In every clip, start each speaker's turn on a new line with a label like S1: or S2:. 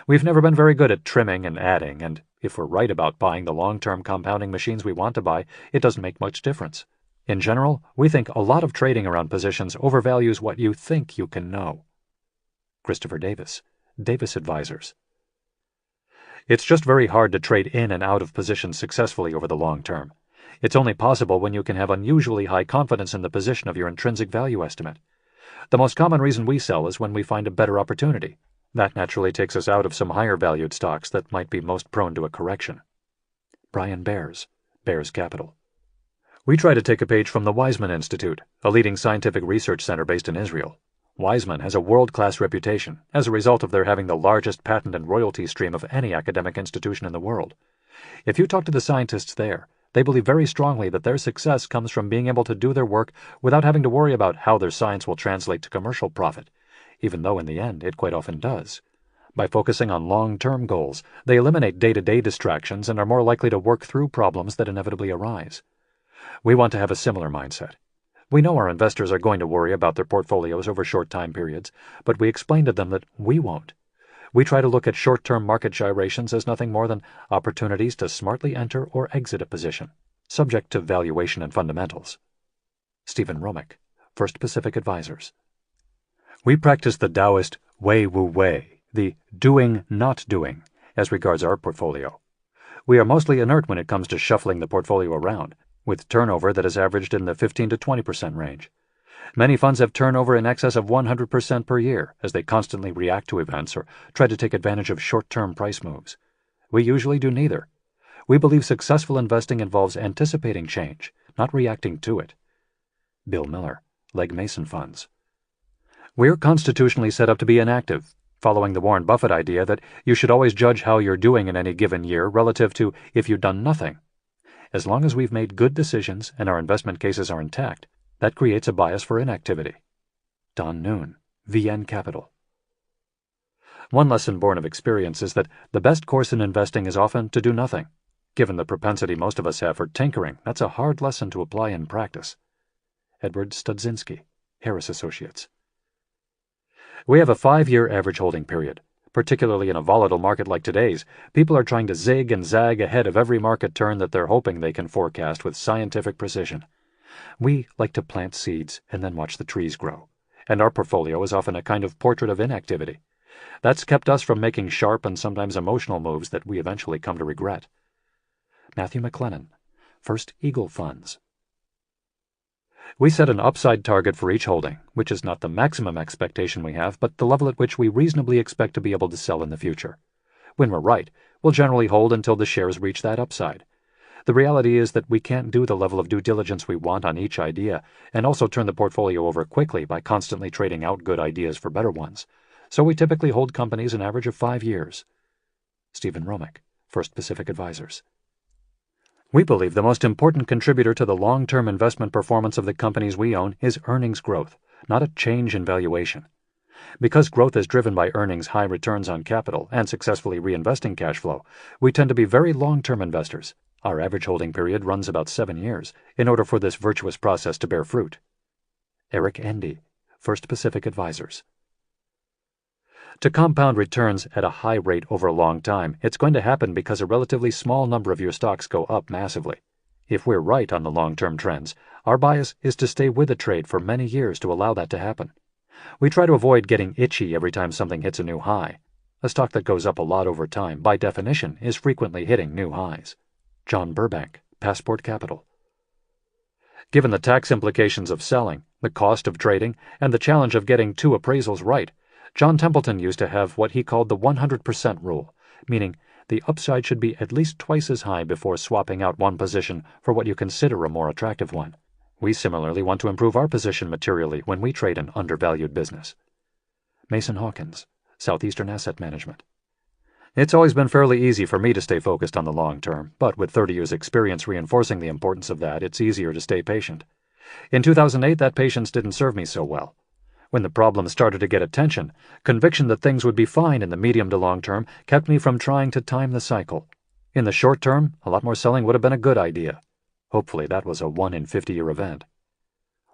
S1: We've never been very good at trimming and adding, and if we're right about buying the long-term compounding machines we want to buy, it doesn't make much difference. In general, we think a lot of trading around positions overvalues what you think you can know. Christopher Davis, Davis Advisors. It's just very hard to trade in and out of positions successfully over the long term. It's only possible when you can have unusually high confidence in the position of your intrinsic value estimate. The most common reason we sell is when we find a better opportunity. That naturally takes us out of some higher valued stocks that might be most prone to a correction. Brian Bears, Bears Capital. We try to take a page from the Weizmann Institute, a leading scientific research center based in Israel. Weizmann has a world-class reputation as a result of their having the largest patent and royalty stream of any academic institution in the world. If you talk to the scientists there, they believe very strongly that their success comes from being able to do their work without having to worry about how their science will translate to commercial profit, even though in the end it quite often does. By focusing on long-term goals, they eliminate day-to-day distractions and are more likely to work through problems that inevitably arise. We want to have a similar mindset. We know our investors are going to worry about their portfolios over short time periods, but we explain to them that we won't. We try to look at short-term market gyrations as nothing more than opportunities to smartly enter or exit a position, subject to valuation and fundamentals. Stephen Romick, First Pacific Advisors. We practice the Taoist Wei Wu Wei, the doing, not doing, as regards our portfolio. We are mostly inert when it comes to shuffling the portfolio around, with turnover that is averaged in the 15 to 20% range. Many funds have turnover in excess of 100% per year as they constantly react to events or try to take advantage of short-term price moves. We usually do neither. We believe successful investing involves anticipating change, not reacting to it. Bill Miller, Legg Mason Funds. We're constitutionally set up to be inactive, following the Warren Buffett idea that you should always judge how you're doing in any given year relative to if you've done nothing. As long as we've made good decisions and our investment cases are intact, that creates a bias for inactivity. Don Noon, VN Capital. One lesson born of experience is that the best course in investing is often to do nothing. Given the propensity most of us have for tinkering, that's a hard lesson to apply in practice. Edward Studzinski, Harris Associates. We have a 5-year average holding period. Particularly in a volatile market like today's, people are trying to zig and zag ahead of every market turn that they're hoping they can forecast with scientific precision. We like to plant seeds and then watch the trees grow, and our portfolio is often a kind of portrait of inactivity. That's kept us from making sharp and sometimes emotional moves that we eventually come to regret. Matthew McLennan, First Eagle Funds. We set an upside target for each holding, which is not the maximum expectation we have, but the level at which we reasonably expect to be able to sell in the future. When we're right, we'll generally hold until the shares reach that upside. The reality is that we can't do the level of due diligence we want on each idea, and also turn the portfolio over quickly by constantly trading out good ideas for better ones. So we typically hold companies an average of 5 years. Stephen Romick, First Pacific Advisors. We believe the most important contributor to the long-term investment performance of the companies we own is earnings growth, not a change in valuation. Because growth is driven by earnings high returns on capital and successfully reinvesting cash flow, we tend to be very long-term investors. Our average holding period runs about 7 years in order for this virtuous process to bear fruit. Eric Endy, First Pacific Advisors. To compound returns at a high rate over a long time, it's going to happen because a relatively small number of your stocks go up massively. If we're right on the long-term trends, our bias is to stay with a trade for many years to allow that to happen. We try to avoid getting itchy every time something hits a new high. A stock that goes up a lot over time, by definition, is frequently hitting new highs. John Burbank, Passport Capital. Given the tax implications of selling, the cost of trading, and the challenge of getting 2 appraisals right, John Templeton used to have what he called the 100% rule, meaning the upside should be at least twice as high before swapping out one position for what you consider a more attractive one. We similarly want to improve our position materially when we trade an undervalued business. Mason Hawkins, Southeastern Asset Management. It's always been fairly easy for me to stay focused on the long term, but with 30 years' experience reinforcing the importance of that, it's easier to stay patient. In 2008, that patience didn't serve me so well. When the problem started to get attention, conviction that things would be fine in the medium to long term kept me from trying to time the cycle. In the short term, a lot more selling would have been a good idea. Hopefully that was a 1 in 50-year event.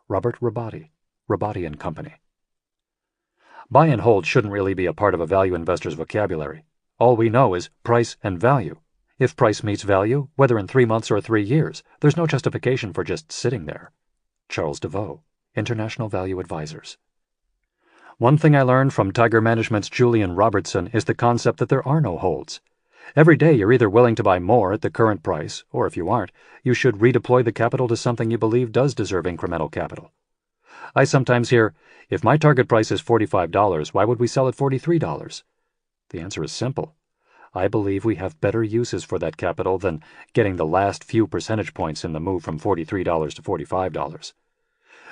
S1: Robert Rabati, Rabati & Company. Buy and hold shouldn't really be a part of a value investor's vocabulary. All we know is price and value. If price meets value, whether in 3 months or 3 years, there's no justification for just sitting there. Charles DeVoe, International Value Advisors. One thing I learned from Tiger Management's Julian Robertson is the concept that there are no holds. Every day you're either willing to buy more at the current price, or if you aren't, you should redeploy the capital to something you believe does deserve incremental capital. I sometimes hear, if my target price is $45, why would we sell at $43? The answer is simple. I believe we have better uses for that capital than getting the last few percentage points in the move from $43 to $45.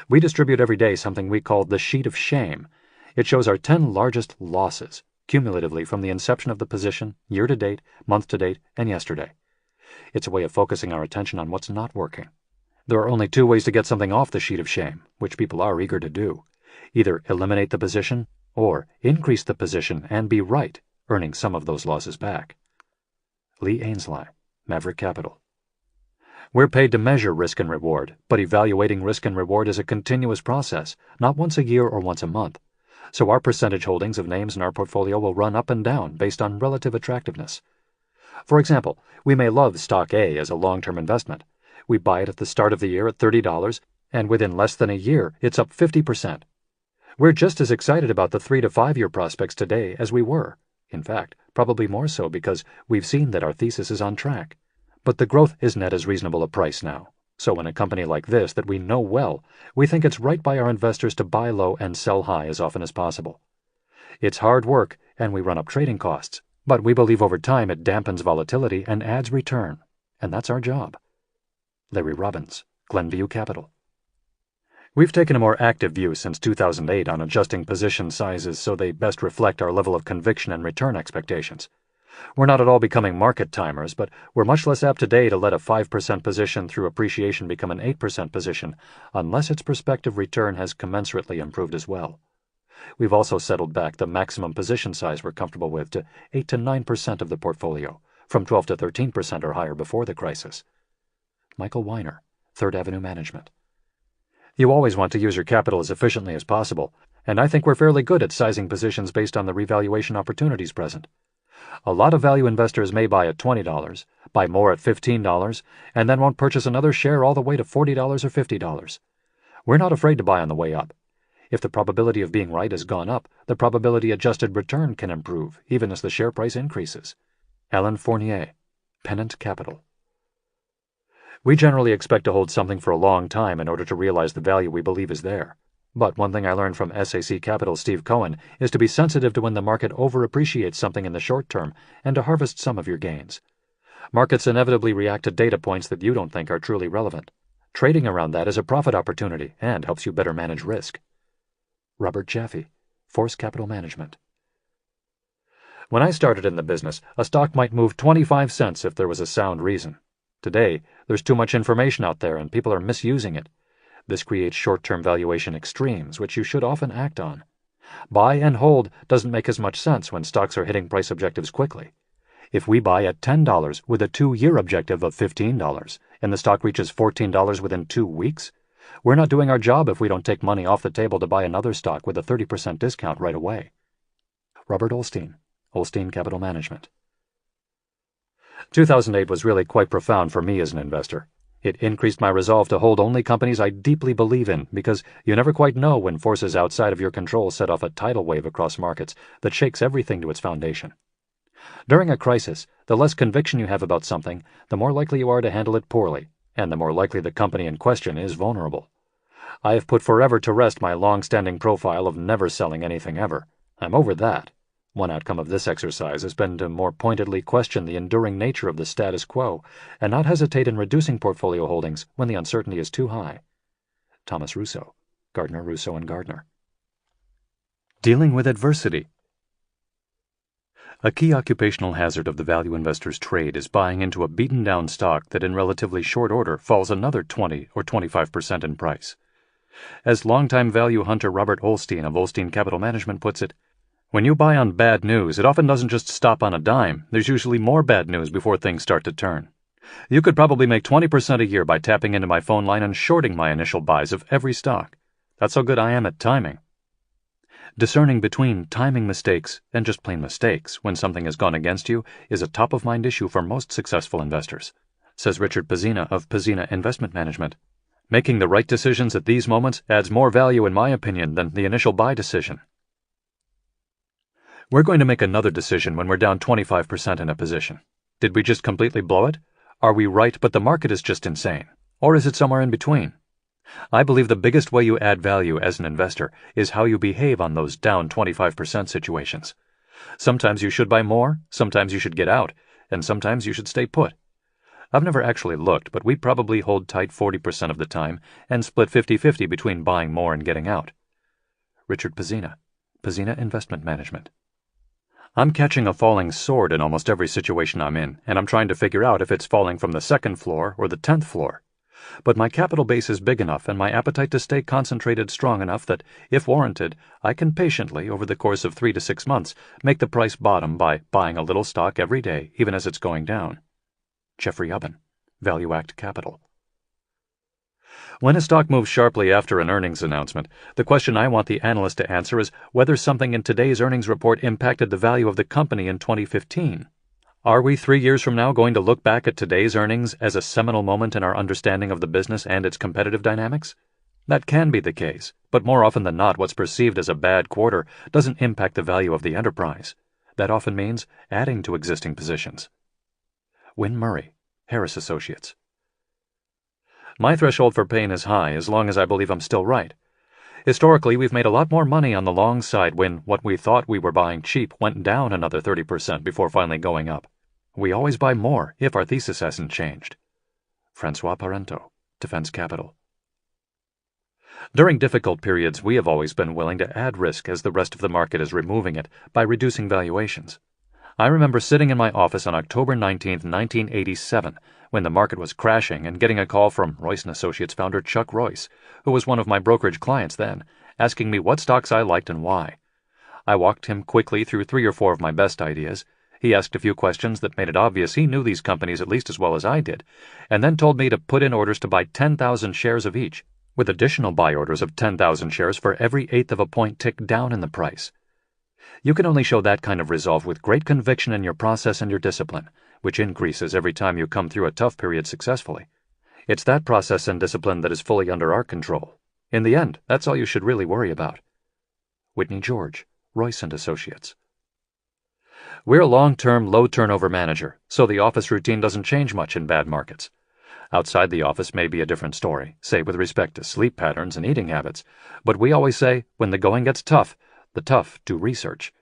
S1: We distribute every day something we call the Sheet of Shame. It shows our 10 largest losses, cumulatively from the inception of the position, year to date, month to date, and yesterday. It's a way of focusing our attention on what's not working. There are only 2 ways to get something off the Sheet of Shame, which people are eager to do. Either eliminate the position, or increase the position and be right, earning some of those losses back. Lee Ainslie, Maverick Capital. We're paid to measure risk and reward, but evaluating risk and reward is a continuous process, not once a year or once a month. So our percentage holdings of names in our portfolio will run up and down based on relative attractiveness. For example, we may love stock A as a long-term investment. We buy it at the start of the year at $30, and within less than a year, it's up 50%. We're just as excited about the 3 to 5 year prospects today as we were. In fact, probably more so because we've seen that our thesis is on track. But the growth isn't at as reasonable a price now. So in a company like this that we know well, we think it's right by our investors to buy low and sell high as often as possible. It's hard work, and we run up trading costs, but we believe over time it dampens volatility and adds return. And that's our job. Larry Robbins, Glenview Capital. We've taken a more active view since 2008 on adjusting position sizes so they best reflect our level of conviction and return expectations. We're not at all becoming market timers, but we're much less apt today to let a 5% position through appreciation become an 8% position, unless its prospective return has commensurately improved as well. We've also settled back the maximum position size we're comfortable with to 8 to 9% of the portfolio, from 12 to 13% or higher before the crisis. Michael Weiner, Third Avenue Management. You always want to use your capital as efficiently as possible, and I think we're fairly good at sizing positions based on the revaluation opportunities present. A lot of value investors may buy at $20, buy more at $15, and then won't purchase another share all the way to $40 or $50. We're not afraid to buy on the way up. If the probability of being right has gone up, the probability-adjusted return can improve, even as the share price increases. Alan Fournier, Pennant Capital. We generally expect to hold something for a long time in order to realize the value we believe is there. But one thing I learned from SAC Capital's Steve Cohen is to be sensitive to when the market overappreciates something in the short term and to harvest some of your gains. Markets inevitably react to data points that you don't think are truly relevant. Trading around that is a profit opportunity and helps you better manage risk. Robert Jaffe, Force Capital Management. When I started in the business, a stock might move 25 cents if there was a sound reason. Today, there's too much information out there and people are misusing it. This creates short-term valuation extremes, which you should often act on. Buy and hold doesn't make as much sense when stocks are hitting price objectives quickly. If we buy at $10 with a 2-year objective of $15 and the stock reaches $14 within 2 weeks, we're not doing our job if we don't take money off the table to buy another stock with a 30% discount right away. Robert Olstein, Olstein Capital Management. 2008 was really quite profound for me as an investor. It increased my resolve to hold only companies I deeply believe in, because you never quite know when forces outside of your control set off a tidal wave across markets that shakes everything to its foundation. During a crisis, the less conviction you have about something, the more likely you are to handle it poorly, and the more likely the company in question is vulnerable. I have put forever to rest my long-standing profile of never selling anything ever. I'm over that. One outcome of this exercise has been to more pointedly question the enduring nature of the status quo and not hesitate in reducing portfolio holdings when the uncertainty is too high. Thomas Russo, Gardner Russo & Gardner. Dealing with adversity. A key occupational hazard of the value investor's trade is buying into a beaten-down stock that in relatively short order falls another 20 or 25% in price. As longtime value hunter Robert Olstein of Olstein Capital Management puts it, when you buy on bad news, it often doesn't just stop on a dime. There's usually more bad news before things start to turn. You could probably make 20% a year by tapping into my phone line and shorting my initial buys of every stock. That's how good I am at timing. Discerning between timing mistakes and just plain mistakes when something has gone against you is a top-of-mind issue for most successful investors, says Richard Pezina of Pezina Investment Management. Making the right decisions at these moments adds more value, in my opinion, than the initial buy decision. We're going to make another decision when we're down 25% in a position. Did we just completely blow it? Are we right but the market is just insane? Or is it somewhere in between? I believe the biggest way you add value as an investor is how you behave on those down 25% situations. Sometimes you should buy more, sometimes you should get out, and sometimes you should stay put. I've never actually looked, but we probably hold tight 40% of the time and split 50-50 between buying more and getting out. Richard Pezina, Pezina Investment Management. I'm catching a falling sword in almost every situation I'm in, and I'm trying to figure out if it's falling from the 2nd floor or the 10th floor. But my capital base is big enough and my appetite to stay concentrated strong enough that, if warranted, I can patiently, over the course of 3 to 6 months, make the price bottom by buying a little stock every day, even as it's going down. Jeffrey Ubben, Value Act Capital. When a stock moves sharply after an earnings announcement, the question I want the analyst to answer is whether something in today's earnings report impacted the value of the company in 2015. Are we 3 years from now going to look back at today's earnings as a seminal moment in our understanding of the business and its competitive dynamics? That can be the case, but more often than not, what's perceived as a bad quarter doesn't impact the value of the enterprise. That often means adding to existing positions. Win Murray, Harris Associates. My threshold for pain is high as long as I believe I'm still right. Historically, we've made a lot more money on the long side when what we thought we were buying cheap went down another 30% before finally going up. We always buy more if our thesis hasn't changed. Francois Parento, Defense Capital. During difficult periods, we have always been willing to add risk as the rest of the market is removing it by reducing valuations. I remember sitting in my office on October 19, 1987, when the market was crashing and getting a call from Royce & Associates founder Chuck Royce, who was one of my brokerage clients then, asking me what stocks I liked and why. I walked him quickly through 3 or 4 of my best ideas. He asked a few questions that made it obvious he knew these companies at least as well as I did, and then told me to put in orders to buy 10,000 shares of each, with additional buy orders of 10,000 shares for every 1/8 of a point tick down in the price. You can only show that kind of resolve with great conviction in your process and your discipline, which increases every time you come through a tough period successfully. It's that process and discipline that is fully under our control. In the end, that's all you should really worry about. Whitney George, Royce & Associates. We're a long-term, low-turnover manager, so the office routine doesn't change much in bad markets. Outside the office may be a different story, say with respect to sleep patterns and eating habits, but we always say, when the going gets tough, the tough do research.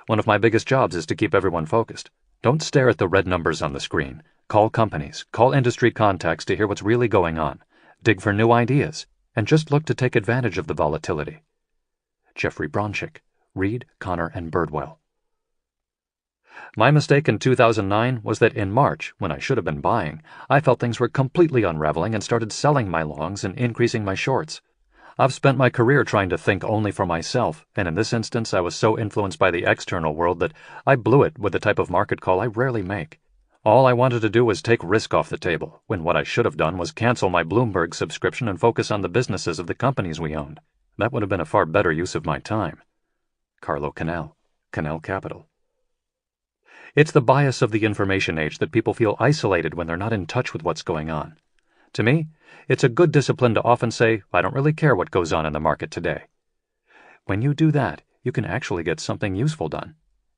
S1: One of my biggest jobs is to keep everyone focused. Don't stare at the red numbers on the screen. Call companies, call industry contacts to hear what's really going on. Dig for new ideas, and just look to take advantage of the volatility. Jeffrey Bronchick, Reed, Connor, and Birdwell. My mistake in 2009 was that in March, when I should have been buying, I felt things were completely unraveling and started selling my longs and increasing my shorts. I've spent my career trying to think only for myself, and in this instance I was so influenced by the external world that I blew it with the type of market call I rarely make. All I wanted to do was take risk off the table, when what I should have done was cancel my Bloomberg subscription and focus on the businesses of the companies we owned. That would have been a far better use of my time. Carlo Canal, Canal Capital. It's the bias of the information age that people feel isolated when they're not in touch with what's going on. To me, it's a good discipline to often say, I don't really care what goes on in the market today. When you do that, you can actually get something useful done.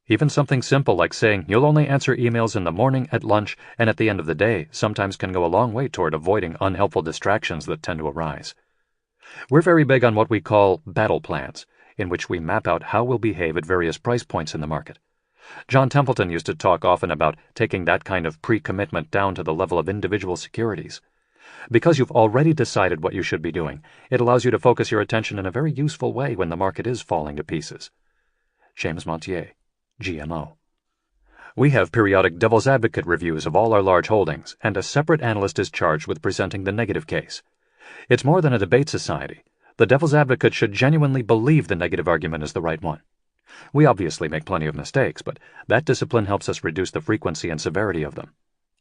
S1: Even something simple like saying you'll only answer emails in the morning, at lunch, and at the end of the day sometimes can go a long way toward avoiding unhelpful distractions that tend to arise. We're very big on what we call battle plans, in which we map out how we'll behave at various price points in the market. John Templeton used to talk often about taking that kind of pre-commitment down to the level of individual securities. Because you've already decided what you should be doing, it allows you to focus your attention in a very useful way when the market is falling to pieces. James Montier, GMO. We have periodic devil's advocate reviews of all our large holdings, and a separate analyst is charged with presenting the negative case. It's more than a debate society. The devil's advocate should genuinely believe the negative argument is the right one. We obviously make plenty of mistakes, but that discipline helps us reduce the frequency and severity of them.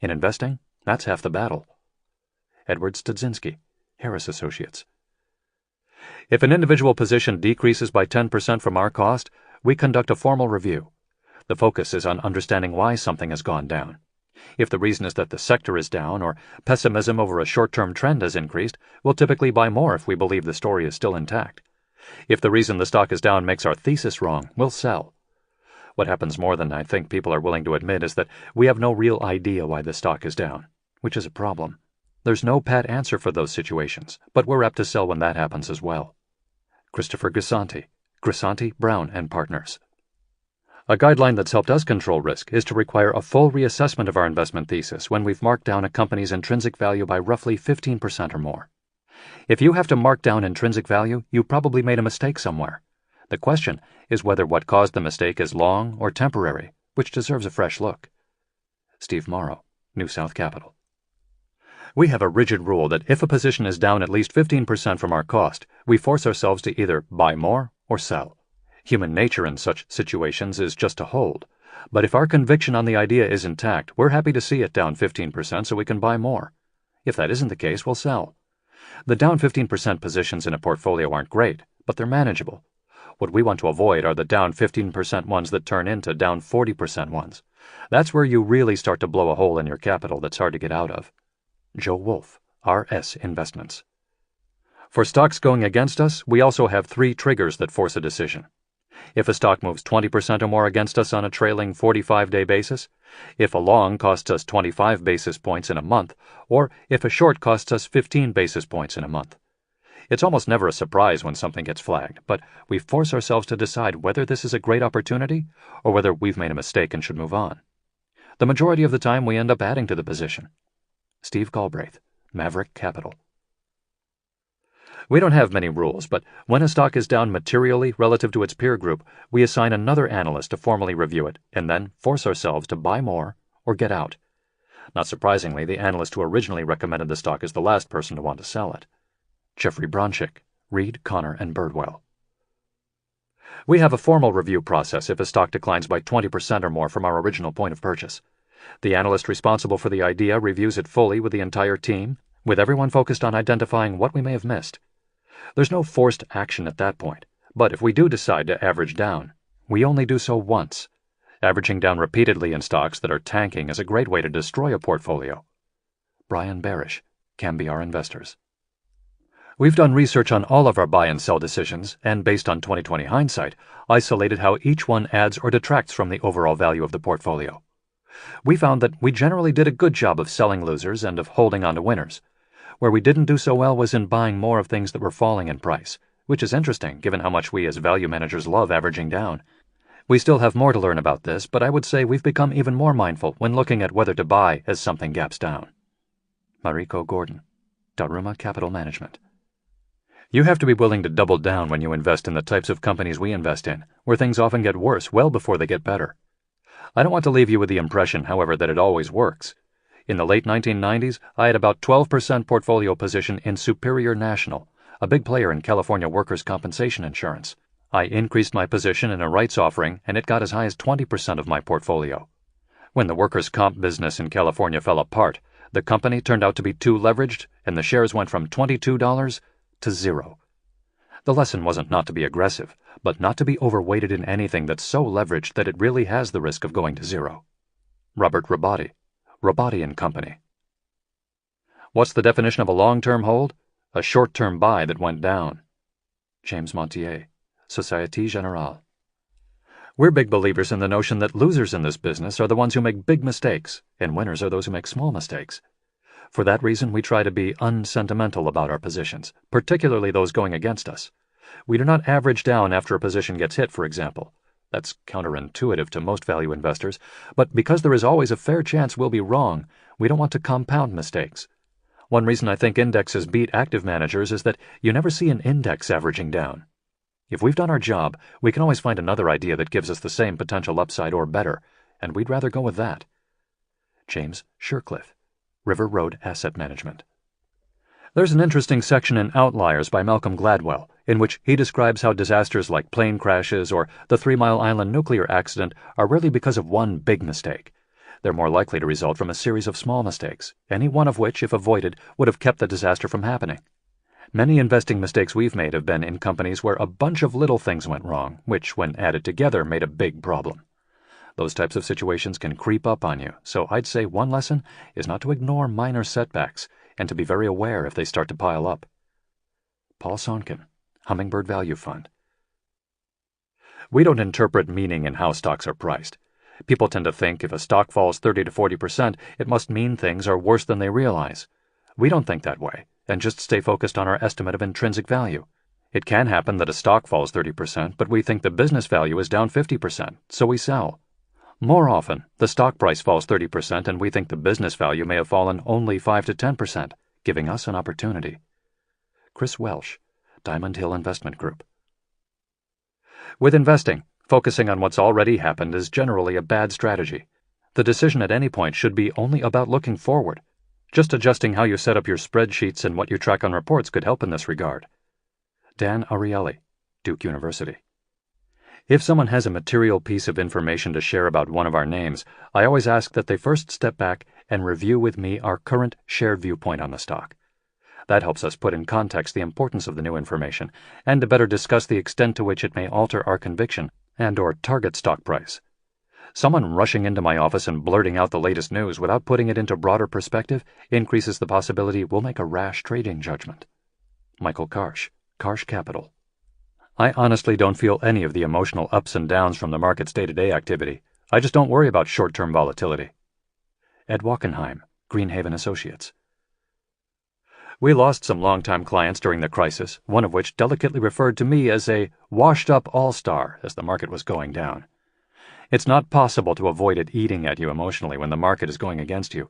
S1: In investing, that's half the battle. Edward Studzinski, Harris Associates. If an individual position decreases by 10% from our cost, we conduct a formal review. The focus is on understanding why something has gone down. If the reason is that the sector is down or pessimism over a short-term trend has increased, we'll typically buy more if we believe the story is still intact. If the reason the stock is down makes our thesis wrong, we'll sell. What happens more than I think people are willing to admit is that we have no real idea why the stock is down, which is a problem. There's no pat answer for those situations, but we're apt to sell when that happens as well. Christopher Grisanti, Grisanti, Brown and Partners. A guideline that's helped us control risk is to require a full reassessment of our investment thesis when we've marked down a company's intrinsic value by roughly 15% or more. If you have to mark down intrinsic value, you probably made a mistake somewhere. The question is whether what caused the mistake is long or temporary, which deserves a fresh look. Steve Morrow, New South Capital. We have a rigid rule that if a position is down at least 15% from our cost, we force ourselves to either buy more or sell. Human nature in such situations is just to hold. But if our conviction on the idea is intact, we're happy to see it down 15% so we can buy more. If that isn't the case, we'll sell. The down 15% positions in a portfolio aren't great, but they're manageable. What we want to avoid are the down 15% ones that turn into down 40% ones. That's where you really start to blow a hole in your capital that's hard to get out of. Joe Wolf, RS Investments. For stocks going against us, we also have 3 triggers that force a decision. If a stock moves 20% or more against us on a trailing 45-day basis, if a long costs us 25 basis points in a month, or if a short costs us 15 basis points in a month. It's almost never a surprise when something gets flagged, but we force ourselves to decide whether this is a great opportunity or whether we've made a mistake and should move on. The majority of the time we end up adding to the position. Steve Galbraith, Maverick Capital. We don't have many rules, but when a stock is down materially relative to its peer group, we assign another analyst to formally review it and then force ourselves to buy more or get out. Not surprisingly, the analyst who originally recommended the stock is the last person to want to sell it. Jeffrey Bronchick, Reed, Connor, and Birdwell. We have a formal review process if a stock declines by 20% or more from our original point of purchase. The analyst responsible for the idea reviews it fully with the entire team, with everyone focused on identifying what we may have missed. There's no forced action at that point, but if we do decide to average down, we only do so once. Averaging down repeatedly in stocks that are tanking is a great way to destroy a portfolio. Brian Barish, Cambiar Investors. We've done research on all of our buy and sell decisions, and based on 20/20 hindsight, isolated how each one adds or detracts from the overall value of the portfolio. We found that we generally did a good job of selling losers and of holding on to winners. Where we didn't do so well was in buying more of things that were falling in price, which is interesting given how much we as value managers love averaging down. We still have more to learn about this, but I would say we've become even more mindful when looking at whether to buy as something gaps down. Mariko Gordon, Daruma Capital Management. You have to be willing to double down when you invest in the types of companies we invest in, where things often get worse well before they get better. I don't want to leave you with the impression, however, that it always works. In the late 1990s, I had about 12% portfolio position in Superior National, a big player in California workers' compensation insurance. I increased my position in a rights offering, and it got as high as 20% of my portfolio. When the workers' comp business in California fell apart, the company turned out to be too leveraged, and the shares went from $22 to $0. The lesson wasn't not to be aggressive, but not to be overweighted in anything that's so leveraged that it really has the risk of going to $0. Robert Robotti, Robotti & Company. What's the definition of a long-term hold? A short-term buy that went down. James Montier, Société Générale. We're big believers in the notion that losers in this business are the ones who make big mistakes, and winners are those who make small mistakes. For that reason, we try to be unsentimental about our positions, particularly those going against us. We do not average down after a position gets hit, for example. That's counterintuitive to most value investors, but because there is always a fair chance we'll be wrong, we don't want to compound mistakes. One reason I think indexes beat active managers is that you never see an index averaging down. If we've done our job, we can always find another idea that gives us the same potential upside or better, and we'd rather go with that. James Shercliffe, River Road Asset Management. There's an interesting section in Outliers by Malcolm Gladwell, in which he describes how disasters like plane crashes or the 3 Mile Island nuclear accident are rarely because of one big mistake. They're more likely to result from a series of small mistakes, any one of which, if avoided, would have kept the disaster from happening. Many investing mistakes we've made have been in companies where a bunch of little things went wrong, which, when added together, made a big problem. Those types of situations can creep up on you, so I'd say one lesson is not to ignore minor setbacks and to be very aware if they start to pile up. Paul Sonkin, Hummingbird Value Fund. We don't interpret meaning in how stocks are priced. People tend to think if a stock falls 30 to 40%, it must mean things are worse than they realize. We don't think that way, and just stay focused on our estimate of intrinsic value. It can happen that a stock falls 30%, but we think the business value is down 50%, so we sell. More often, the stock price falls 30% and we think the business value may have fallen only 5 to 10%, giving us an opportunity. Chris Welsh, Diamond Hill Investment Group. With investing, focusing on what's already happened is generally a bad strategy. The decision at any point should be only about looking forward. Just adjusting how you set up your spreadsheets and what you track on reports could help in this regard. Dan Ariely, Duke University. If someone has a material piece of information to share about one of our names, I always ask that they first step back and review with me our current shared viewpoint on the stock. That helps us put in context the importance of the new information and to better discuss the extent to which it may alter our conviction and/or target stock price. Someone rushing into my office and blurting out the latest news without putting it into broader perspective increases the possibility we'll make a rash trading judgment. Michael Karsh, Karsh Capital. I honestly don't feel any of the emotional ups and downs from the market's day-to-day activity. I just don't worry about short-term volatility. Ed Wachenheim, Greenhaven Associates. We lost some longtime clients during the crisis, one of which delicately referred to me as a washed-up all-star as the market was going down. It's not possible to avoid it eating at you emotionally when the market is going against you.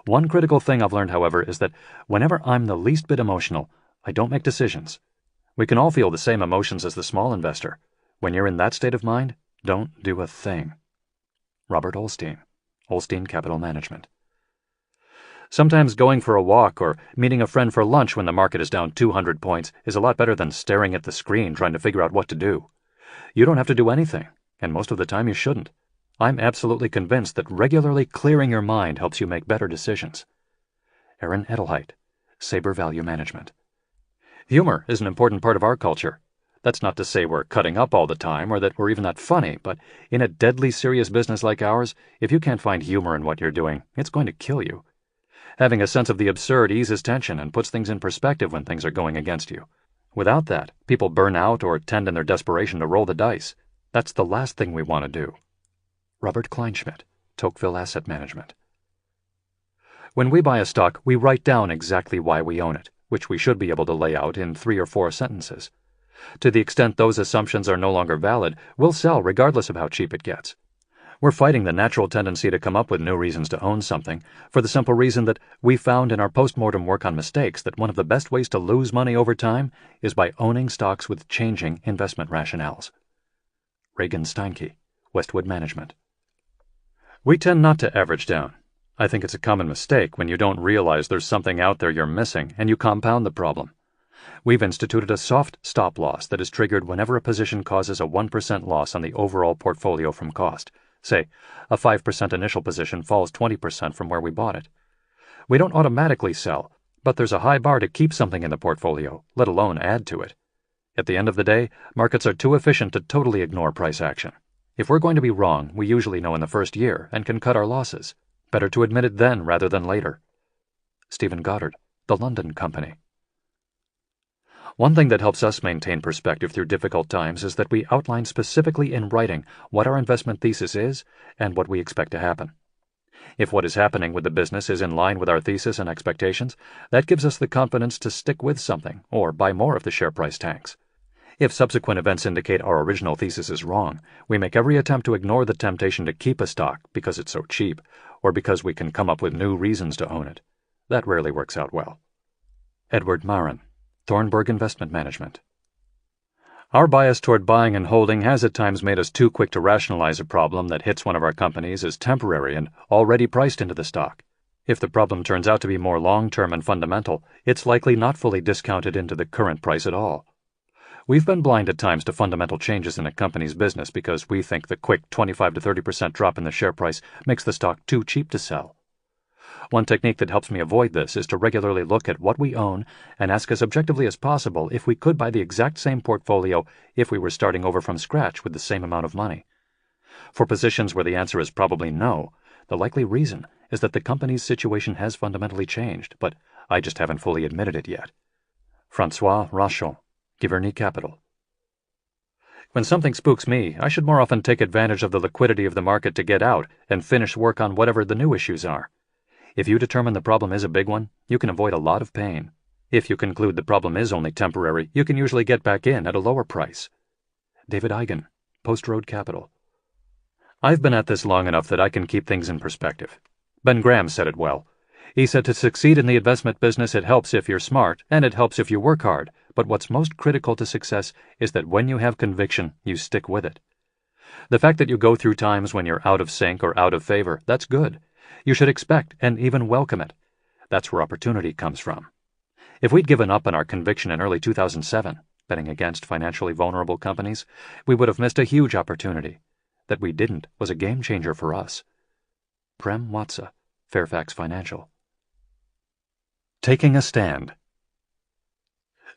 S1: One critical thing I've learned, however, is that whenever I'm the least bit emotional, I don't make decisions. We can all feel the same emotions as the small investor. When you're in that state of mind, don't do a thing. Robert Olstein, Olstein Capital Management. Sometimes going for a walk or meeting a friend for lunch when the market is down 200 points is a lot better than staring at the screen trying to figure out what to do. You don't have to do anything, and most of the time you shouldn't. I'm absolutely convinced that regularly clearing your mind helps you make better decisions. Aaron Edelheit, Saber Value Management. Humor is an important part of our culture. That's not to say we're cutting up all the time or that we're even that funny, but in a deadly serious business like ours, if you can't find humor in what you're doing, it's going to kill you. Having a sense of the absurd eases tension and puts things in perspective when things are going against you. Without that, people burn out or tend in their desperation to roll the dice. That's the last thing we want to do. Robert Kleinschmidt, Tocqueville Asset Management. When we buy a stock, we write down exactly why we own it, which we should be able to lay out in 3 or 4 sentences. To the extent those assumptions are no longer valid, we'll sell regardless of how cheap it gets. We're fighting the natural tendency to come up with new reasons to own something, for the simple reason that we found in our post-mortem work on mistakes that one of the best ways to lose money over time is by owning stocks with changing investment rationales. Reagan Steinke, Westwood Management. We tend not to average down. I think it's a common mistake when you don't realize there's something out there you're missing and you compound the problem. We've instituted a soft stop loss that is triggered whenever a position causes a 1% loss on the overall portfolio from cost. Say, a 5% initial position falls 20% from where we bought it. We don't automatically sell, but there's a high bar to keep something in the portfolio, let alone add to it. At the end of the day, markets are too efficient to totally ignore price action. If we're going to be wrong, we usually know in the first year and can cut our losses. Better to admit it then rather than later. Stephen Goddard, The London Company. One thing that helps us maintain perspective through difficult times is that we outline specifically in writing what our investment thesis is and what we expect to happen. If what is happening with the business is in line with our thesis and expectations, that gives us the confidence to stick with something or buy more if the share price tanks. If subsequent events indicate our original thesis is wrong, we make every attempt to ignore the temptation to keep a stock because it's so cheap, or because we can come up with new reasons to own it. That rarely works out well. Edward Marin, Thornburg Investment Management. Our bias toward buying and holding has at times made us too quick to rationalize a problem that hits one of our companies as temporary and already priced into the stock. If the problem turns out to be more long-term and fundamental, it's likely not fully discounted into the current price at all. We've been blind at times to fundamental changes in a company's business because we think the quick 25 to 30% drop in the share price makes the stock too cheap to sell. One technique that helps me avoid this is to regularly look at what we own and ask as objectively as possible if we could buy the exact same portfolio if we were starting over from scratch with the same amount of money. For positions where the answer is probably no, the likely reason is that the company's situation has fundamentally changed, but I just haven't fully admitted it yet. Francois Rachon, Giverny Capital. When something spooks me, I should more often take advantage of the liquidity of the market to get out and finish work on whatever the new issues are. If you determine the problem is a big one, you can avoid a lot of pain. If you conclude the problem is only temporary, you can usually get back in at a lower price. David Eigen, Post Road Capital. I've been at this long enough that I can keep things in perspective. Ben Graham said it well. He said to succeed in the investment business, it helps if you're smart, and it helps if you work hard. But what's most critical to success is that when you have conviction, you stick with it. The fact that you go through times when you're out of sync or out of favor, that's good. You should expect and even welcome it. That's where opportunity comes from. If we'd given up on our conviction in early 2007, betting against financially vulnerable companies, we would have missed a huge opportunity. That we didn't was a game changer for us. Prem Watsa, Fairfax Financial. Taking a stand.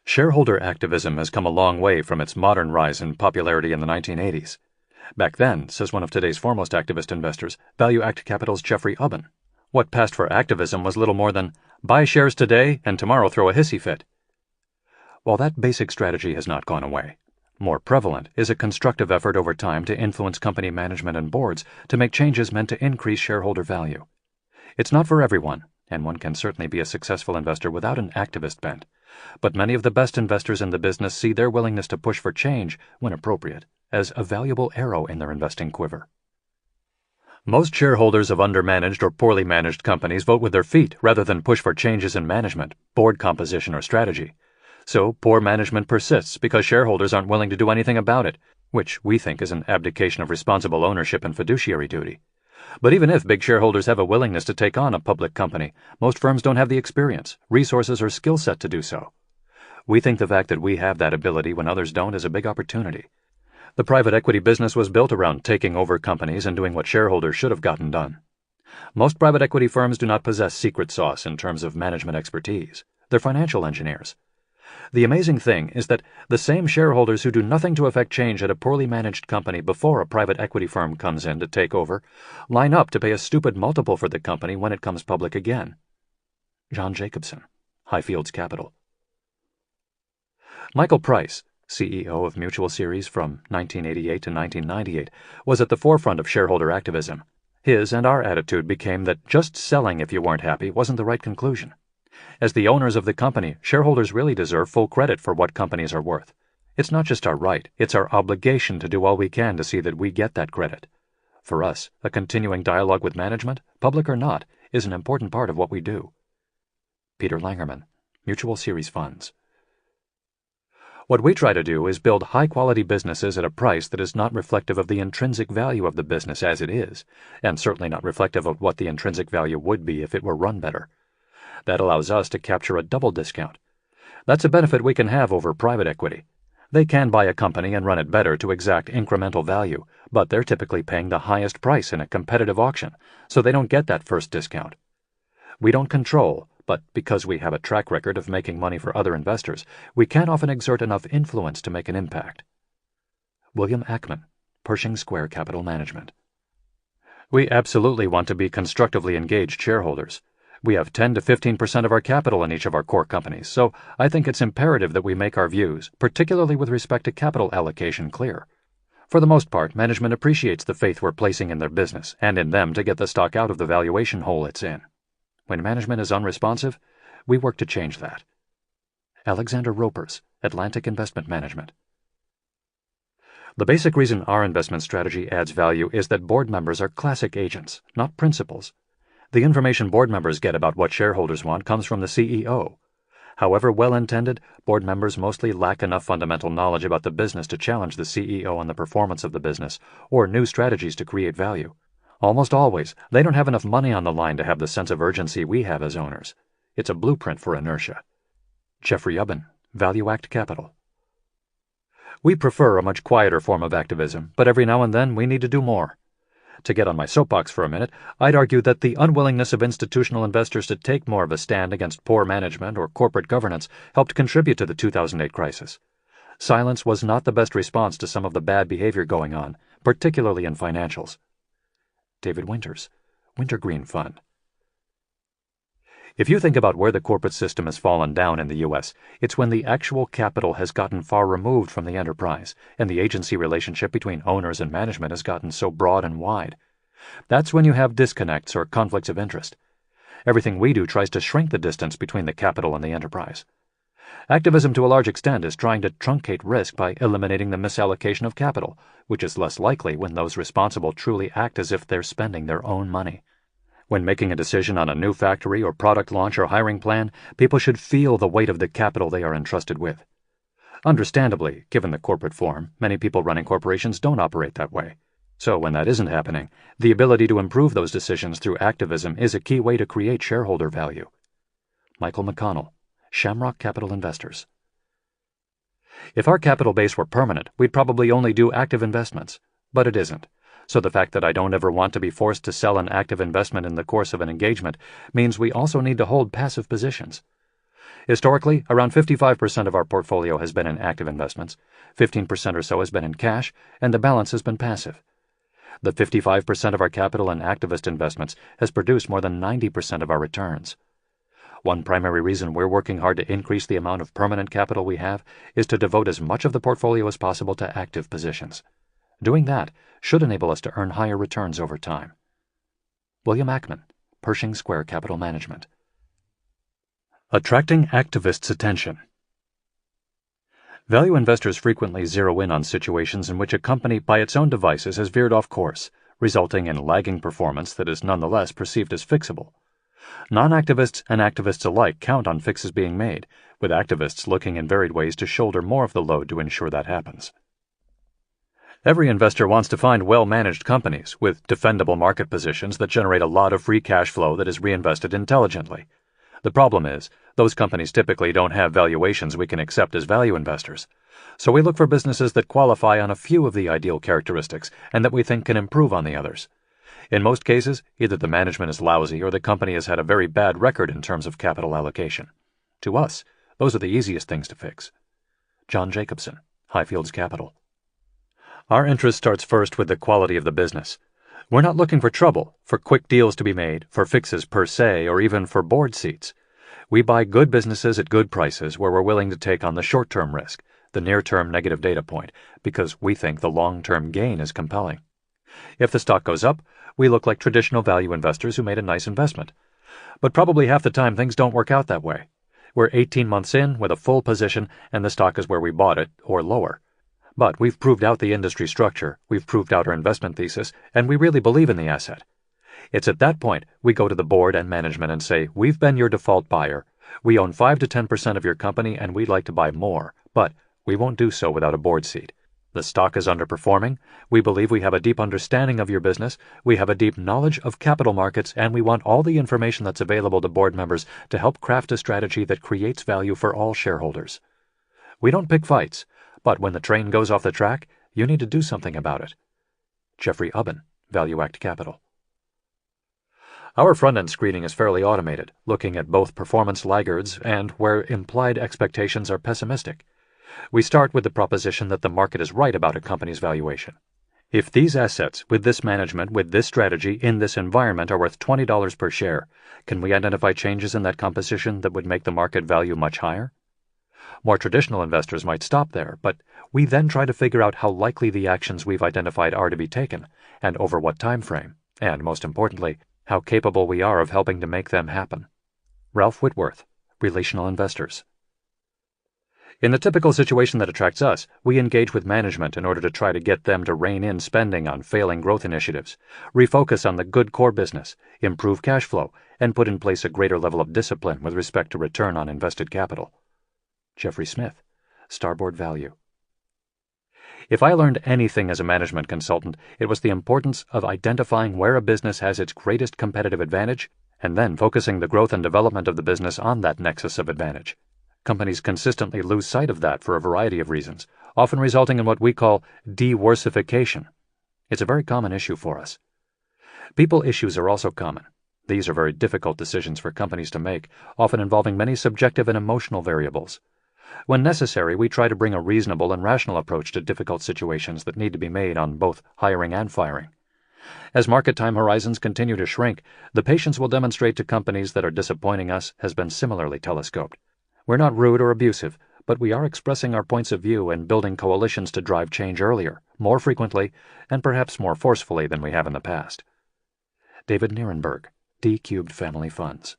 S1: Shareholder activism has come a long way from its modern rise in popularity in the 1980s. Back then, says one of today's foremost activist investors, Value Act Capital's Jeffrey Ubben, what passed for activism was little more than buy shares today and tomorrow throw a hissy fit. While that basic strategy has not gone away, more prevalent is a constructive effort over time to influence company management and boards to make changes meant to increase shareholder value. It's not for everyone, and one can certainly be a successful investor without an activist bent, but many of the best investors in the business see their willingness to push for change, when appropriate, as a valuable arrow in their investing quiver. Most shareholders of undermanaged or poorly managed companies vote with their feet rather than push for changes in management, board composition, or strategy. So poor management persists because shareholders aren't willing to do anything about it, which we think is an abdication of responsible ownership and fiduciary duty. But even if big shareholders have a willingness to take on a public company, most firms don't have the experience, resources, or skill set to do so. We think the fact that we have that ability when others don't is a big opportunity. The private equity business was built around taking over companies and doing what shareholders should have gotten done. Most private equity firms do not possess secret sauce in terms of management expertise. They're financial engineers. The amazing thing is that the same shareholders who do nothing to affect change at a poorly managed company before a private equity firm comes in to take over line up to pay a stupid multiple for the company when it comes public again. John Jacobson, Highfields Capital. Michael Price, CEO of Mutual Series from 1988 to 1998, was at the forefront of shareholder activism. His and our attitude became that just selling if you weren't happy wasn't the right conclusion. As the owners of the company, shareholders really deserve full credit for what companies are worth. It's not just our right, it's our obligation to do all we can to see that we get that credit. For us, a continuing dialogue with management, public or not, is an important part of what we do. Peter Langerman, Mutual Series Funds. What we try to do is build high-quality businesses at a price that is not reflective of the intrinsic value of the business as it is, and certainly not reflective of what the intrinsic value would be if it were run better. That allows us to capture a double discount. That's a benefit we can have over private equity. They can buy a company and run it better to exact incremental value, but they're typically paying the highest price in a competitive auction, so they don't get that first discount. We don't control, but because we have a track record of making money for other investors, we can often exert enough influence to make an impact. William Ackman, Pershing Square Capital Management. We absolutely want to be constructively engaged shareholders. We have 10 to 15% of our capital in each of our core companies, so I think it's imperative that we make our views, particularly with respect to capital allocation, clear. For the most part, management appreciates the faith we're placing in their business and in them to get the stock out of the valuation hole it's in. When management is unresponsive, we work to change that. Alexander Ropers, Atlantic Investment Management. The basic reason our investment strategy adds value is that board members are classic agents, not principals. The information board members get about what shareholders want comes from the CEO. However well-intended, board members mostly lack enough fundamental knowledge about the business to challenge the CEO on the performance of the business or new strategies to create value. Almost always, they don't have enough money on the line to have the sense of urgency we have as owners. It's a blueprint for inertia. Jeffrey Ubben, Value Act Capital. We prefer a much quieter form of activism, but every now and then we need to do more. To get on my soapbox for a minute, I'd argue that the unwillingness of institutional investors to take more of a stand against poor management or corporate governance helped contribute to the 2008 crisis. Silence was not the best response to some of the bad behavior going on, particularly in financials. David Winters, Wintergreen Fund. If you think about where the corporate system has fallen down in the U.S., it's when the actual capital has gotten far removed from the enterprise, and the agency relationship between owners and management has gotten so broad and wide. That's when you have disconnects or conflicts of interest. Everything we do tries to shrink the distance between the capital and the enterprise. Activism to a large extent is trying to truncate risk by eliminating the misallocation of capital, which is less likely when those responsible truly act as if they're spending their own money. When making a decision on a new factory or product launch or hiring plan, people should feel the weight of the capital they are entrusted with. Understandably, given the corporate form, many people running corporations don't operate that way. So when that isn't happening, the ability to improve those decisions through activism is a key way to create shareholder value. Michael McConnell, Shamrock Capital Investors. If our capital base were permanent, we'd probably only do active investments, but it isn't. So the fact that I don't ever want to be forced to sell an active investment in the course of an engagement means we also need to hold passive positions. Historically, around 55% of our portfolio has been in active investments, 15% or so has been in cash, and the balance has been passive. The 55% of our capital in activist investments has produced more than 90% of our returns. One primary reason we're working hard to increase the amount of permanent capital we have is to devote as much of the portfolio as possible to active positions. Doing that should enable us to earn higher returns over time. William Ackman, Pershing Square Capital Management. Attracting activists' attention. Value investors frequently zero in on situations in which a company by its own devices has veered off course, resulting in lagging performance that is nonetheless perceived as fixable. Non-activists and activists alike count on fixes being made, with activists looking in varied ways to shoulder more of the load to ensure that happens. Every investor wants to find well-managed companies with defendable market positions that generate a lot of free cash flow that is reinvested intelligently. The problem is, those companies typically don't have valuations we can accept as value investors. So we look for businesses that qualify on a few of the ideal characteristics and that we think can improve on the others. In most cases, either the management is lousy or the company has had a very bad record in terms of capital allocation. To us, those are the easiest things to fix. John Jacobson, Highfields Capital. Our interest starts first with the quality of the business. We're not looking for trouble, for quick deals to be made, for fixes per se, or even for board seats. We buy good businesses at good prices where we're willing to take on the short-term risk, the near-term negative data point, because we think the long-term gain is compelling. If the stock goes up, we look like traditional value investors who made a nice investment. But probably half the time things don't work out that way. We're 18 months in with a full position and the stock is where we bought it, or lower. But we've proved out the industry structure, we've proved out our investment thesis, and we really believe in the asset. It's at that point we go to the board and management and say, we've been your default buyer. We own 5 to 10% of your company and we'd like to buy more, but we won't do so without a board seat. The stock is underperforming. We believe we have a deep understanding of your business. We have a deep knowledge of capital markets, and we want all the information that's available to board members to help craft a strategy that creates value for all shareholders. We don't pick fights, but when the train goes off the track, you need to do something about it. Jeffrey Ubben, ValueAct Capital. Our front-end screening is fairly automated, looking at both performance laggards and where implied expectations are pessimistic. We start with the proposition that the market is right about a company's valuation. If these assets, with this management, with this strategy, in this environment are worth $20 per share, can we identify changes in that composition that would make the market value much higher? More traditional investors might stop there, but we then try to figure out how likely the actions we've identified are to be taken, and over what time frame, and most importantly, how capable we are of helping to make them happen. Ralph Whitworth, Relational Investors. In the typical situation that attracts us, we engage with management in order to try to get them to rein in spending on failing growth initiatives, refocus on the good core business, improve cash flow, and put in place a greater level of discipline with respect to return on invested capital. Jeffrey Smith, Starboard Value. If I learned anything as a management consultant, it was the importance of identifying where a business has its greatest competitive advantage and then focusing the growth and development of the business on that nexus of advantage. Companies consistently lose sight of that for a variety of reasons, often resulting in what we call de-worsification. It's a very common issue for us. People issues are also common. These are very difficult decisions for companies to make, often involving many subjective and emotional variables. When necessary, we try to bring a reasonable and rational approach to difficult situations that need to be made on both hiring and firing. As market time horizons continue to shrink, the patience we'll demonstrate to companies that are disappointing us has been similarly telescoped. We're not rude or abusive, but we are expressing our points of view and building coalitions to drive change earlier, more frequently, and perhaps more forcefully than we have in the past. David Nierenberg, D-Cubed Family Funds.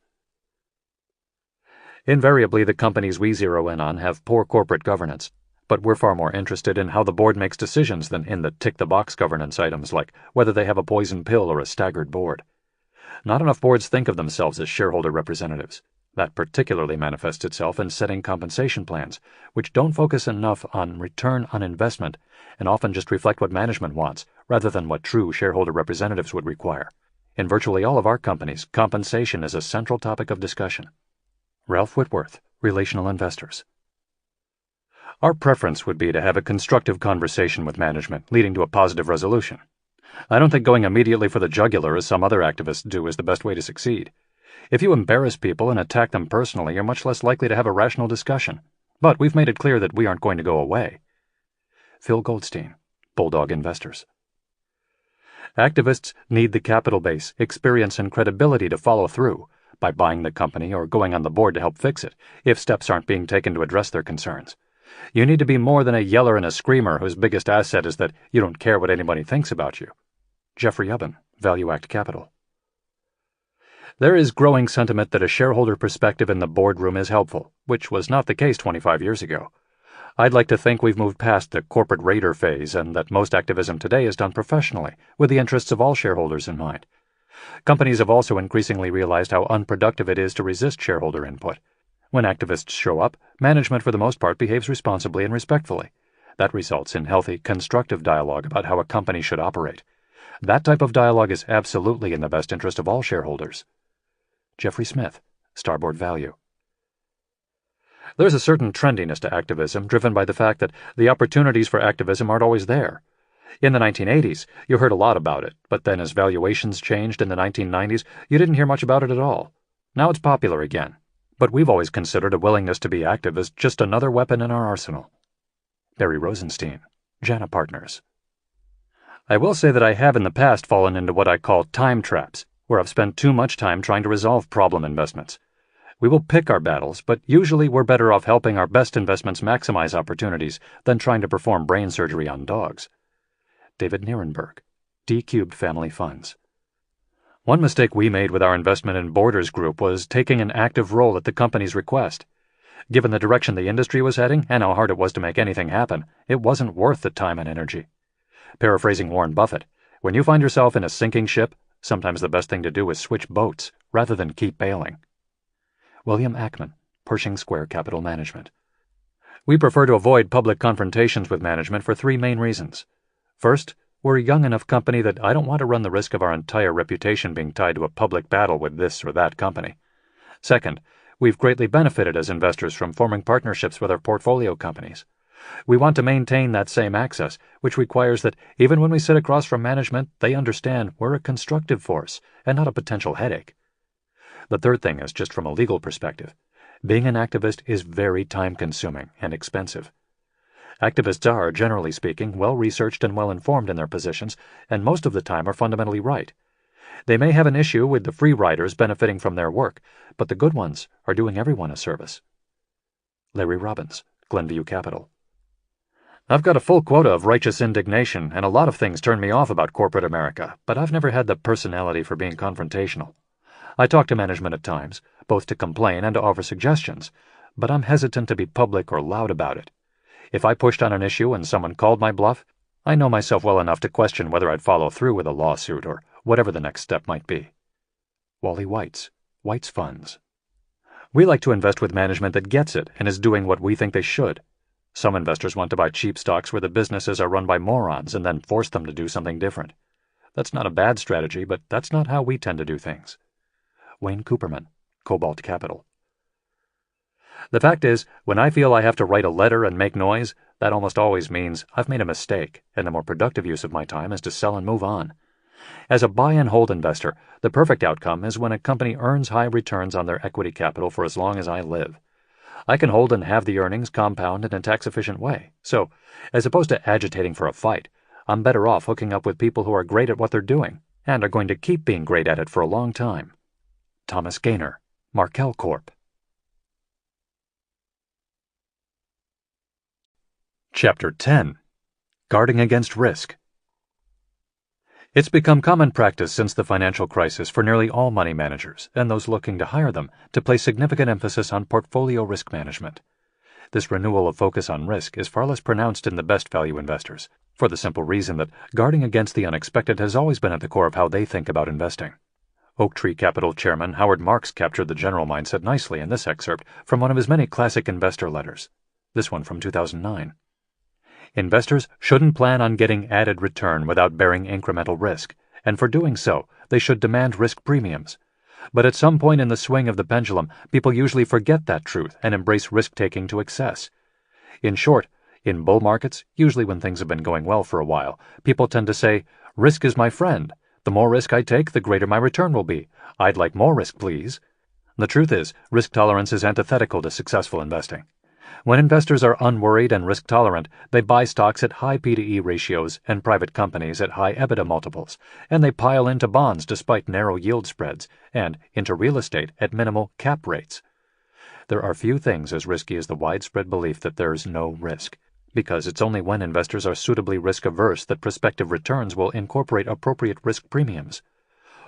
S1: Invariably, the companies we zero in on have poor corporate governance, but we're far more interested in how the board makes decisions than in the tick-the-box governance items like whether they have a poison pill or a staggered board. Not enough boards think of themselves as shareholder representatives. That particularly manifests itself in setting compensation plans, which don't focus enough on return on investment and often just reflect what management wants rather than what true shareholder representatives would require. In virtually all of our companies, compensation is a central topic of discussion. Ralph Whitworth, Relational Investors. Our preference would be to have a constructive conversation with management, leading to a positive resolution. I don't think going immediately for the jugular, as some other activists do, is the best way to succeed. If you embarrass people and attack them personally, you're much less likely to have a rational discussion. But we've made it clear that we aren't going to go away. Phil Goldstein, Bulldog Investors. Activists need the capital base, experience, and credibility to follow through by buying the company or going on the board to help fix it, if steps aren't being taken to address their concerns. You need to be more than a yeller and a screamer whose biggest asset is that you don't care what anybody thinks about you. Jeffrey Ubben, Value Act Capital. There is growing sentiment that a shareholder perspective in the boardroom is helpful, which was not the case 25 years ago. I'd like to think we've moved past the corporate raider phase and that most activism today is done professionally, with the interests of all shareholders in mind. Companies have also increasingly realized how unproductive it is to resist shareholder input. When activists show up, management for the most part behaves responsibly and respectfully. That results in healthy, constructive dialogue about how a company should operate. That type of dialogue is absolutely in the best interest of all shareholders. Jeffrey Smith, Starboard Value. There's a certain trendiness to activism driven by the fact that the opportunities for activism aren't always there. In the 1980s, you heard a lot about it, but then as valuations changed in the 1990s, you didn't hear much about it at all. Now it's popular again, but we've always considered a willingness to be active as just another weapon in our arsenal. Barry Rosenstein, Jana Partners. I will say that I have in the past fallen into what I call time traps, where I've spent too much time trying to resolve problem investments. We will pick our battles, but usually we're better off helping our best investments maximize opportunities than trying to perform brain surgery on dogs. David Nierenberg, D-Cubed Family Funds. One mistake we made with our investment in Borders Group was taking an active role at the company's request. Given the direction the industry was heading and how hard it was to make anything happen, it wasn't worth the time and energy. Paraphrasing Warren Buffett, when you find yourself in a sinking ship, sometimes the best thing to do is switch boats rather than keep bailing. William Ackman, Pershing Square Capital Management. We prefer to avoid public confrontations with management for three main reasons. First, we're a young enough company that I don't want to run the risk of our entire reputation being tied to a public battle with this or that company. Second, we've greatly benefited as investors from forming partnerships with our portfolio companies. We want to maintain that same access, which requires that even when we sit across from management, they understand we're a constructive force and not a potential headache. The third thing is just from a legal perspective. Being an activist is very time-consuming and expensive. Activists are, generally speaking, well-researched and well-informed in their positions, and most of the time are fundamentally right. They may have an issue with the free riders benefiting from their work, but the good ones are doing everyone a service. Larry Robbins, Glenview Capital. I've got a full quota of righteous indignation, and a lot of things turn me off about corporate America, but I've never had the personality for being confrontational. I talk to management at times, both to complain and to offer suggestions, but I'm hesitant to be public or loud about it. If I pushed on an issue and someone called my bluff, I know myself well enough to question whether I'd follow through with a lawsuit or whatever the next step might be. Wally Weitz, Weitz Funds. We like to invest with management that gets it and is doing what we think they should. Some investors want to buy cheap stocks where the businesses are run by morons and then force them to do something different. That's not a bad strategy, but that's not how we tend to do things. Wayne Cooperman, Cobalt Capital. The fact is, when I feel I have to write a letter and make noise, that almost always means I've made a mistake, and the more productive use of my time is to sell and move on. As a buy-and-hold investor, the perfect outcome is when a company earns high returns on their equity capital for as long as I live. I can hold and have the earnings compound in a tax-efficient way. So, as opposed to agitating for a fight, I'm better off hooking up with people who are great at what they're doing and are going to keep being great at it for a long time. Thomas Gaynor, Markel Corp. Chapter 10. Guarding Against Risk. It's become common practice since the financial crisis for nearly all money managers, and those looking to hire them, to place significant emphasis on portfolio risk management. This renewal of focus on risk is far less pronounced in the best value investors, for the simple reason that guarding against the unexpected has always been at the core of how they think about investing. Oaktree Capital chairman Howard Marks captured the general mindset nicely in this excerpt from one of his many classic investor letters, this one from 2009. Investors shouldn't plan on getting added return without bearing incremental risk, and for doing so, they should demand risk premiums. But at some point in the swing of the pendulum, people usually forget that truth and embrace risk-taking to excess. In short, in bull markets, usually when things have been going well for a while, people tend to say, "Risk is my friend. The more risk I take, the greater my return will be. I'd like more risk, please." The truth is, risk tolerance is antithetical to successful investing. When investors are unworried and risk-tolerant, they buy stocks at high P/E ratios and private companies at high EBITDA multiples, and they pile into bonds despite narrow yield spreads, and into real estate at minimal cap rates. There are few things as risky as the widespread belief that there's no risk, because it's only when investors are suitably risk-averse that prospective returns will incorporate appropriate risk premiums.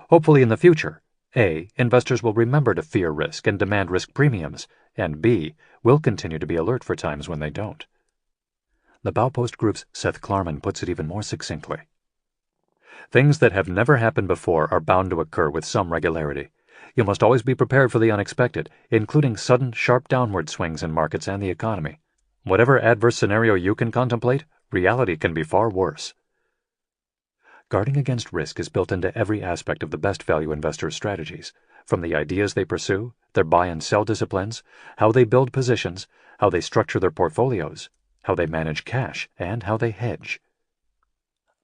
S1: Hopefully in the future, A, investors will remember to fear risk and demand risk premiums, and B, will continue to be alert for times when they don't. The Baupost Group's Seth Klarman puts it even more succinctly. Things that have never happened before are bound to occur with some regularity. You must always be prepared for the unexpected, including sudden, sharp downward swings in markets and the economy. Whatever adverse scenario you can contemplate, reality can be far worse. Guarding against risk is built into every aspect of the best value investors' strategies, from the ideas they pursue, their buy and sell disciplines, how they build positions, how they structure their portfolios, how they manage cash, and how they hedge.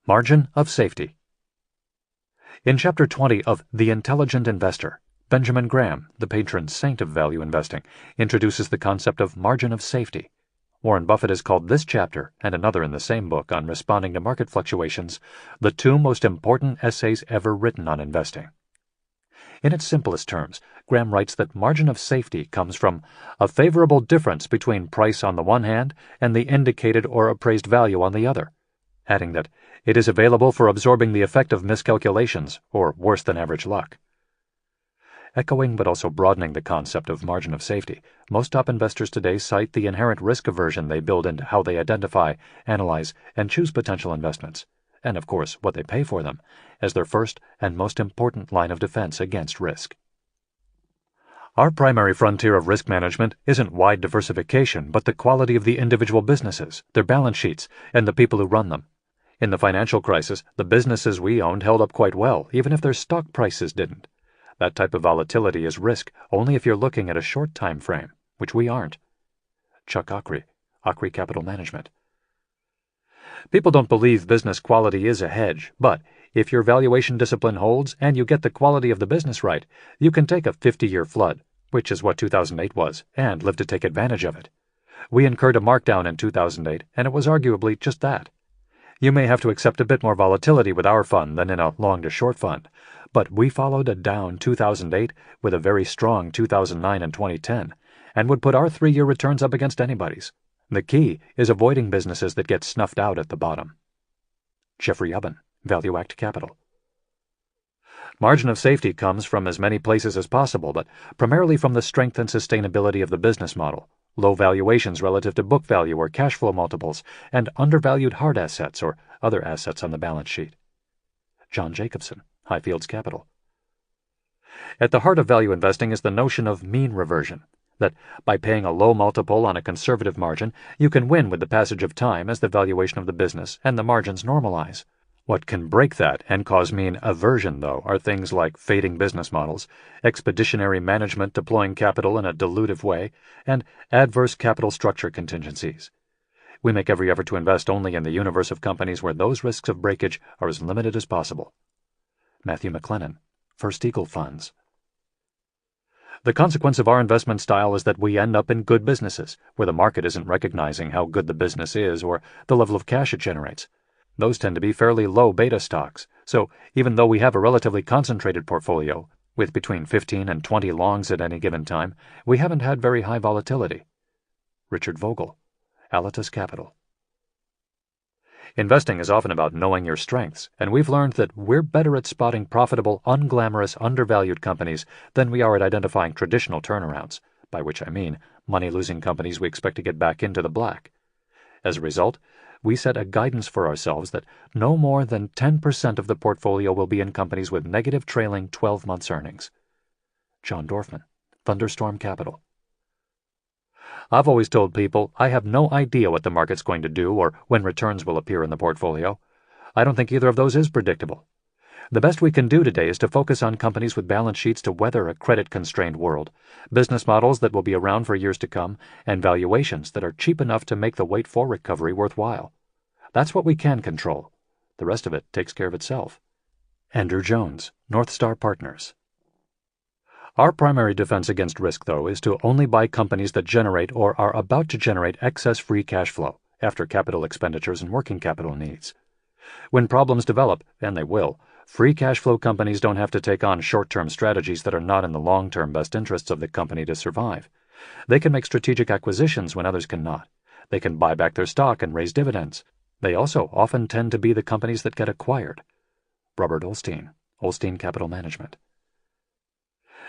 S1: Margin of Safety. In Chapter 20 of The Intelligent Investor, Benjamin Graham, the patron saint of value investing, introduces the concept of margin of safety. Warren Buffett has called this chapter, and another in the same book on responding to market fluctuations, the two most important essays ever written on investing. In its simplest terms, Graham writes that margin of safety comes from a favorable difference between price on the one hand and the indicated or appraised value on the other, adding that it is available for absorbing the effect of miscalculations or worse than average luck. Echoing but also broadening the concept of margin of safety, most top investors today cite the inherent risk aversion they build into how they identify, analyze, and choose potential investments, and of course what they pay for them, as their first and most important line of defense against risk. Our primary frontier of risk management isn't wide diversification, but the quality of the individual businesses, their balance sheets, and the people who run them. In the financial crisis, the businesses we owned held up quite well, even if their stock prices didn't. That type of volatility is risk only if you're looking at a short time frame, which we aren't. Chuck Akre, Akre Capital Management. People don't believe business quality is a hedge, but if your valuation discipline holds and you get the quality of the business right, you can take a 50-year flood, which is what 2008 was, and live to take advantage of it. We incurred a markdown in 2008, and it was arguably just that. You may have to accept a bit more volatility with our fund than in a long-to-short fund, but we followed a down 2008 with a very strong 2009 and 2010, and would put our 3-year returns up against anybody's. The key is avoiding businesses that get snuffed out at the bottom. Jeffrey Ubben, Value Act Capital. Margin of safety comes from as many places as possible, but primarily from the strength and sustainability of the business model, low valuations relative to book value or cash flow multiples, and undervalued hard assets or other assets on the balance sheet. John Jacobson, Highfields Capital. At the heart of value investing is the notion of mean reversion, that by paying a low multiple on a conservative margin, you can win with the passage of time as the valuation of the business and the margins normalize. What can break that and cause mean aversion, though, are things like fading business models, expeditionary management deploying capital in a dilutive way, and adverse capital structure contingencies. We make every effort to invest only in the universe of companies where those risks of breakage are as limited as possible. Matthew McLennan, First Eagle Funds. The consequence of our investment style is that we end up in good businesses, where the market isn't recognizing how good the business is or the level of cash it generates. Those tend to be fairly low beta stocks, so even though we have a relatively concentrated portfolio, with between 15 and 20 longs at any given time, we haven't had very high volatility. Richard Vogel, Alitas Capital. Investing is often about knowing your strengths, and we've learned that we're better at spotting profitable, unglamorous, undervalued companies than we are at identifying traditional turnarounds, by which I mean money-losing companies we expect to get back into the black. As a result, we set a guidance for ourselves that no more than 10% of the portfolio will be in companies with negative trailing 12 months earnings. John Dorfman, Thunderstorm Capital. I've always told people I have no idea what the market's going to do or when returns will appear in the portfolio. I don't think either of those is predictable. The best we can do today is to focus on companies with balance sheets to weather a credit-constrained world, business models that will be around for years to come, and valuations that are cheap enough to make the wait for recovery worthwhile. That's what we can control. The rest of it takes care of itself. Andrew Jones, North Star Partners. Our primary defense against risk, though, is to only buy companies that generate or are about to generate excess free cash flow after capital expenditures and working capital needs. When problems develop, and they will, free cash flow companies don't have to take on short-term strategies that are not in the long-term best interests of the company to survive. They can make strategic acquisitions when others cannot. They can buy back their stock and raise dividends. They also often tend to be the companies that get acquired. Robert Olstein, Olstein Capital Management.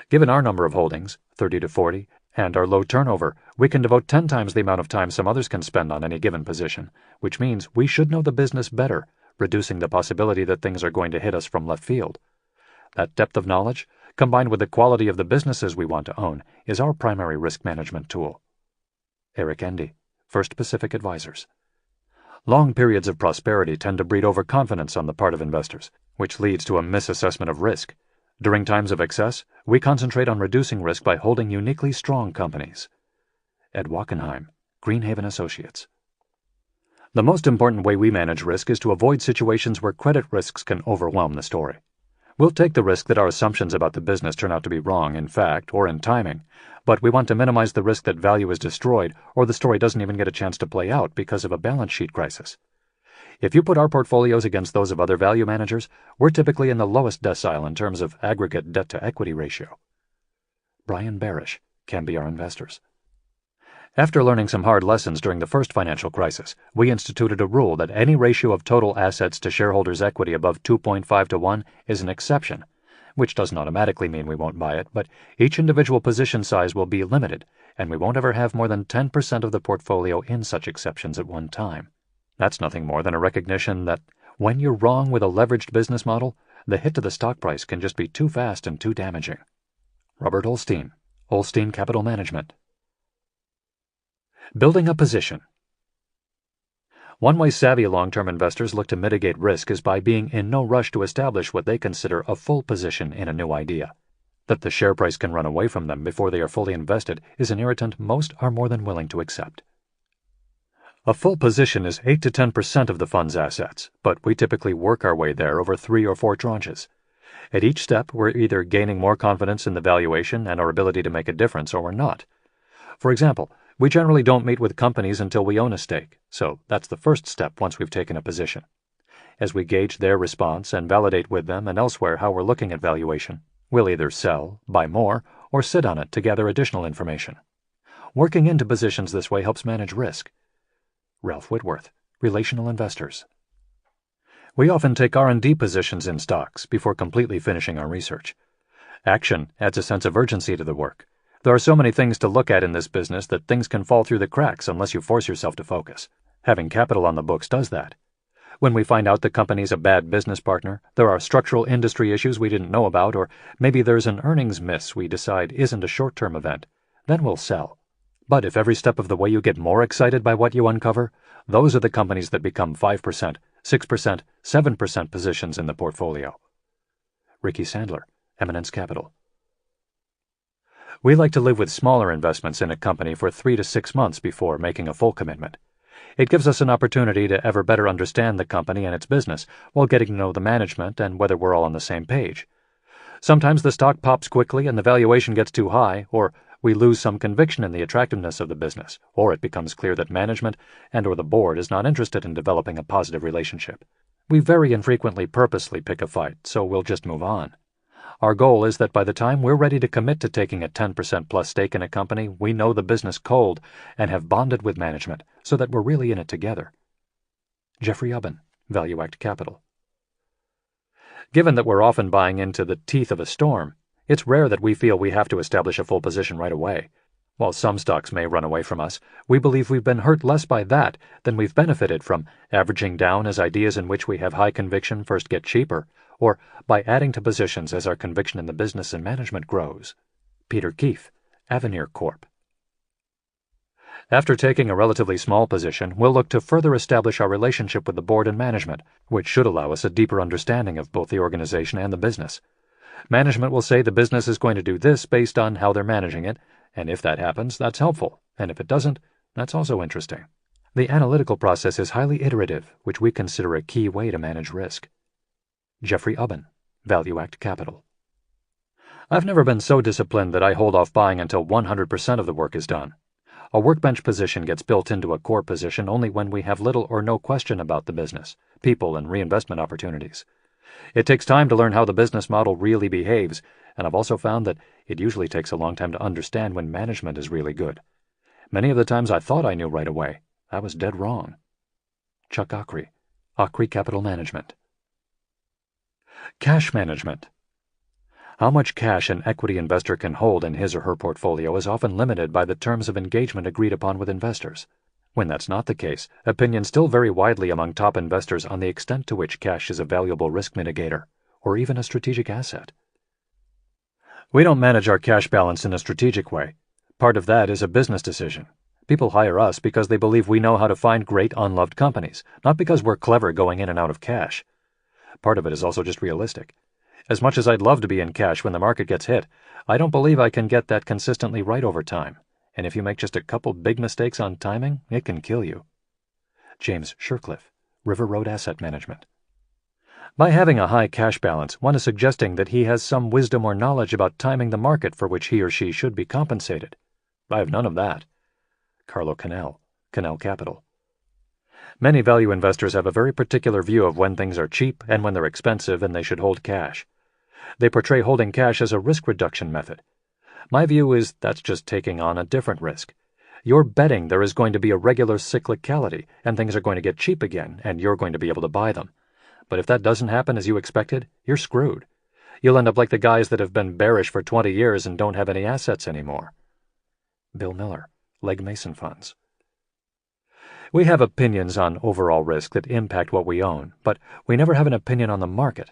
S1: Given our number of holdings, 30 to 40, and our low turnover, we can devote 10 times the amount of time some others can spend on any given position, which means we should know the business better, reducing the possibility that things are going to hit us from left field. That depth of knowledge, combined with the quality of the businesses we want to own, is our primary risk management tool. Eric Endy, First Pacific Advisors. Long periods of prosperity tend to breed overconfidence on the part of investors, which leads to a misassessment of risk. During times of excess, we concentrate on reducing risk by holding uniquely strong companies. Ed Wachenheim, Greenhaven Associates. The most important way we manage risk is to avoid situations where credit risks can overwhelm the story. We'll take the risk that our assumptions about the business turn out to be wrong in fact or in timing, but we want to minimize the risk that value is destroyed or the story doesn't even get a chance to play out because of a balance sheet crisis. If you put our portfolios against those of other value managers, we're typically in the lowest decile in terms of aggregate debt-to-equity ratio. Brian Barish, Cambiar Investors. After learning some hard lessons during the first financial crisis, we instituted a rule that any ratio of total assets to shareholders' equity above 2.5 to 1 is an exception, which doesn't automatically mean we won't buy it, but each individual position size will be limited, and we won't ever have more than 10% of the portfolio in such exceptions at one time. That's nothing more than a recognition that when you're wrong with a leveraged business model, the hit to the stock price can just be too fast and too damaging. Robert Olstein, Olstein Capital Management. Building a position. One way savvy long-term investors look to mitigate risk is by being in no rush to establish what they consider a full position in a new idea. That the share price can run away from them before they are fully invested is an irritant most are more than willing to accept. A full position is 8 to 10% of the fund's assets, but we typically work our way there over 3 or 4 tranches. At each step, we're either gaining more confidence in the valuation and our ability to make a difference, or we're not. For example, we generally don't meet with companies until we own a stake, so that's the first step once we've taken a position. As we gauge their response and validate with them and elsewhere how we're looking at valuation, we'll either sell, buy more, or sit on it to gather additional information. Working into positions this way helps manage risk. Ralph Whitworth, Relational Investors. We often take R&D positions in stocks before completely finishing our research. Action adds a sense of urgency to the work. There are so many things to look at in this business that things can fall through the cracks unless you force yourself to focus. Having capital on the books does that. When we find out the company's a bad business partner, there are structural industry issues we didn't know about, or maybe there's an earnings miss we decide isn't a short-term event, then we'll sell. But if every step of the way you get more excited by what you uncover, those are the companies that become 5%, 6%, 7% positions in the portfolio. Ricky Sandler, Eminence Capital. We like to live with smaller investments in a company for 3 to 6 months before making a full commitment. It gives us an opportunity to ever better understand the company and its business, while getting to know the management and whether we're all on the same page. Sometimes the stock pops quickly and the valuation gets too high, or we lose some conviction in the attractiveness of the business, or it becomes clear that management and or the board is not interested in developing a positive relationship. We very infrequently purposely pick a fight, so we'll just move on. Our goal is that by the time we're ready to commit to taking a 10% plus stake in a company, we know the business cold and have bonded with management so that we're really in it together. Jeffrey Ubben, ValueAct Capital. Given that we're often buying into the teeth of a storm, it's rare that we feel we have to establish a full position right away. While some stocks may run away from us, we believe we've been hurt less by that than we've benefited from averaging down as ideas in which we have high conviction first get cheaper, or by adding to positions as our conviction in the business and management grows. Peter Keefe, Avenir Corp. After taking a relatively small position, we'll look to further establish our relationship with the board and management, which should allow us a deeper understanding of both the organization and the business. Management will say the business is going to do this based on how they're managing it, and if that happens, that's helpful, and if it doesn't, that's also interesting. The analytical process is highly iterative, which we consider a key way to manage risk. Jeffrey Ubben, ValueAct Capital. I've never been so disciplined that I hold off buying until 100% of the work is done. A workbench position gets built into a core position only when we have little or no question about the business, people, and reinvestment opportunities. It takes time to learn how the business model really behaves, and I've also found that it usually takes a long time to understand when management is really good. Many of the times I thought I knew right away, I was dead wrong. Chuck Akre, Akre Capital Management. Cash management. How much cash an equity investor can hold in his or her portfolio is often limited by the terms of engagement agreed upon with investors. When that's not the case, opinions still vary widely among top investors on the extent to which cash is a valuable risk mitigator, or even a strategic asset. We don't manage our cash balance in a strategic way. Part of that is a business decision. People hire us because they believe we know how to find great unloved companies, not because we're clever going in and out of cash. Part of it is also just realistic. As much as I'd love to be in cash when the market gets hit, I don't believe I can get that consistently right over time. And if you make just a couple big mistakes on timing, it can kill you. James Shercliffe, River Road Asset Management. By having a high cash balance, one is suggesting that he has some wisdom or knowledge about timing the market for which he or she should be compensated. I have none of that. Carlo Cannell, Cannell Capital. Many value investors have a very particular view of when things are cheap and when they're expensive and they should hold cash. They portray holding cash as a risk reduction method. My view is that's just taking on a different risk. You're betting there is going to be a regular cyclicality and things are going to get cheap again and you're going to be able to buy them. But if that doesn't happen as you expected, you're screwed. You'll end up like the guys that have been bearish for 20 years and don't have any assets anymore. Bill Miller, Legg Mason Funds. We have opinions on overall risk that impact what we own, but we never have an opinion on the market.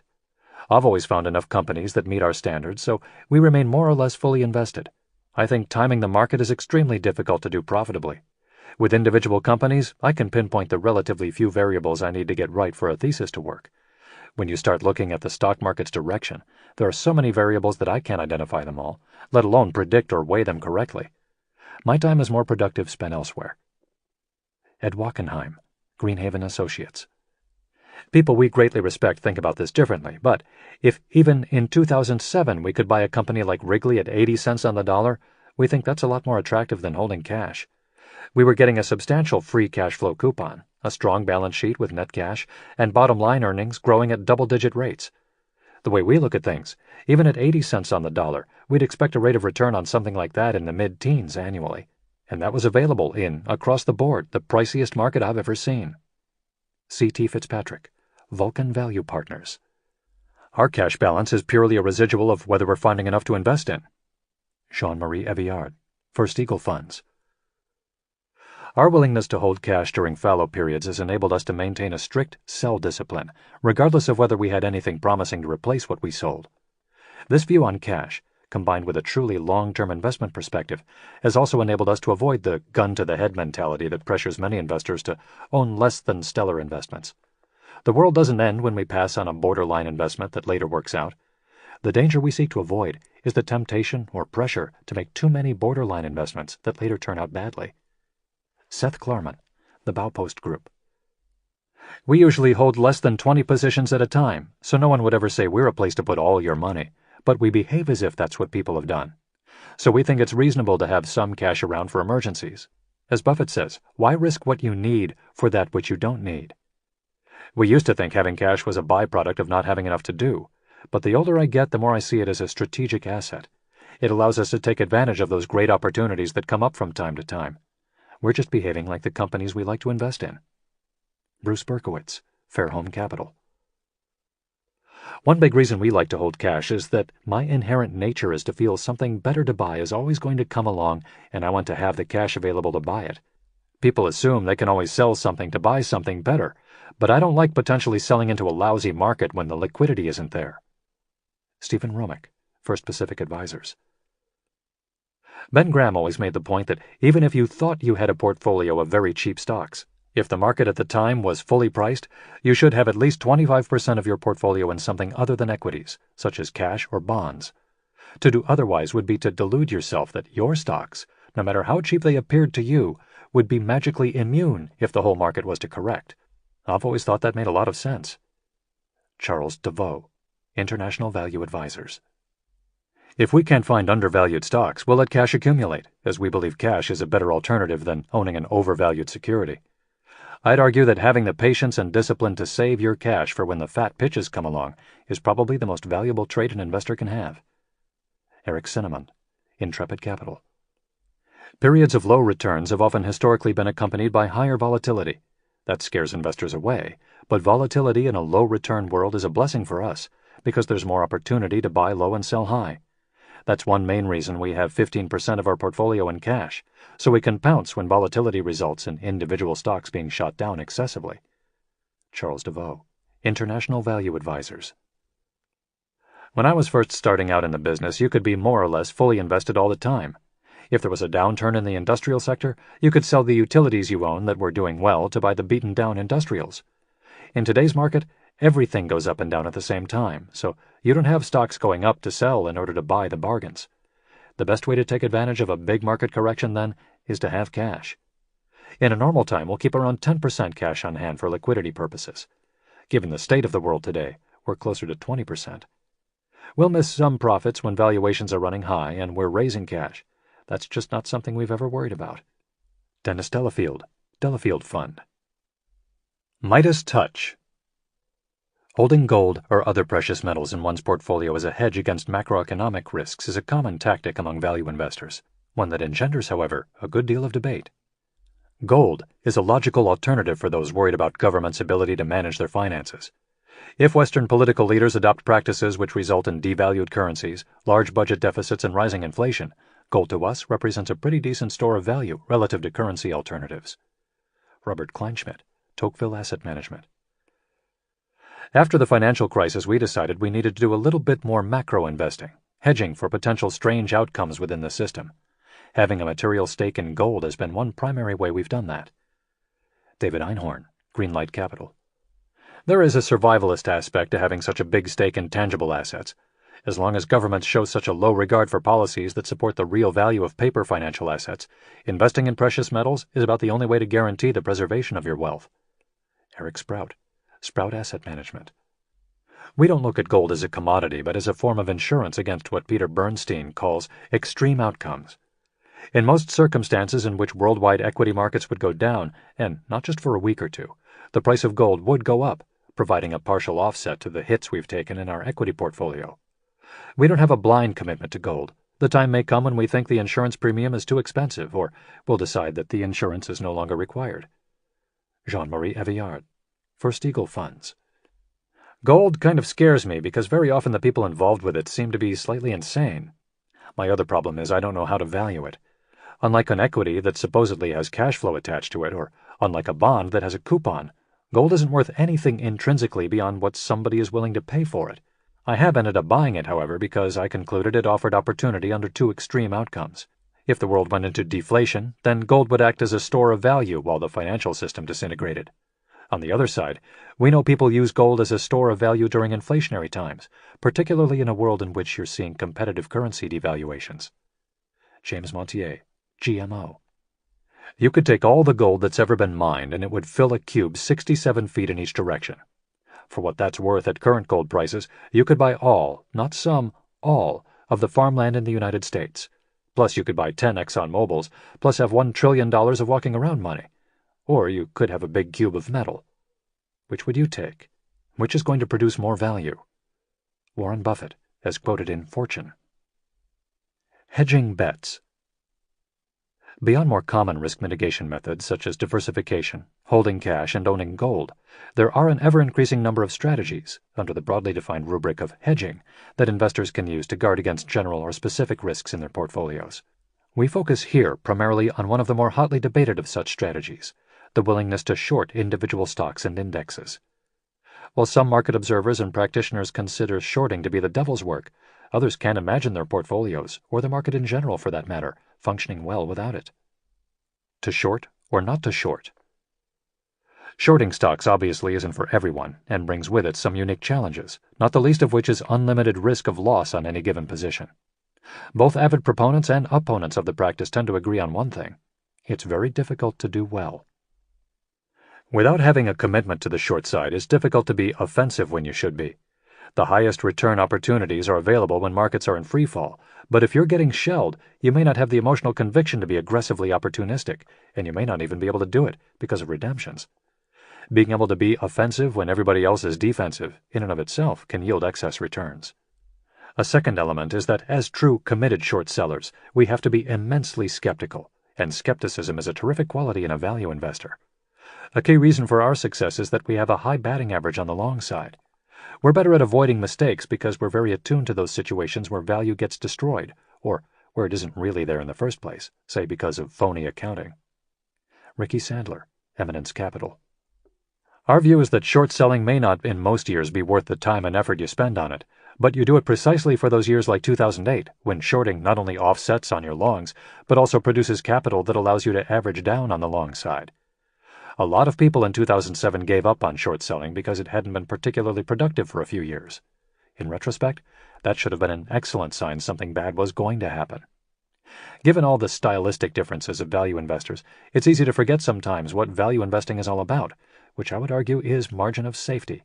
S1: I've always found enough companies that meet our standards, so we remain more or less fully invested. I think timing the market is extremely difficult to do profitably. With individual companies, I can pinpoint the relatively few variables I need to get right for a thesis to work. When you start looking at the stock market's direction, there are so many variables that I can't identify them all, let alone predict or weigh them correctly. My time is more productive spent elsewhere. Ed Wachenheim, Greenhaven Associates. People we greatly respect think about this differently, but if even in 2007 we could buy a company like Wrigley at 80 cents on the dollar, we think that's a lot more attractive than holding cash. We were getting a substantial free cash flow coupon, a strong balance sheet with net cash, and bottom line earnings growing at double-digit rates. The way we look at things, even at 80 cents on the dollar, we'd expect a rate of return on something like that in the mid-teens annually. And that was available in, across the board, the priciest market I've ever seen. C.T. Fitzpatrick, Vulcan Value Partners. Our cash balance is purely a residual of whether we're finding enough to invest in. Jean-Marie Eviard, First Eagle Funds. Our willingness to hold cash during fallow periods has enabled us to maintain a strict sell discipline, regardless of whether we had anything promising to replace what we sold. This view on cash, combined with a truly long-term investment perspective, has also enabled us to avoid the gun-to-the-head mentality that pressures many investors to own less than stellar investments. The world doesn't end when we pass on a borderline investment that later works out. The danger we seek to avoid is the temptation or pressure to make too many borderline investments that later turn out badly. Seth Klarman, the Baupost Group. We usually hold less than 20 positions at a time, so no one would ever say we're a place to put all your money, but we behave as if that's what people have done. So we think it's reasonable to have some cash around for emergencies. As Buffett says, why risk what you need for that which you don't need? We used to think having cash was a byproduct of not having enough to do, but the older I get, the more I see it as a strategic asset. It allows us to take advantage of those great opportunities that come up from time to time. We're just behaving like the companies we like to invest in. Bruce Berkowitz, Fairholme Capital. One big reason we like to hold cash is that my inherent nature is to feel something better to buy is always going to come along, and I want to have the cash available to buy it. People assume they can always sell something to buy something better, but I don't like potentially selling into a lousy market when the liquidity isn't there. Stephen Romick, First Pacific Advisors. Ben Graham always made the point that even if you thought you had a portfolio of very cheap stocks, if the market at the time was fully priced, you should have at least 25% of your portfolio in something other than equities, such as cash or bonds. To do otherwise would be to delude yourself that your stocks, no matter how cheap they appeared to you, would be magically immune if the whole market was to correct. I've always thought that made a lot of sense. Charles DeVoe, International Value Advisors. If we can't find undervalued stocks, we'll let cash accumulate, as we believe cash is a better alternative than owning an overvalued security. I'd argue that having the patience and discipline to save your cash for when the fat pitches come along is probably the most valuable trait an investor can have. Eric Cinnamon, Intrepid Capital. Periods of low returns have often historically been accompanied by higher volatility. That scares investors away, but volatility in a low-return world is a blessing for us because there's more opportunity to buy low and sell high. That's one main reason we have 15% of our portfolio in cash, so we can pounce when volatility results in individual stocks being shot down excessively. Charles DeVoe, International Value Advisors. When I was first starting out in the business, you could be more or less fully invested all the time. If there was a downturn in the industrial sector, you could sell the utilities you own that were doing well to buy the beaten-down industrials. In today's market, everything goes up and down at the same time, so you don't have stocks going up to sell in order to buy the bargains. The best way to take advantage of a big market correction, then, is to have cash. In a normal time, we'll keep around 10% cash on hand for liquidity purposes. Given the state of the world today, we're closer to 20%. We'll miss some profits when valuations are running high and we're raising cash. That's just not something we've ever worried about. Dennis Delafield, Delafield Fund. Midas Touch. Holding gold or other precious metals in one's portfolio as a hedge against macroeconomic risks is a common tactic among value investors, one that engenders, however, a good deal of debate. Gold is a logical alternative for those worried about government's ability to manage their finances. If Western political leaders adopt practices which result in devalued currencies, large budget deficits, and rising inflation, gold to us represents a pretty decent store of value relative to currency alternatives. Robert Kleinschmidt, Tocqueville Asset Management. After the financial crisis, we decided we needed to do a little bit more macro investing, hedging for potential strange outcomes within the system. Having a material stake in gold has been one primary way we've done that. David Einhorn, Greenlight Capital. There is a survivalist aspect to having such a big stake in tangible assets. As long as governments show such a low regard for policies that support the real value of paper financial assets, investing in precious metals is about the only way to guarantee the preservation of your wealth. Eric Sprout, Sprout Asset Management. We don't look at gold as a commodity, but as a form of insurance against what Peter Bernstein calls extreme outcomes. In most circumstances in which worldwide equity markets would go down, and not just for a week or two, the price of gold would go up, providing a partial offset to the hits we've taken in our equity portfolio. We don't have a blind commitment to gold. The time may come when we think the insurance premium is too expensive, or we'll decide that the insurance is no longer required. Jean-Marie Eviard, First Eagle Funds. Gold kind of scares me because very often the people involved with it seem to be slightly insane. My other problem is I don't know how to value it. Unlike an equity that supposedly has cash flow attached to it, or unlike a bond that has a coupon, gold isn't worth anything intrinsically beyond what somebody is willing to pay for it. I have ended up buying it, however, because I concluded it offered opportunity under two extreme outcomes. If the world went into deflation, then gold would act as a store of value while the financial system disintegrated. On the other side, we know people use gold as a store of value during inflationary times, particularly in a world in which you're seeing competitive currency devaluations. James Montier, GMO. You could take all the gold that's ever been mined and it would fill a cube 67 feet in each direction. For what that's worth at current gold prices, you could buy all, not some, all, of the farmland in the United States. Plus you could buy 10 ExxonMobils, plus have $1 trillion of walking around money. Or you could have a big cube of metal. Which would you take? Which is going to produce more value? Warren Buffett, as quoted in Fortune. Hedging bets. Beyond more common risk mitigation methods such as diversification, holding cash, and owning gold, there are an ever-increasing number of strategies, under the broadly defined rubric of hedging, that investors can use to guard against general or specific risks in their portfolios. We focus here primarily on one of the more hotly debated of such strategies, the willingness to short individual stocks and indexes. While some market observers and practitioners consider shorting to be the devil's work, others can't imagine their portfolios, or the market in general for that matter, functioning well without it. To short or not to short? Shorting stocks obviously isn't for everyone and brings with it some unique challenges, not the least of which is unlimited risk of loss on any given position. Both avid proponents and opponents of the practice tend to agree on one thing: it's very difficult to do well. Without having a commitment to the short side, it's difficult to be offensive when you should be. The highest return opportunities are available when markets are in free fall, but if you're getting shelled, you may not have the emotional conviction to be aggressively opportunistic, and you may not even be able to do it because of redemptions. Being able to be offensive when everybody else is defensive, in and of itself, can yield excess returns. A second element is that as true committed short sellers, we have to be immensely skeptical, and skepticism is a terrific quality in a value investor. A key reason for our success is that we have a high batting average on the long side. We're better at avoiding mistakes because we're very attuned to those situations where value gets destroyed, or where it isn't really there in the first place, say because of phony accounting. Ricky Sandler, Eminence Capital. Our view is that short selling may not in most years be worth the time and effort you spend on it, but you do it precisely for those years like 2008, when shorting not only offsets on your longs, but also produces capital that allows you to average down on the long side. A lot of people in 2007 gave up on short selling because it hadn't been particularly productive for a few years. In retrospect, that should have been an excellent sign something bad was going to happen. Given all the stylistic differences of value investors, it's easy to forget sometimes what value investing is all about, which I would argue is margin of safety.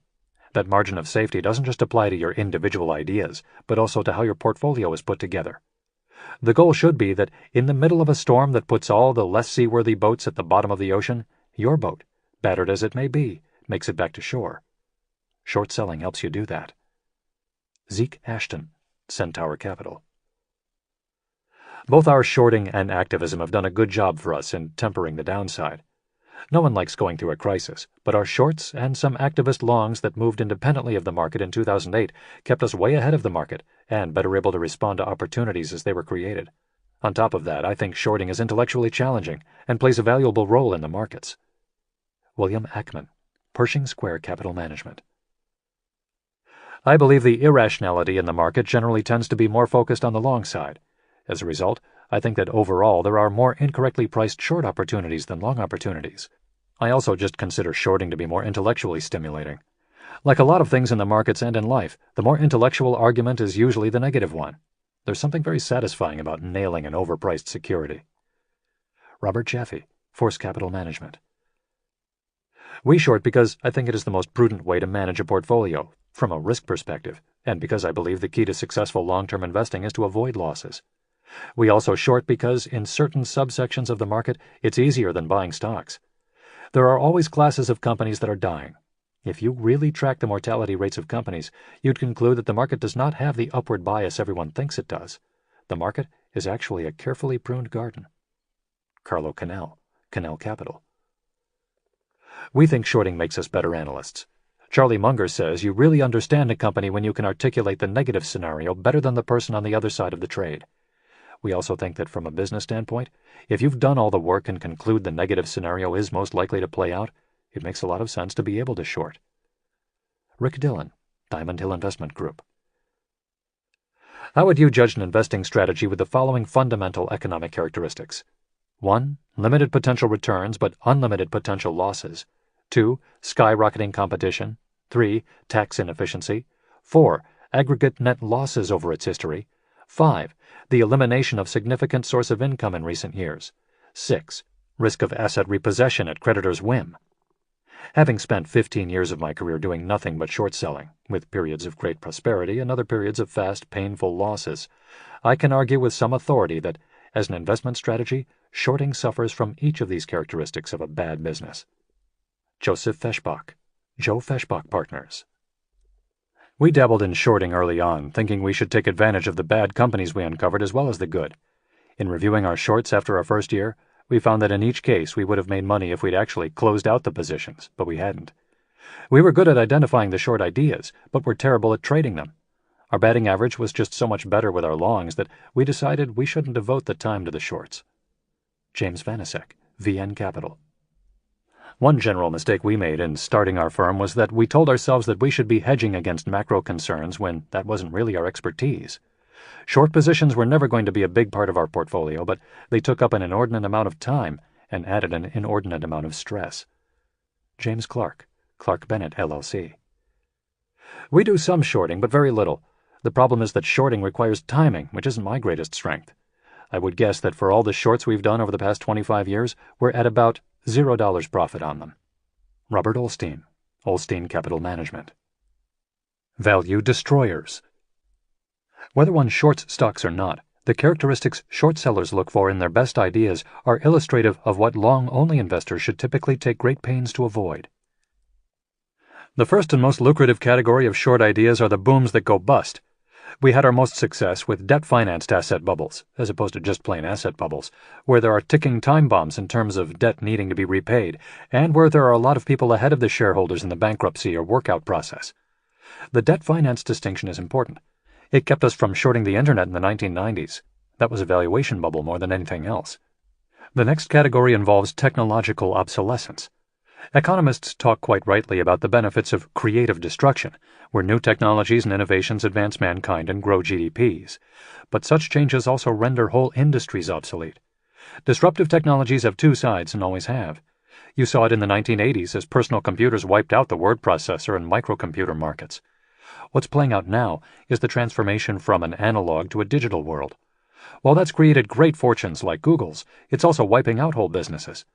S1: That margin of safety doesn't just apply to your individual ideas, but also to how your portfolio is put together. The goal should be that in the middle of a storm that puts all the less seaworthy boats at the bottom of the ocean, your boat, battered as it may be, makes it back to shore. Short selling helps you do that. Zeke Ashton, Centaur Capital. Both our shorting and activism have done a good job for us in tempering the downside. No one likes going through a crisis, but our shorts and some activist longs that moved independently of the market in 2008 kept us way ahead of the market and better able to respond to opportunities as they were created. On top of that, I think shorting is intellectually challenging and plays a valuable role in the markets. William Ackman, Pershing Square Capital Management. I believe the irrationality in the market generally tends to be more focused on the long side. As a result, I think that overall there are more incorrectly priced short opportunities than long opportunities. I also just consider shorting to be more intellectually stimulating. Like a lot of things in the markets and in life, the more intellectual argument is usually the negative one. There's something very satisfying about nailing an overpriced security. Robert Jaffe, Force Capital Management. We short because I think it is the most prudent way to manage a portfolio, from a risk perspective, and because I believe the key to successful long-term investing is to avoid losses. We also short because in certain subsections of the market, it's easier than buying stocks. There are always classes of companies that are dying. If you really track the mortality rates of companies, you'd conclude that the market does not have the upward bias everyone thinks it does. The market is actually a carefully pruned garden. Carlo Canal, Canal Capital. We think shorting makes us better analysts. Charlie Munger says you really understand a company when you can articulate the negative scenario better than the person on the other side of the trade. We also think that from a business standpoint, if you've done all the work and conclude the negative scenario is most likely to play out, it makes a lot of sense to be able to short. Rick Dillon, Diamond Hill Investment Group. How would you judge an investing strategy with the following fundamental economic characteristics? 1. Limited potential returns but unlimited potential losses. 2. Skyrocketing competition. 3. Tax inefficiency. 4. Aggregate net losses over its history. 5. The elimination of significant source of income in recent years. 6. risk of asset repossession at creditors' whim. Having spent 15 years of my career doing nothing but short selling, with periods of great prosperity and other periods of fast, painful losses, I can argue with some authority that, as an investment strategy, shorting suffers from each of these characteristics of a bad business. Joseph Feshbach, Joe Feshbach Partners. We dabbled in shorting early on, thinking we should take advantage of the bad companies we uncovered as well as the good. In reviewing our shorts after our first year, we found that in each case we would have made money if we'd actually closed out the positions, but we hadn't. We were good at identifying the short ideas, but were terrible at trading them. Our batting average was just so much better with our longs that we decided we shouldn't devote the time to the shorts. James Vanasek, VN Capital. One general mistake we made in starting our firm was that we told ourselves that we should be hedging against macro concerns when that wasn't really our expertise. Short positions were never going to be a big part of our portfolio, but they took up an inordinate amount of time and added an inordinate amount of stress. James Clark, Clark Bennett, LLC. We do some shorting, but very little. The problem is that shorting requires timing, which isn't my greatest strength. I would guess that for all the shorts we've done over the past 25 years, we're at about $0 profit on them. Robert Olstein, Olstein Capital Management. Value destroyers. Whether one shorts stocks or not, the characteristics short sellers look for in their best ideas are illustrative of what long-only investors should typically take great pains to avoid. The first and most lucrative category of short ideas are the booms that go bust. We had our most success with debt-financed asset bubbles, as opposed to just plain asset bubbles, where there are ticking time bombs in terms of debt needing to be repaid, and where there are a lot of people ahead of the shareholders in the bankruptcy or workout process. The debt-finance distinction is important. It kept us from shorting the internet in the 1990s. That was a valuation bubble more than anything else. The next category involves technological obsolescence. Economists talk quite rightly about the benefits of creative destruction, where new technologies and innovations advance mankind and grow GDPs. But such changes also render whole industries obsolete. Disruptive technologies have two sides and always have. You saw it in the 1980s as personal computers wiped out the word processor and microcomputer markets. What's playing out now is the transformation from an analog to a digital world. While that's created great fortunes like Google's, it's also wiping out whole businesses.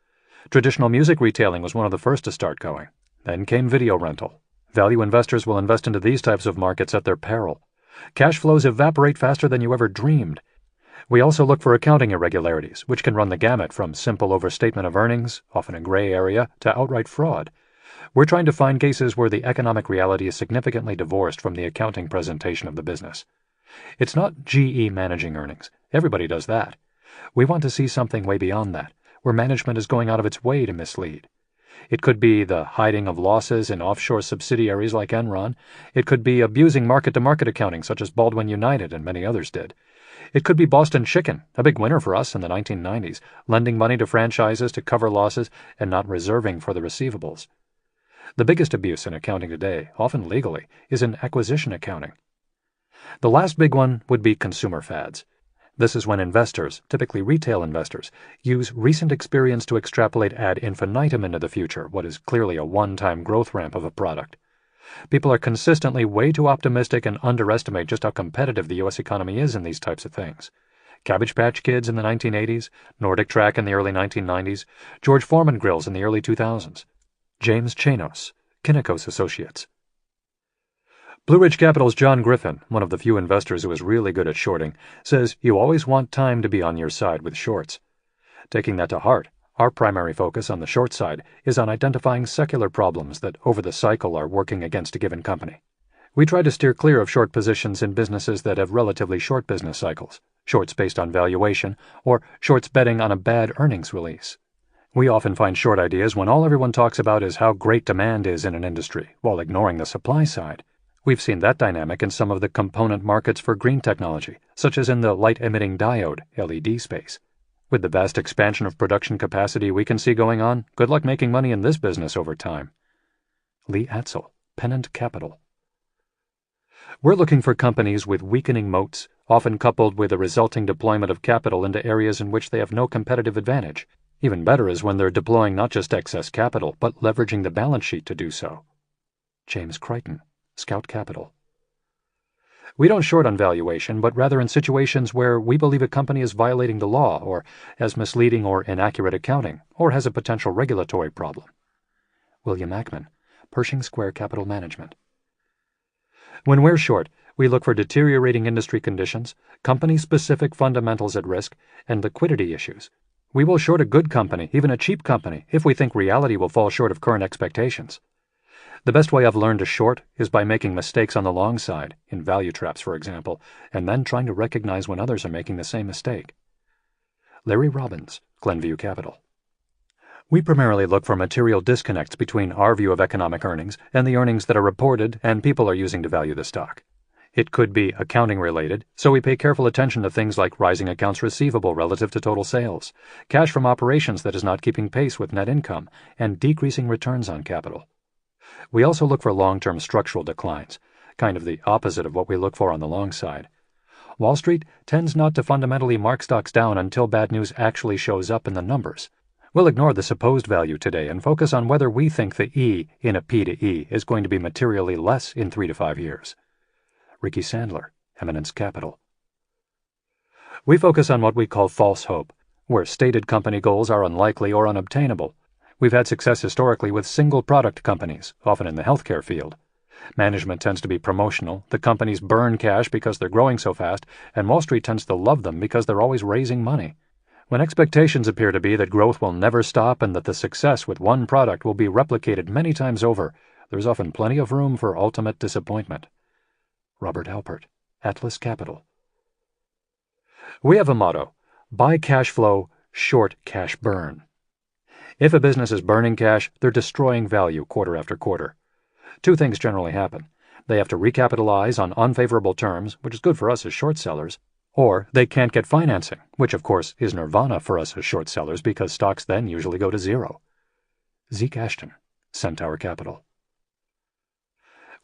S1: Traditional music retailing was one of the first to start going. Then came video rental. Value investors will invest into these types of markets at their peril. Cash flows evaporate faster than you ever dreamed. We also look for accounting irregularities, which can run the gamut from simple overstatement of earnings, often a gray area, to outright fraud. We're trying to find cases where the economic reality is significantly divorced from the accounting presentation of the business. It's not GE managing earnings. Everybody does that. We want to see something way beyond that, where management is going out of its way to mislead. It could be the hiding of losses in offshore subsidiaries like Enron. It could be abusing market-to-market accounting such as Baldwin United and many others did. It could be Boston Chicken, a big winner for us in the 1990s, lending money to franchises to cover losses and not reserving for the receivables. The biggest abuse in accounting today, often legally, is in acquisition accounting. The last big one would be consumer fads. This is when investors, typically retail investors, use recent experience to extrapolate ad infinitum into the future, what is clearly a one-time growth ramp of a product. People are consistently way too optimistic and underestimate just how competitive the U.S. economy is in these types of things. Cabbage Patch Kids in the 1980s, Nordic Track in the early 1990s, George Foreman grills in the early 2000s. James Chanos, Kinnikos Associates. Blue Ridge Capital's John Griffin, one of the few investors who is really good at shorting, says you always want time to be on your side with shorts. Taking that to heart, our primary focus on the short side is on identifying secular problems that over the cycle are working against a given company. We try to steer clear of short positions in businesses that have relatively short business cycles, shorts based on valuation, or shorts betting on a bad earnings release. We often find short ideas when all everyone talks about is how great demand is in an industry, while ignoring the supply side. We've seen that dynamic in some of the component markets for green technology, such as in the light-emitting diode, LED space. With the vast expansion of production capacity we can see going on, good luck making money in this business over time. Lee Atzel, Pennant Capital. We're looking for companies with weakening moats, often coupled with a resulting deployment of capital into areas in which they have no competitive advantage. Even better is when they're deploying not just excess capital, but leveraging the balance sheet to do so. James Crichton, Scout Capital. We don't short on valuation, but rather in situations where we believe a company is violating the law, or has misleading or inaccurate accounting, or has a potential regulatory problem. William Ackman, Pershing Square Capital Management. When we're short, we look for deteriorating industry conditions, company-specific fundamentals at risk, and liquidity issues. We will short a good company, even a cheap company, if we think reality will fall short of current expectations. The best way I've learned to short is by making mistakes on the long side, in value traps for example, and then trying to recognize when others are making the same mistake. Larry Robbins, Glenview Capital. We primarily look for material disconnects between our view of economic earnings and the earnings that are reported and people are using to value the stock. It could be accounting related, so we pay careful attention to things like rising accounts receivable relative to total sales, cash from operations that is not keeping pace with net income, and decreasing returns on capital. We also look for long-term structural declines, kind of the opposite of what we look for on the long side. Wall Street tends not to fundamentally mark stocks down until bad news actually shows up in the numbers. We'll ignore the supposed value today and focus on whether we think the E in a P to E is going to be materially less in 3 to 5 years. Ricky Sandler, Eminence Capital. We focus on what we call false hope, where stated company goals are unlikely or unobtainable. We've had success historically with single-product companies, often in the healthcare field. Management tends to be promotional, the companies burn cash because they're growing so fast, and Wall Street tends to love them because they're always raising money. When expectations appear to be that growth will never stop and that the success with one product will be replicated many times over, there's often plenty of room for ultimate disappointment. Robert Alpert, Atlas Capital. We have a motto: buy cash flow, short cash burn. If a business is burning cash, they're destroying value quarter after quarter. Two things generally happen. They have to recapitalize on unfavorable terms, which is good for us as short sellers, or they can't get financing, which of course is nirvana for us as short sellers because stocks then usually go to zero. Zeke Ashton, Centaur Capital.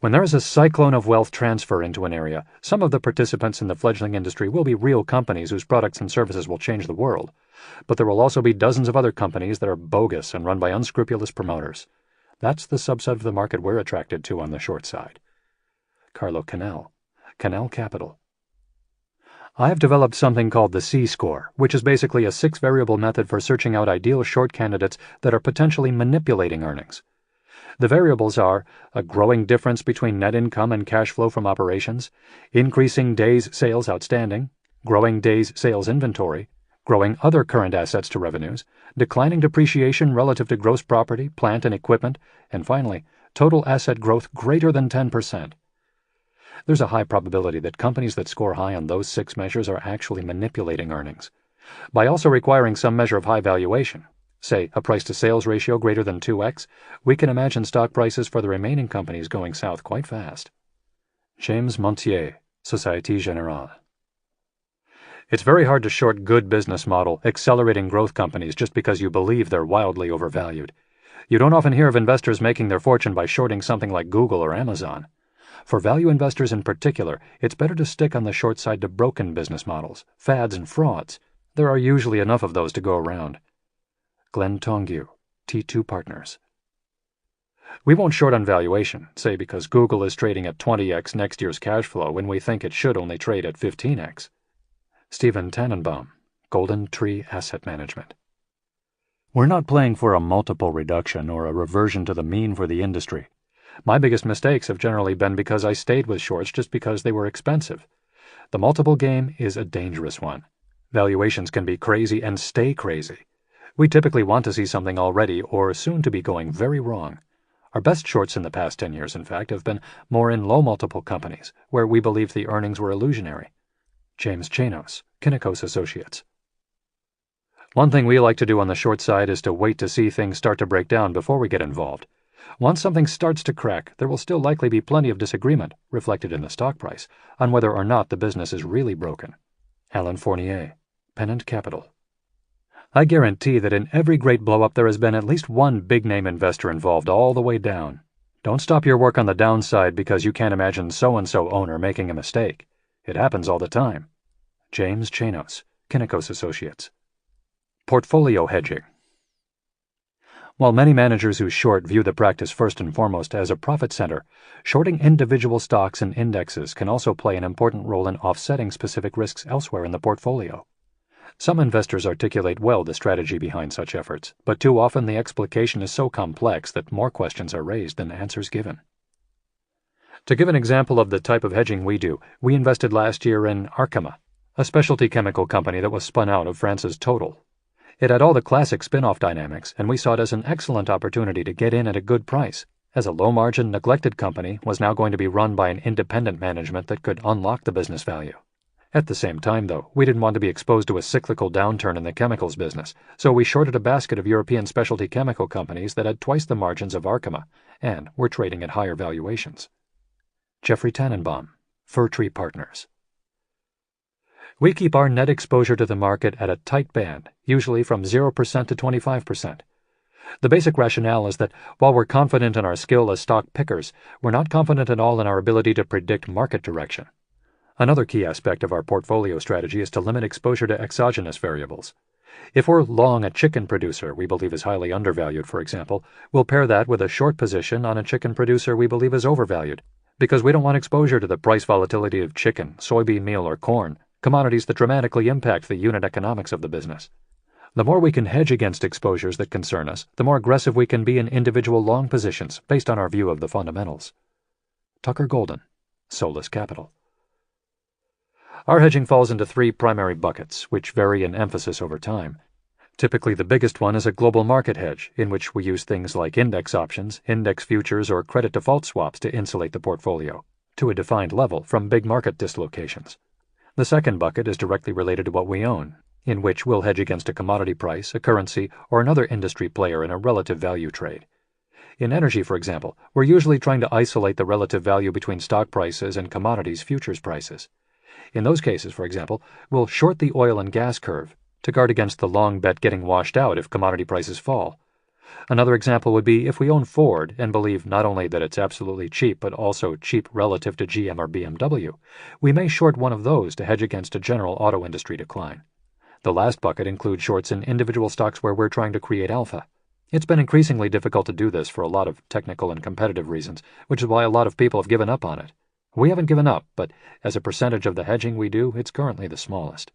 S1: When there is a cyclone of wealth transfer into an area, some of the participants in the fledgling industry will be real companies whose products and services will change the world. But there will also be dozens of other companies that are bogus and run by unscrupulous promoters. That's the subset of the market we're attracted to on the short side. Carlo Canal, Canal Capital. I have developed something called the C-score, which is basically a 6-variable method for searching out ideal short candidates that are potentially manipulating earnings. The variables are a growing difference between net income and cash flow from operations, increasing days sales outstanding, growing days sales inventory, growing other current assets to revenues, declining depreciation relative to gross property, plant, and equipment, and finally, total asset growth greater than 10%. There's a high probability that companies that score high on those 6 measures are actually manipulating earnings. By also requiring some measure of high valuation, say a price-to-sales ratio greater than 2x, we can imagine stock prices for the remaining companies going south quite fast. James Montier, Société Générale. It's very hard to short good business model, accelerating growth companies just because you believe they're wildly overvalued. You don't often hear of investors making their fortune by shorting something like Google or Amazon. For value investors in particular, it's better to stick on the short side to broken business models, fads, and frauds. There are usually enough of those to go around. Glenn Tongue, T2 Partners. We won't short on valuation, say because Google is trading at 20x next year's cash flow when we think it should only trade at 15x. Stephen Tannenbaum, Golden Tree Asset Management. We're not playing for a multiple reduction or a reversion to the mean for the industry. My biggest mistakes have generally been because I stayed with shorts just because they were expensive. The multiple game is a dangerous one. Valuations can be crazy and stay crazy. We typically want to see something already or soon to be going very wrong. Our best shorts in the past 10 years, in fact, have been more in low multiple companies, where we believed the earnings were illusionary. James Chanos, Kinnikos Associates. One thing we like to do on the short side is to wait to see things start to break down before we get involved. Once something starts to crack, there will still likely be plenty of disagreement, reflected in the stock price, on whether or not the business is really broken. Alan Fournier, Pennant Capital. I guarantee that in every great blow-up there has been at least one big-name investor involved all the way down. Don't stop your work on the downside because you can't imagine so-and-so owner making a mistake. It happens all the time. James Chanos, Kinnikos Associates. Portfolio hedging. While many managers who short view the practice first and foremost as a profit center, shorting individual stocks and indexes can also play an important role in offsetting specific risks elsewhere in the portfolio. Some investors articulate well the strategy behind such efforts, but too often the explication is so complex that more questions are raised than answers given. To give an example of the type of hedging we do, we invested last year in Arkema, a specialty chemical company that was spun out of France's Total. It had all the classic spin-off dynamics, and we saw it as an excellent opportunity to get in at a good price, as a low-margin, neglected company was now going to be run by an independent management that could unlock the business value. At the same time, though, we didn't want to be exposed to a cyclical downturn in the chemicals business, so we shorted a basket of European specialty chemical companies that had twice the margins of Arkema, and were trading at higher valuations. Jeffrey Tannenbaum, Fir Tree Partners. We keep our net exposure to the market at a tight band, usually from 0% to 25%. The basic rationale is that while we're confident in our skill as stock pickers, we're not confident at all in our ability to predict market direction. Another key aspect of our portfolio strategy is to limit exposure to exogenous variables. If we're long a chicken producer we believe is highly undervalued, for example, we'll pair that with a short position on a chicken producer we believe is overvalued, because we don't want exposure to the price volatility of chicken, soybean meal, or corn, commodities that dramatically impact the unit economics of the business. The more we can hedge against exposures that concern us, the more aggressive we can be in individual long positions based on our view of the fundamentals. Tucker Golden, Solus Capital. Our hedging falls into three primary buckets, which vary in emphasis over time. Typically, the biggest one is a global market hedge, in which we use things like index options, index futures, or credit default swaps to insulate the portfolio, to a defined level, from big market dislocations. The second bucket is directly related to what we own, in which we'll hedge against a commodity price, a currency, or another industry player in a relative value trade. In energy, for example, we're usually trying to isolate the relative value between stock prices and commodities futures prices. In those cases, for example, we'll short the oil and gas curve to guard against the long bet getting washed out if commodity prices fall. Another example would be if we own Ford and believe not only that it's absolutely cheap but also cheap relative to GM or BMW, we may short one of those to hedge against a general auto industry decline. The last bucket includes shorts in individual stocks where we're trying to create alpha. It's been increasingly difficult to do this for a lot of technical and competitive reasons, which is why a lot of people have given up on it. We haven't given up, but as a percentage of the hedging we do, it's currently the smallest.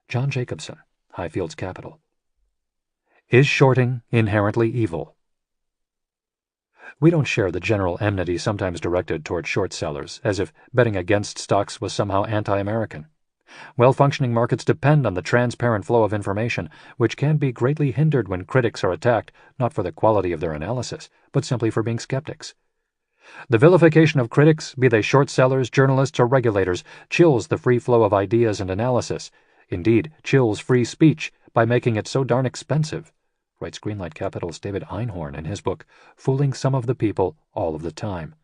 S1: John Jacobson, Highfields Capital. Is shorting inherently evil? We don't share the general enmity sometimes directed toward short sellers, as if betting against stocks was somehow anti-American. Well-functioning markets depend on the transparent flow of information, which can be greatly hindered when critics are attacked not for the quality of their analysis, but simply for being skeptics. The vilification of critics, be they short sellers, journalists, or regulators, chills the free flow of ideas and analysis. Indeed, chills free speech by making it so darn expensive, writes Greenlight Capital's David Einhorn in his book, Fooling Some of the People All of the Time,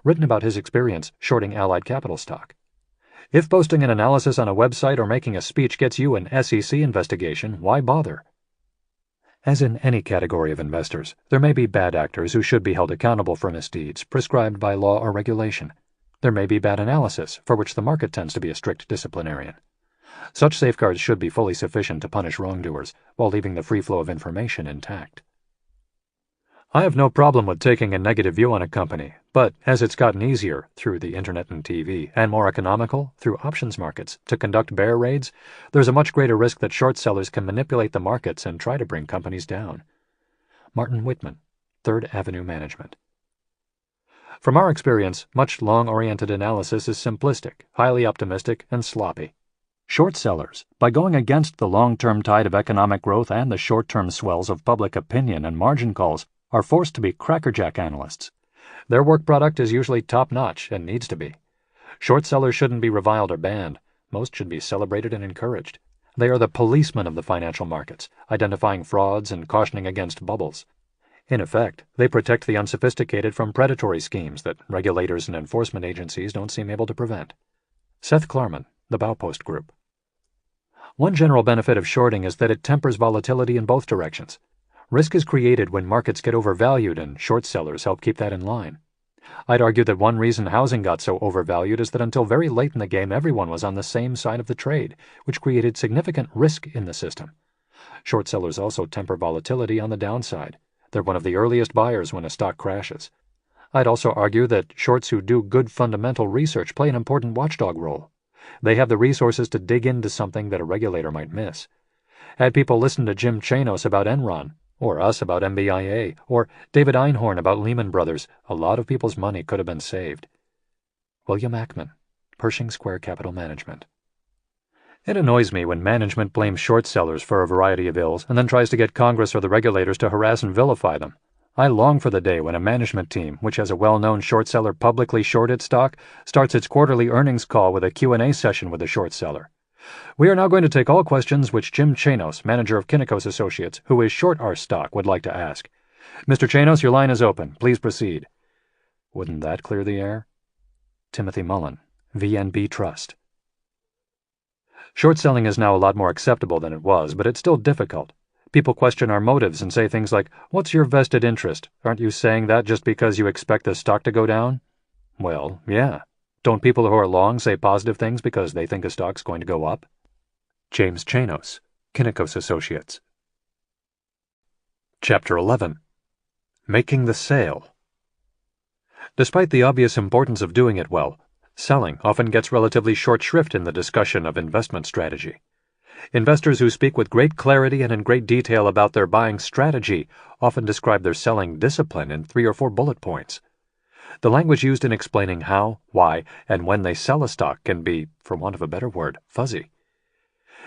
S1: written about his experience shorting Allied Capital stock. If posting an analysis on a website or making a speech gets you an SEC investigation, why bother? As in any category of investors, there may be bad actors who should be held accountable for misdeeds prescribed by law or regulation. There may be bad analysis, for which the market tends to be a strict disciplinarian. Such safeguards should be fully sufficient to punish wrongdoers, while leaving the free flow of information intact. I have no problem with taking a negative view on a company, but as it's gotten easier, through the internet and TV, and more economical, through options markets, to conduct bear raids, there's a much greater risk that short sellers can manipulate the markets and try to bring companies down. Martin Whitman, Third Avenue Management. From our experience, much long-oriented analysis is simplistic, highly optimistic, and sloppy. Short sellers, by going against the long-term tide of economic growth and the short-term swells of public opinion and margin calls, are forced to be crackerjack analysts. Their work product is usually top-notch and needs to be. Short sellers shouldn't be reviled or banned. Most should be celebrated and encouraged. They are the policemen of the financial markets, identifying frauds and cautioning against bubbles. In effect, they protect the unsophisticated from predatory schemes that regulators and enforcement agencies don't seem able to prevent. Seth Klarman, The Baupost Group. One general benefit of shorting is that it tempers volatility in both directions. Risk is created when markets get overvalued, and short sellers help keep that in line. I'd argue that one reason housing got so overvalued is that until very late in the game everyone was on the same side of the trade, which created significant risk in the system. Short sellers also temper volatility on the downside. They're one of the earliest buyers when a stock crashes. I'd also argue that shorts who do good fundamental research play an important watchdog role. They have the resources to dig into something that a regulator might miss. Had people listened to Jim Chanos about Enron, or us about MBIA, or David Einhorn about Lehman Brothers, a lot of people's money could have been saved. William Ackman, Pershing Square Capital Management. It annoys me when management blames short sellers for a variety of ills and then tries to get Congress or the regulators to harass and vilify them. I long for the day when a management team, which has a well-known short seller publicly shorted stock, starts its quarterly earnings call with a Q&A session with the short seller. We are now going to take all questions which Jim Chanos, manager of Kinnikos Associates, who is short our stock, would like to ask. Mr. Chanos, your line is open. Please proceed. Wouldn't that clear the air? Timothy Mullen, VNB Trust. Short selling is now a lot more acceptable than it was, but it's still difficult. People question our motives and say things like, "What's your vested interest? Aren't you saying that just because you expect the stock to go down?" Well, yeah. Don't people who are long say positive things because they think a stock's going to go up? James Chanos, Kinnikos Associates. Chapter 11. Making the Sale. Despite the obvious importance of doing it well, selling often gets relatively short shrift in the discussion of investment strategy. Investors who speak with great clarity and in great detail about their buying strategy often describe their selling discipline in 3 or 4 bullet points. The language used in explaining how, why, and when they sell a stock can be, for want of a better word, fuzzy.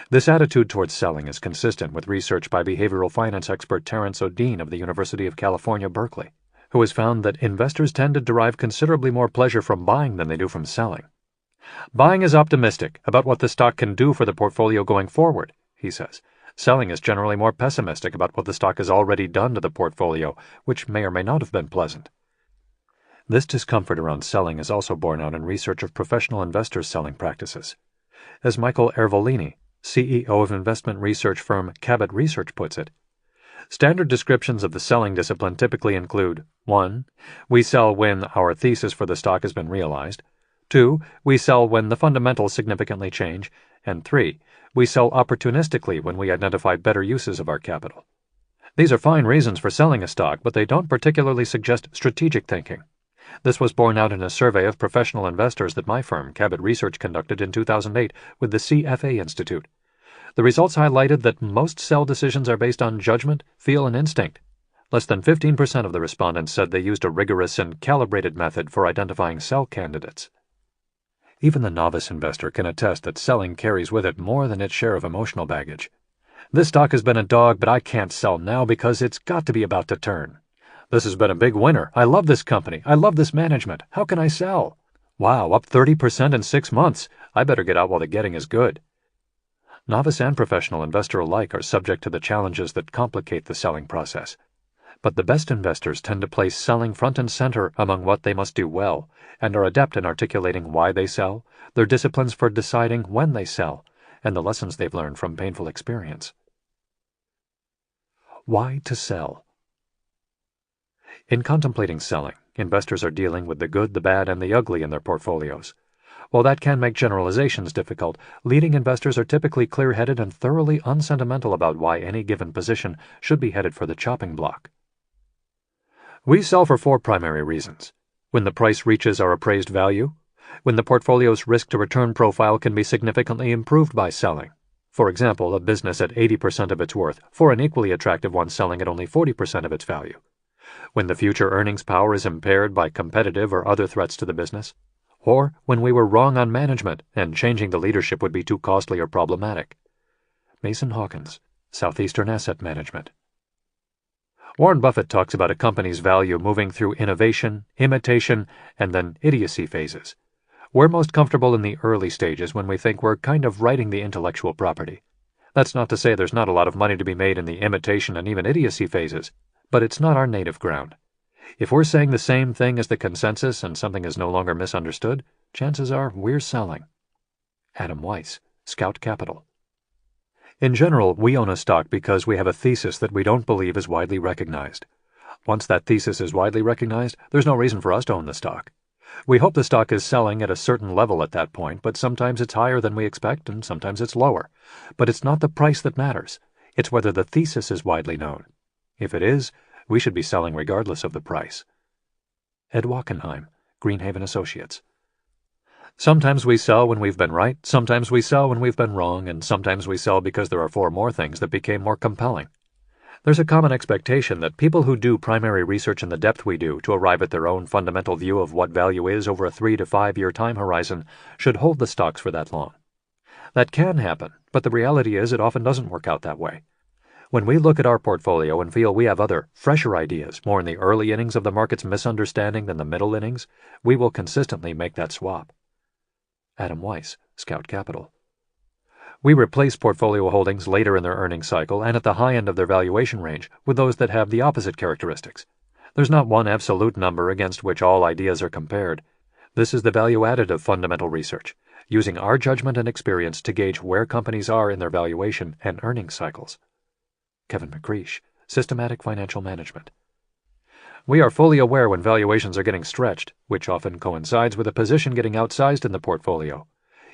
S1: This attitude towards selling is consistent with research by behavioral finance expert Terence O'Dean of the University of California, Berkeley, who has found that investors tend to derive considerably more pleasure from buying than they do from selling. Buying is optimistic about what the stock can do for the portfolio going forward, he says. Selling is generally more pessimistic about what the stock has already done to the portfolio, which may or may not have been pleasant. This discomfort around selling is also borne out in research of professional investors' selling practices. As Michael Ervolini, CEO of investment research firm Cabot Research puts it, standard descriptions of the selling discipline typically include 1. We sell when our thesis for the stock has been realized. 2. We sell when the fundamentals significantly change. And 3. We sell opportunistically when we identify better uses of our capital. These are fine reasons for selling a stock, but they don't particularly suggest strategic thinking. This was borne out in a survey of professional investors that my firm, Cabot Research, conducted in 2008 with the CFA Institute. The results highlighted that most sell decisions are based on judgment, feel, and instinct. Less than 15% of the respondents said they used a rigorous and calibrated method for identifying sell candidates. Even the novice investor can attest that selling carries with it more than its share of emotional baggage. This stock has been a dog, but I can't sell now because it's got to be about to turn. This has been a big winner. I love this company. I love this management. How can I sell? Wow, up 30% in 6 months. I better get out while the getting is good. Novice and professional investor alike are subject to the challenges that complicate the selling process. But the best investors tend to place selling front and center among what they must do well, and are adept in articulating why they sell, their disciplines for deciding when they sell, and the lessons they've learned from painful experience. Why to sell? In contemplating selling, investors are dealing with the good, the bad, and the ugly in their portfolios. While that can make generalizations difficult, leading investors are typically clear-headed and thoroughly unsentimental about why any given position should be headed for the chopping block. We sell for 4 primary reasons: when the price reaches our appraised value, when the portfolio's risk-to-return profile can be significantly improved by selling. For example, a business at 80% of its worth for an equally attractive one selling at only 40% of its value. When the future earnings power is impaired by competitive or other threats to the business, or when we were wrong on management and changing the leadership would be too costly or problematic. Mason Hawkins, Southeastern Asset Management. Warren Buffett talks about a company's value moving through innovation, imitation, and then idiocy phases. We're most comfortable in the early stages when we think we're kind of writing the intellectual property. That's not to say there's not a lot of money to be made in the imitation and even idiocy phases, but it's not our native ground. If we're saying the same thing as the consensus and something is no longer misunderstood, chances are we're selling. Adam Weiss, Scout Capital. In general, we own a stock because we have a thesis that we don't believe is widely recognized. Once that thesis is widely recognized, there's no reason for us to own the stock. We hope the stock is selling at a certain level at that point, but sometimes it's higher than we expect and sometimes it's lower. But it's not the price that matters. It's whether the thesis is widely known. If it is, We should be selling regardless of the price. Ed Wachenheim, Greenhaven Associates. Sometimes we sell when we've been right, sometimes we sell when we've been wrong, and sometimes we sell because there are 4 more things that became more compelling. There's a common expectation that people who do primary research in the depth we do to arrive at their own fundamental view of what value is over a 3 to 5 year time horizon should hold the stocks for that long. That can happen, but the reality is it often doesn't work out that way. When we look at our portfolio and feel we have other, fresher ideas more in the early innings of the market's misunderstanding than the middle innings, we will consistently make that swap. Adam Weiss, Scout Capital. We replace portfolio holdings later in their earnings cycle and at the high end of their valuation range with those that have the opposite characteristics. There's not one absolute number against which all ideas are compared. This is the value added of fundamental research, using our judgment and experience to gauge where companies are in their valuation and earnings cycles. Kevin McCreish, Systematic Financial Management. We are fully aware when valuations are getting stretched, which often coincides with a position getting outsized in the portfolio.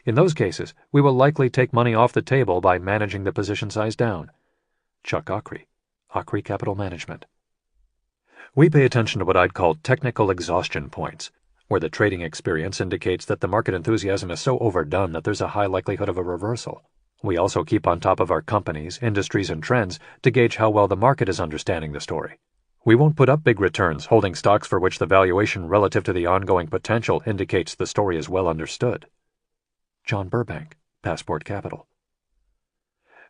S1: In those cases, we will likely take money off the table by managing the position size down. Chuck Ockrey, Ockrey Capital Management. We pay attention to what I'd call technical exhaustion points, where the trading experience indicates that the market enthusiasm is so overdone that there's a high likelihood of a reversal. We also keep on top of our companies, industries, and trends to gauge how well the market is understanding the story. We won't put up big returns holding stocks for which the valuation relative to the ongoing potential indicates the story is well understood. John Burbank, Passport Capital.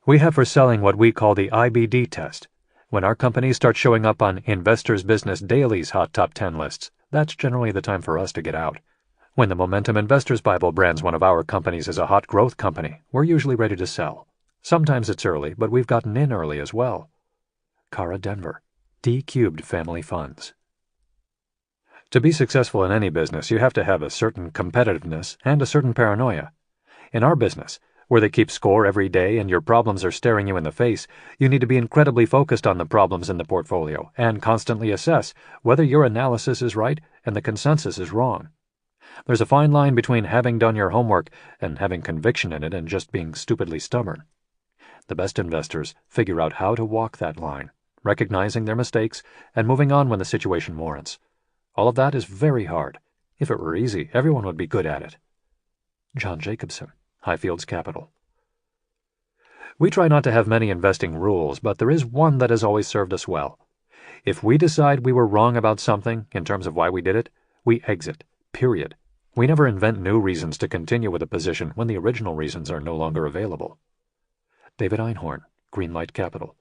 S1: We have for selling what we call the IBD test. When our companies start showing up on Investors Business Daily's Hot Top 10 lists, that's generally the time for us to get out. When the Momentum Investors Bible brands one of our companies as a hot growth company, we're usually ready to sell. Sometimes it's early, but we've gotten in early as well. Cara Denver, D-Cubed Family Funds. To be successful in any business, you have to have a certain competitiveness and a certain paranoia. In our business, where they keep score every day and your problems are staring you in the face, you need to be incredibly focused on the problems in the portfolio and constantly assess whether your analysis is right and the consensus is wrong. There's a fine line between having done your homework and having conviction in it and just being stupidly stubborn. The best investors figure out how to walk that line, recognizing their mistakes and moving on when the situation warrants. All of that is very hard. If it were easy, everyone would be good at it. John Jacobson, Highfields Capital. We try not to have many investing rules, but there is one that has always served us well. If we decide we were wrong about something in terms of why we did it, we exit, period. We never invent new reasons to continue with a position when the original reasons are no longer available. David Einhorn, Greenlight Capital.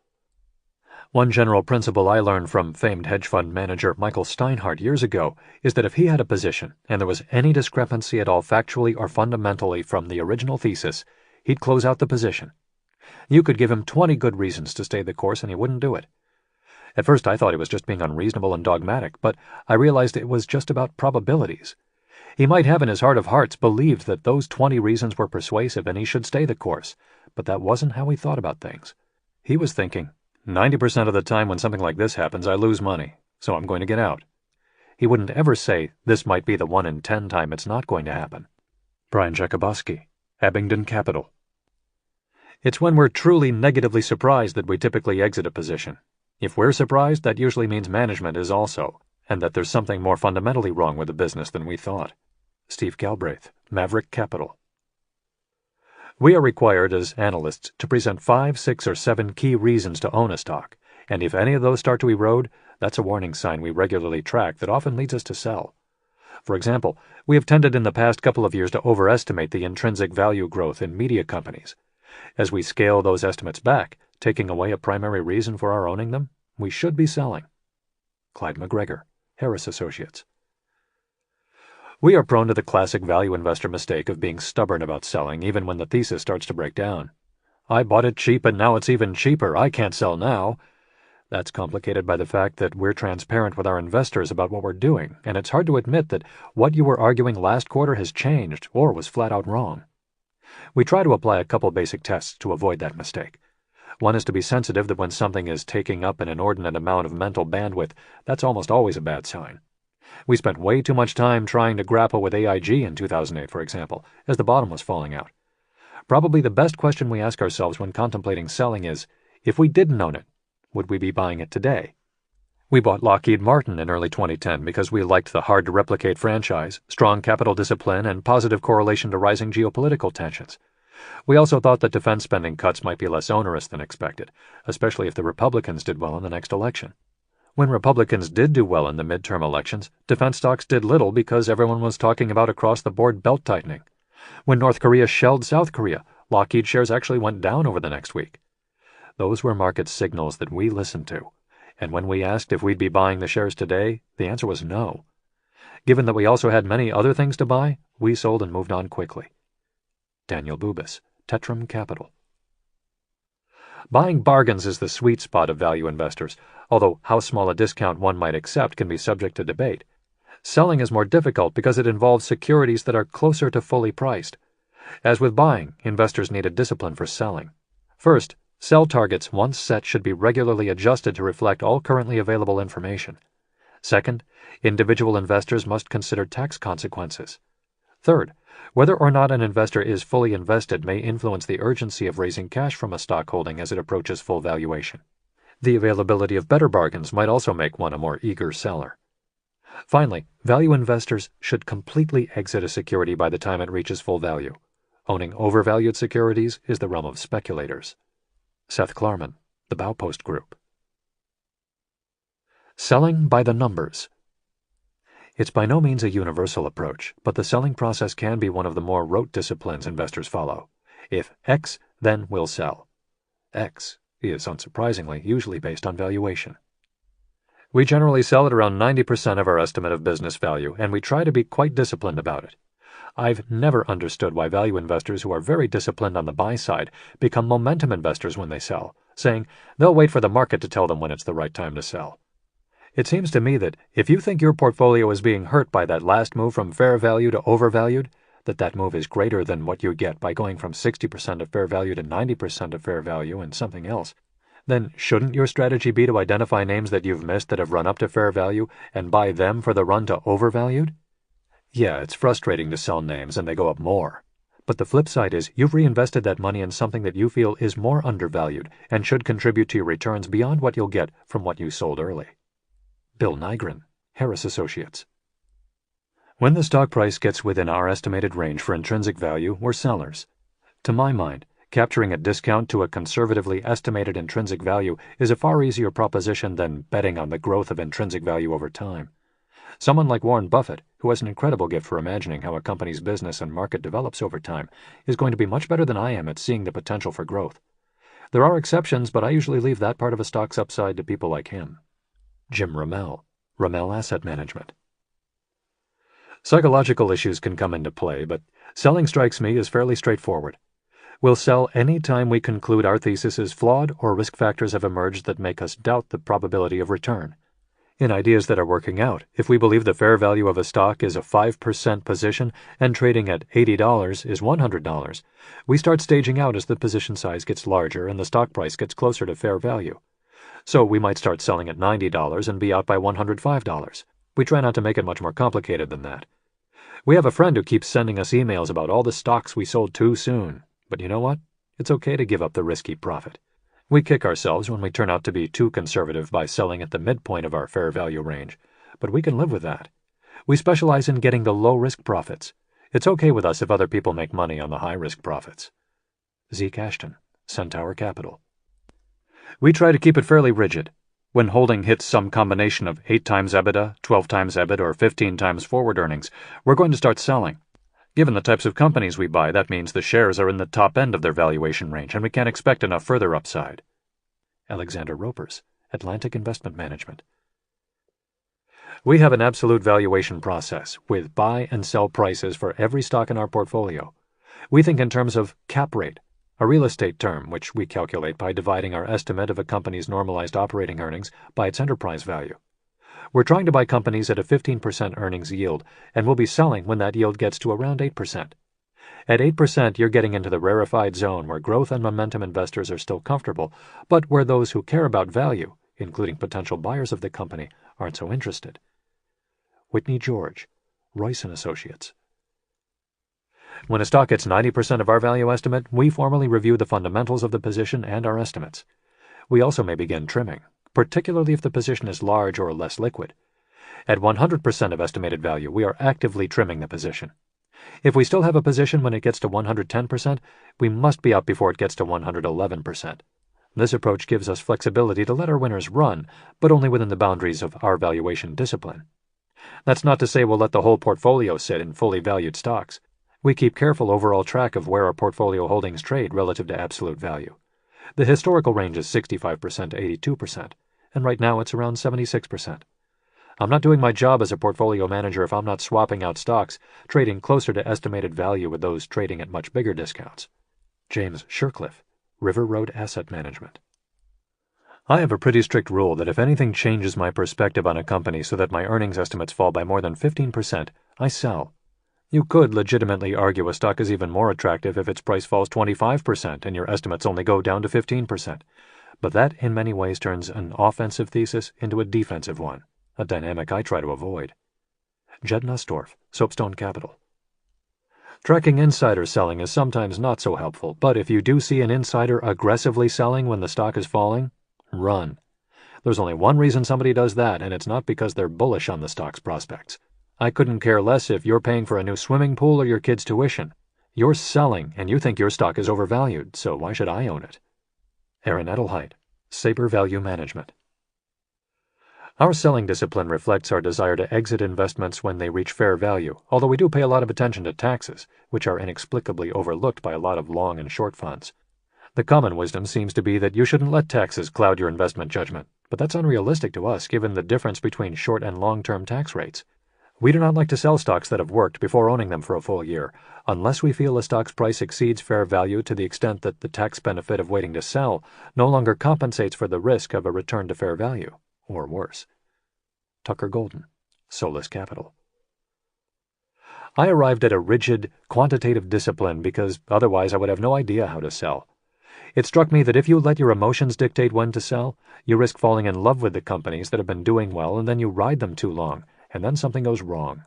S1: One general principle I learned from famed hedge fund manager Michael Steinhardt years ago is that if he had a position and there was any discrepancy at all factually or fundamentally from the original thesis, he'd close out the position. You could give him 20 good reasons to stay the course and he wouldn't do it. At first I thought he was just being unreasonable and dogmatic, but I realized it was just about probabilities. He might have in his heart of hearts believed that those 20 reasons were persuasive and he should stay the course, but that wasn't how he thought about things. He was thinking, 90% of the time when something like this happens, I lose money, so I'm going to get out. He wouldn't ever say, this might be the 1 in 10 time it's not going to happen. Brian Jakubowski, Abingdon Capital. It's when we're truly negatively surprised that we typically exit a position. If we're surprised, that usually means management is also, and that there's something more fundamentally wrong with the business than we thought. Steve Galbraith, Maverick Capital. We are required as analysts to present 5, 6, or 7 key reasons to own a stock, and if any of those start to erode, that's a warning sign we regularly track that often leads us to sell. For example, we have tended in the past couple of years to overestimate the intrinsic value growth in media companies. As we scale those estimates back, taking away a primary reason for our owning them, we should be selling. Clyde McGregor, Harris Associates. We are prone to the classic value investor mistake of being stubborn about selling even when the thesis starts to break down. I bought it cheap and now it's even cheaper. I can't sell now. That's complicated by the fact that we're transparent with our investors about what we're doing, and it's hard to admit that what you were arguing last quarter has changed or was flat out wrong. We try to apply a couple basic tests to avoid that mistake. One is to be sensitive that when something is taking up an inordinate amount of mental bandwidth, that's almost always a bad sign. We spent way too much time trying to grapple with AIG in 2008, for example, as the bottom was falling out. Probably the best question we ask ourselves when contemplating selling is, if we didn't own it, would we be buying it today? We bought Lockheed Martin in early 2010 because we liked the hard-to-replicate franchise, strong capital discipline, and positive correlation to rising geopolitical tensions. We also thought that defense spending cuts might be less onerous than expected, especially if the Republicans did well in the next election. When Republicans did do well in the midterm elections, defense stocks did little because everyone was talking about across-the-board belt-tightening. When North Korea shelled South Korea, Lockheed shares actually went down over the next week. Those were market signals that we listened to, and when we asked if we'd be buying the shares today, the answer was no. Given that we also had many other things to buy, we sold and moved on quickly. Daniel Bubis, Tetram Capital. Buying bargains is the sweet spot of value investors, although how small a discount one might accept can be subject to debate. Selling is more difficult because it involves securities that are closer to fully priced. As with buying, investors need a discipline for selling. First, sell targets once set should be regularly adjusted to reflect all currently available information. Second, individual investors must consider tax consequences. Third, whether or not an investor is fully invested may influence the urgency of raising cash from a stock holding as it approaches full valuation. The availability of better bargains might also make one a more eager seller. Finally, value investors should completely exit a security by the time it reaches full value. Owning overvalued securities is the realm of speculators. Seth Klarman, The Baupost Group. Selling by the numbers. It's by no means a universal approach, but the selling process can be one of the more rote disciplines investors follow. If X, then we'll sell. X is, unsurprisingly, usually based on valuation. We generally sell at around 90% of our estimate of business value, and we try to be quite disciplined about it. I've never understood why value investors who are very disciplined on the buy side become momentum investors when they sell, saying they'll wait for the market to tell them when it's the right time to sell. It seems to me that if you think your portfolio is being hurt by that last move from fair value to overvalued, that move is greater than what you get by going from 60% of fair value to 90% of fair value and something else, then shouldn't your strategy be to identify names that you've missed that have run up to fair value and buy them for the run to overvalued? Yeah, it's frustrating to sell names and they go up more. But the flip side is you've reinvested that money in something that you feel is more undervalued and should contribute to your returns beyond what you'll get from what you sold early. Bill Nygren, Harris Associates. When the stock price gets within our estimated range for intrinsic value, we're sellers. To my mind, capturing a discount to a conservatively estimated intrinsic value is a far easier proposition than betting on the growth of intrinsic value over time. Someone like Warren Buffett, who has an incredible gift for imagining how a company's business and market develops over time, is going to be much better than I am at seeing the potential for growth. There are exceptions, but I usually leave that part of a stock's upside to people like him. Jim Rommel, Rommel Asset Management. Psychological issues can come into play, but selling strikes me as fairly straightforward. We'll sell any time we conclude our thesis is flawed or risk factors have emerged that make us doubt the probability of return. In ideas that are working out, if we believe the fair value of a stock is a 5% position and trading at $80 is $100, we start staging out as the position size gets larger and the stock price gets closer to fair value. So we might start selling at $90 and be out by $105. We try not to make it much more complicated than that. We have a friend who keeps sending us emails about all the stocks we sold too soon. But you know what? It's okay to give up the risky profit. We kick ourselves when we turn out to be too conservative by selling at the midpoint of our fair value range, but we can live with that. We specialize in getting the low-risk profits. It's okay with us if other people make money on the high-risk profits. Zeke Ashton, Centaur Capital. We try to keep it fairly rigid. When holding hits some combination of 8 times EBITDA, 12 times EBIT, or 15 times forward earnings, we're going to start selling. Given the types of companies we buy, that means the shares are in the top end of their valuation range, and we can't expect enough further upside. Alexander Ropers, Atlantic Investment Management. We have an absolute valuation process, with buy and sell prices for every stock in our portfolio. We think in terms of cap rate, a real estate term which we calculate by dividing our estimate of a company's normalized operating earnings by its enterprise value. We're trying to buy companies at a 15% earnings yield, and we'll be selling when that yield gets to around 8%. At 8%, you're getting into the rarefied zone where growth and momentum investors are still comfortable, but where those who care about value, including potential buyers of the company, aren't so interested. Whitney George, Royce & Associates. When a stock gets 90% of our value estimate, we formally review the fundamentals of the position and our estimates. We also may begin trimming, particularly if the position is large or less liquid. At 100% of estimated value, we are actively trimming the position. If we still have a position when it gets to 110%, we must be out before it gets to 111%. This approach gives us flexibility to let our winners run, but only within the boundaries of our valuation discipline. That's not to say we'll let the whole portfolio sit in fully valued stocks. We keep careful overall track of where our portfolio holdings trade relative to absolute value. The historical range is 65% to 82%, and right now it's around 76%. I'm not doing my job as a portfolio manager if I'm not swapping out stocks, trading closer to estimated value with those trading at much bigger discounts. James Shercliffe, River Road Asset Management. I have a pretty strict rule that if anything changes my perspective on a company so that my earnings estimates fall by more than 15%, I sell. You could legitimately argue a stock is even more attractive if its price falls 25% and your estimates only go down to 15%. But that in many ways turns an offensive thesis into a defensive one, a dynamic I try to avoid. Jed Nussdorf, Soapstone Capital. Tracking insider selling is sometimes not so helpful, but if you do see an insider aggressively selling when the stock is falling, run. There's only one reason somebody does that, and it's not because they're bullish on the stock's prospects. I couldn't care less if you're paying for a new swimming pool or your kid's tuition. You're selling, and you think your stock is overvalued, so why should I own it? Aaron Edelheit, Saber Value Management. Our selling discipline reflects our desire to exit investments when they reach fair value, although we do pay a lot of attention to taxes, which are inexplicably overlooked by a lot of long and short funds. The common wisdom seems to be that you shouldn't let taxes cloud your investment judgment, but that's unrealistic to us given the difference between short and long-term tax rates. We do not like to sell stocks that have worked before owning them for a full year, unless we feel a stock's price exceeds fair value to the extent that the tax benefit of waiting to sell no longer compensates for the risk of a return to fair value, or worse. Tucker Golden, Solis Capital. I arrived at a rigid, quantitative discipline because otherwise I would have no idea how to sell. It struck me that if you let your emotions dictate when to sell, you risk falling in love with the companies that have been doing well and then you ride them too long, and then something goes wrong.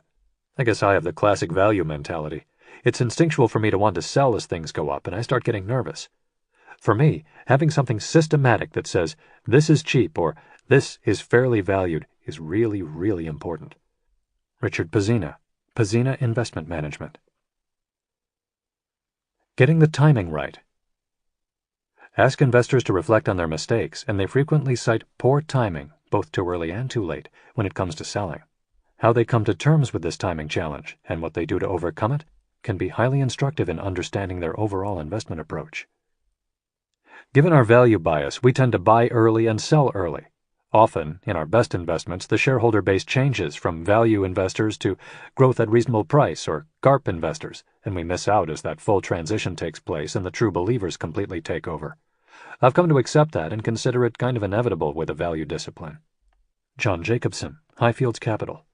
S1: I guess I have the classic value mentality. It's instinctual for me to want to sell as things go up, and I start getting nervous. For me, having something systematic that says, this is cheap or this is fairly valued is really, really important. Richard Pazina, Pazina Investment Management. Getting the timing right. Ask investors to reflect on their mistakes, and they frequently cite poor timing, both too early and too late, when it comes to selling. How they come to terms with this timing challenge, and what they do to overcome it, can be highly instructive in understanding their overall investment approach. Given our value bias, we tend to buy early and sell early. Often, in our best investments, the shareholder base changes from value investors to growth at reasonable price or GARP investors, and we miss out as that full transition takes place and the true believers completely take over. I've come to accept that and consider it kind of inevitable with a value discipline. John Jacobson, Highfields Capital.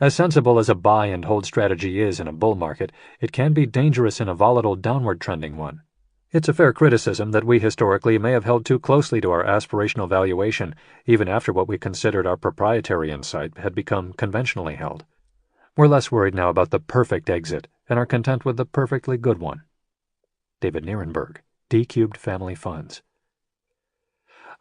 S1: As sensible as a buy and hold strategy is in a bull market, it can be dangerous in a volatile downward trending one. It's a fair criticism that we historically may have held too closely to our aspirational valuation, even after what we considered our proprietary insight had become conventionally held. We're less worried now about the perfect exit and are content with the perfectly good one. David Nierenberg, D-Cubed Family Funds.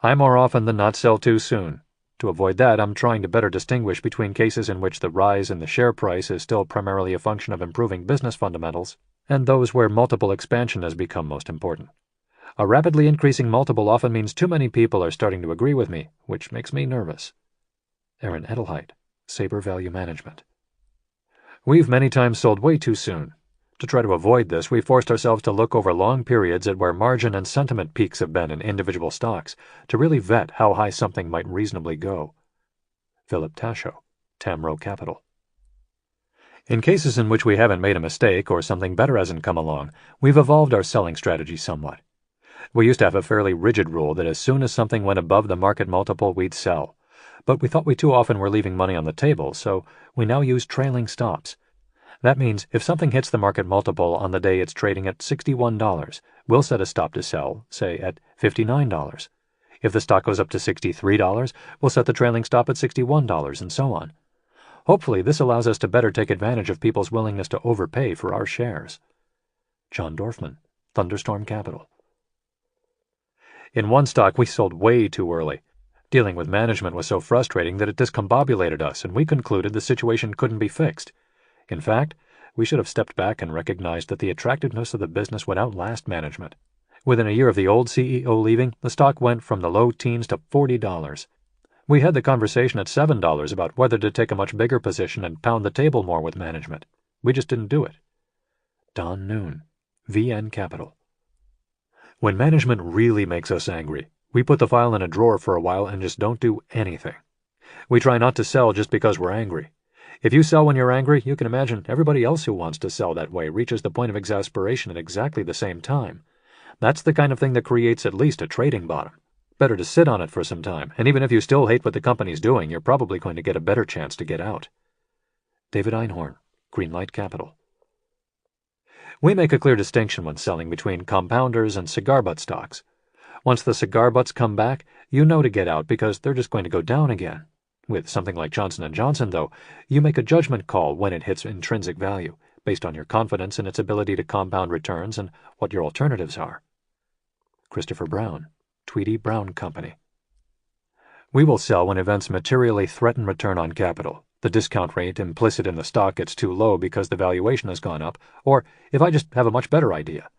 S1: I more often than not sell too soon. To avoid that, I'm trying to better distinguish between cases in which the rise in the share price is still primarily a function of improving business fundamentals and those where multiple expansion has become most important. A rapidly increasing multiple often means too many people are starting to agree with me, which makes me nervous. Aaron Edelheit, Saber Value Management. We've many times sold way too soon. To try to avoid this, we forced ourselves to look over long periods at where margin and sentiment peaks have been in individual stocks to really vet how high something might reasonably go. Philip Tasho, Tamro Capital. In cases in which we haven't made a mistake or something better hasn't come along, we've evolved our selling strategy somewhat. We used to have a fairly rigid rule that as soon as something went above the market multiple, we'd sell. But we thought we too often were leaving money on the table, so we now use trailing stops. That means if something hits the market multiple on the day it's trading at $61, we'll set a stop to sell, say at $59. If the stock goes up to $63, we'll set the trailing stop at $61, and so on. Hopefully, this allows us to better take advantage of people's willingness to overpay for our shares. John Dorfman, Thunderstorm Capital. In one stock, we sold way too early. Dealing with management was so frustrating that it discombobulated us, and we concluded the situation couldn't be fixed. In fact, we should have stepped back and recognized that the attractiveness of the business would outlast management. Within a year of the old CEO leaving, the stock went from the low teens to $40. We had the conversation at $7 about whether to take a much bigger position and pound the table more with management. We just didn't do it. Don Noon, VN Capital. When management really makes us angry, we put the file in a drawer for a while and just don't do anything. We try not to sell just because we're angry. If you sell when you're angry, you can imagine everybody else who wants to sell that way reaches the point of exasperation at exactly the same time. That's the kind of thing that creates at least a trading bottom. Better to sit on it for some time, and even if you still hate what the company's doing, you're probably going to get a better chance to get out. David Einhorn, Greenlight Capital. We make a clear distinction when selling between compounders and cigar butt stocks. Once the cigar butts come back, you know to get out because they're just going to go down again. With something like Johnson & Johnson, though, you make a judgment call when it hits intrinsic value, based on your confidence in its ability to compound returns and what your alternatives are. Christopher Brown, Tweedy Brown Company. We will sell when events materially threaten return on capital. The discount rate implicit in the stock gets too low because the valuation has gone up, or if I just have a much better idea.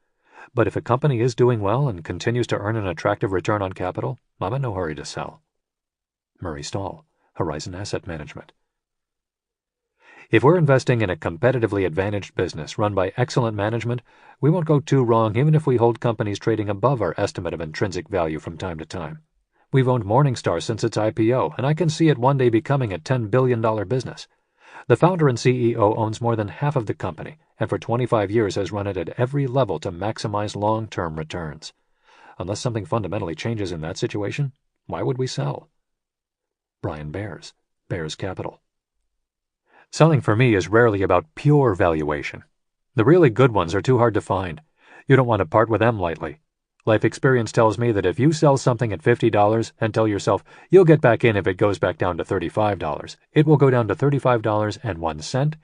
S1: But if a company is doing well and continues to earn an attractive return on capital, I'm in no hurry to sell. Murray Stahl, Horizon Asset Management. If we're investing in a competitively advantaged business run by excellent management, we won't go too wrong even if we hold companies trading above our estimate of intrinsic value from time to time. We've owned Morningstar since its IPO, and I can see it one day becoming a $10 billion business. The founder and CEO owns more than half of the company, and for 25 years has run it at every level to maximize long-term returns. Unless something fundamentally changes in that situation, why would we sell? Brian Bears, Bears Capital. Selling for me is rarely about pure valuation. The really good ones are too hard to find. You don't want to part with them lightly. Life experience tells me that if you sell something at $50 and tell yourself you'll get back in if it goes back down to $35, it will go down to $35.01,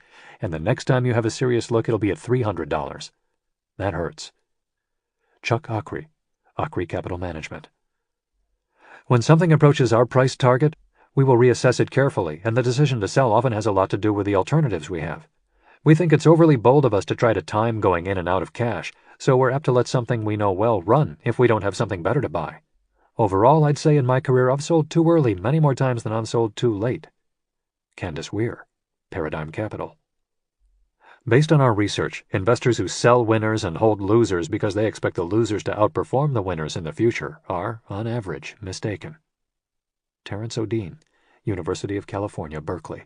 S1: and the next time you have a serious look it'll be at $300. That hurts. Chuck Akre, Akre Capital Management. When something approaches our price target, we will reassess it carefully, and the decision to sell often has a lot to do with the alternatives we have. We think it's overly bold of us to try to time going in and out of cash, so we're apt to let something we know well run if we don't have something better to buy. Overall, I'd say in my career I've sold too early many more times than I've sold too late. Candace Weir, Paradigm Capital. Based on our research, investors who sell winners and hold losers because they expect the losers to outperform the winners in the future are, on average, mistaken. Terence O'Dean, University of California, Berkeley.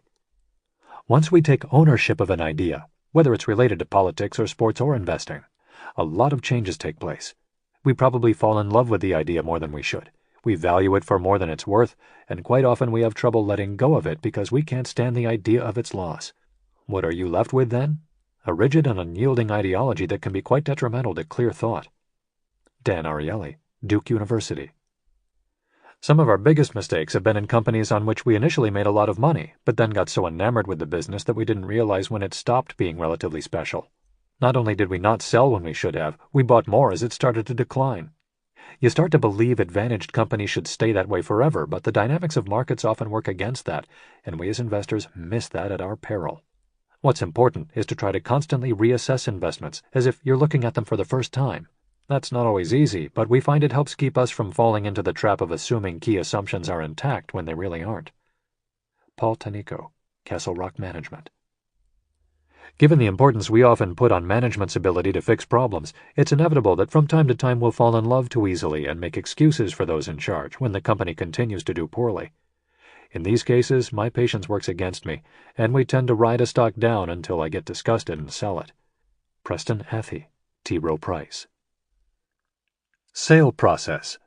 S1: Once we take ownership of an idea, whether it's related to politics or sports or investing, a lot of changes take place. We probably fall in love with the idea more than we should. We value it for more than it's worth, and quite often we have trouble letting go of it because we can't stand the idea of its loss. What are you left with then? A rigid and unyielding ideology that can be quite detrimental to clear thought. Dan Ariely, Duke University. Some of our biggest mistakes have been in companies on which we initially made a lot of money, but then got so enamored with the business that we didn't realize when it stopped being relatively special. Not only did we not sell when we should have, we bought more as it started to decline. You start to believe advantaged companies should stay that way forever, but the dynamics of markets often work against that, and we as investors miss that at our peril. What's important is to try to constantly reassess investments as if you're looking at them for the first time. That's not always easy, but we find it helps keep us from falling into the trap of assuming key assumptions are intact when they really aren't. Paul Tanico, Castle Rock Management. Given the importance we often put on management's ability to fix problems, it's inevitable that from time to time we'll fall in love too easily and make excuses for those in charge when the company continues to do poorly. In these cases, my patience works against me, and we tend to ride a stock down until I get disgusted and sell it. Preston Athey, T. Rowe Price. Sale process.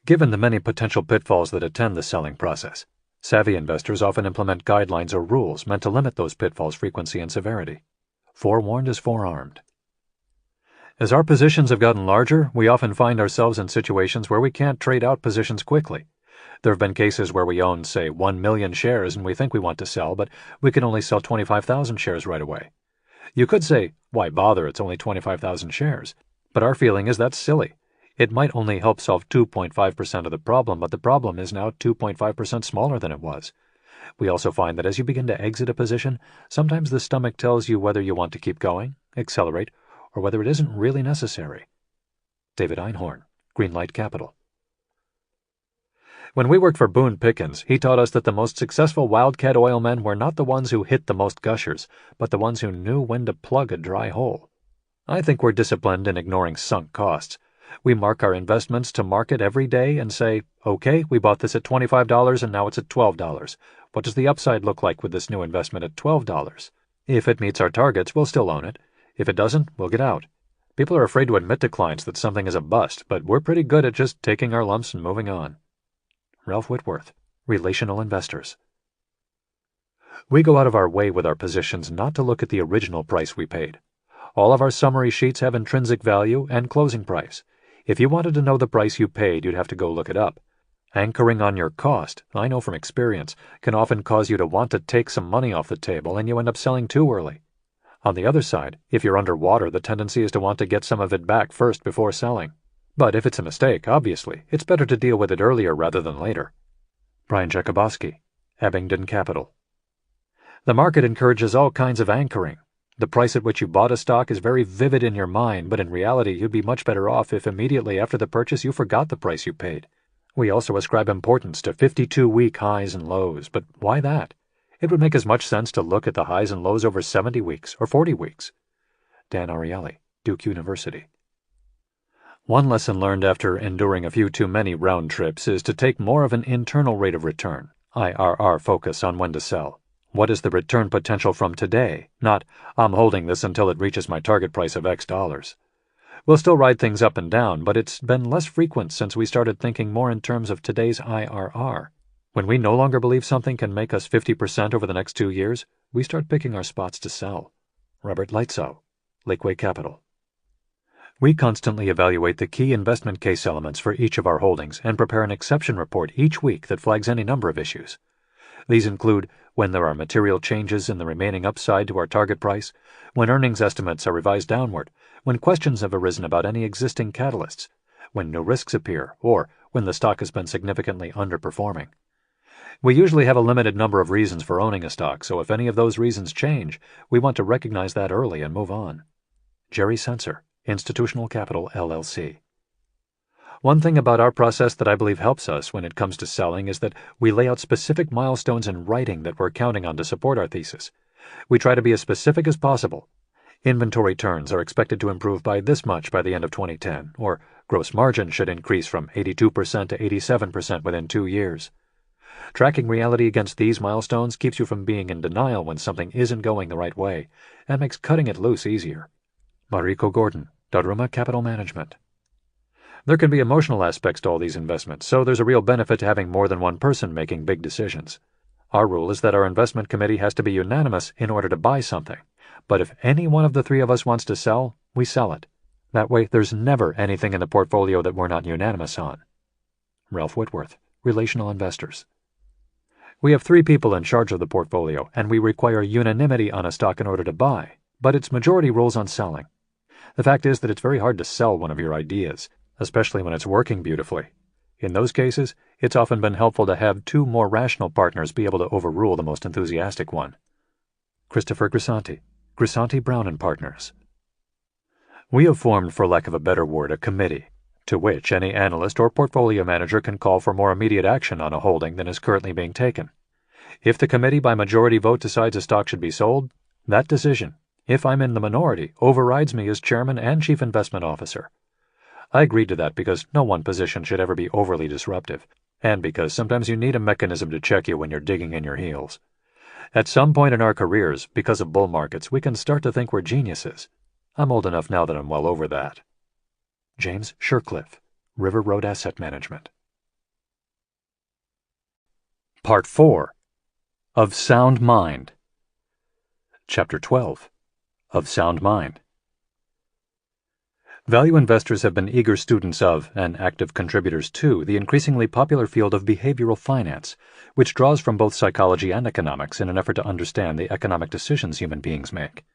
S1: Given the many potential pitfalls that attend the selling process, savvy investors often implement guidelines or rules meant to limit those pitfalls' frequency and severity. Forewarned is forearmed. As our positions have gotten larger, we often find ourselves in situations where we can't trade out positions quickly. There have been cases where we own, say, 1 million shares and we think we want to sell, but we can only sell 25,000 shares right away. You could say, why bother, it's only 25,000 shares. But our feeling is that's silly. It might only help solve 2.5% of the problem, but the problem is now 2.5% smaller than it was. We also find that as you begin to exit a position, sometimes the stomach tells you whether you want to keep going, accelerate, or whether it isn't really necessary. David Einhorn, Greenlight Capital. When we worked for Boone Pickens, he taught us that the most successful wildcat oilmen were not the ones who hit the most gushers, but the ones who knew when to plug a dry hole. I think we're disciplined in ignoring sunk costs. We mark our investments to market every day and say, okay, we bought this at $25 and now it's at $12. What does the upside look like with this new investment at $12? If it meets our targets, we'll still own it. If it doesn't, we'll get out. People are afraid to admit to clients that something is a bust, but we're pretty good at just taking our lumps and moving on. Ralph Whitworth, Relational Investors. We go out of our way with our positions not to look at the original price we paid. All of our summary sheets have intrinsic value and closing price. If you wanted to know the price you paid, you'd have to go look it up. Anchoring on your cost, I know from experience, can often cause you to want to take some money off the table and you end up selling too early. On the other side, if you're underwater, the tendency is to want to get some of it back first before selling. But if it's a mistake, obviously, it's better to deal with it earlier rather than later. Brian Jakubowski, Abingdon Capital. The market encourages all kinds of anchoring. The price at which you bought a stock is very vivid in your mind, but in reality you'd be much better off if immediately after the purchase you forgot the price you paid. We also ascribe importance to 52-week highs and lows, but why that? It would make as much sense to look at the highs and lows over 70 weeks or 40 weeks. Dan Ariely, Duke University. One lesson learned after enduring a few too many round trips is to take more of an internal rate of return, IRR focus on when to sell. What is the return potential from today? Not, I'm holding this until it reaches my target price of X dollars. We'll still ride things up and down, but it's been less frequent since we started thinking more in terms of today's IRR. When we no longer believe something can make us 50% over the next 2 years, we start picking our spots to sell. Robert Leitzow, Lakeway Capital. We constantly evaluate the key investment case elements for each of our holdings and prepare an exception report each week that flags any number of issues. These include when there are material changes in the remaining upside to our target price, when earnings estimates are revised downward, when questions have arisen about any existing catalysts, when new risks appear, or when the stock has been significantly underperforming. We usually have a limited number of reasons for owning a stock, so if any of those reasons change, we want to recognize that early and move on. Jerry Sensor, Institutional Capital, LLC. One thing about our process that I believe helps us when it comes to selling is that we lay out specific milestones in writing that we're counting on to support our thesis. We try to be as specific as possible. Inventory turns are expected to improve by this much by the end of 2010, or gross margin should increase from 82% to 87% within 2 years. Tracking reality against these milestones keeps you from being in denial when something isn't going the right way, and makes cutting it loose easier. Mariko Gordon, Daruma Capital Management. There can be emotional aspects to all these investments, so there's a real benefit to having more than one person making big decisions. Our rule is that our investment committee has to be unanimous in order to buy something, but if any one of the 3 of us wants to sell, we sell it. That way, there's never anything in the portfolio that we're not unanimous on. Ralph Whitworth, Relational Investors. We have 3 people in charge of the portfolio, and we require unanimity on a stock in order to buy, but it's majority rules on selling. The fact is that it's very hard to sell one of your ideas, especially when it's working beautifully. In those cases, it's often been helpful to have 2 more rational partners be able to overrule the most enthusiastic one. Christopher Grisanti, Grisanti Brown & Partners. We have formed, for lack of a better word, a committee, to which any analyst or portfolio manager can call for more immediate action on a holding than is currently being taken. If the committee by majority vote decides a stock should be sold, that decision, if I'm in the minority, overrides me as chairman and chief investment officer. I agreed to that because no one position should ever be overly disruptive, and because sometimes you need a mechanism to check you when you're digging in your heels. At some point in our careers, because of bull markets, we can start to think we're geniuses. I'm old enough now that I'm well over that. James Shercliffe, River Road Asset Management. Part 4. Of Sound Mind. Chapter 12. Of Sound Mind. Value investors have been eager students of, and active contributors to, the increasingly popular field of behavioral finance, which draws from both psychology and economics in an effort to understand the economic decisions human beings make.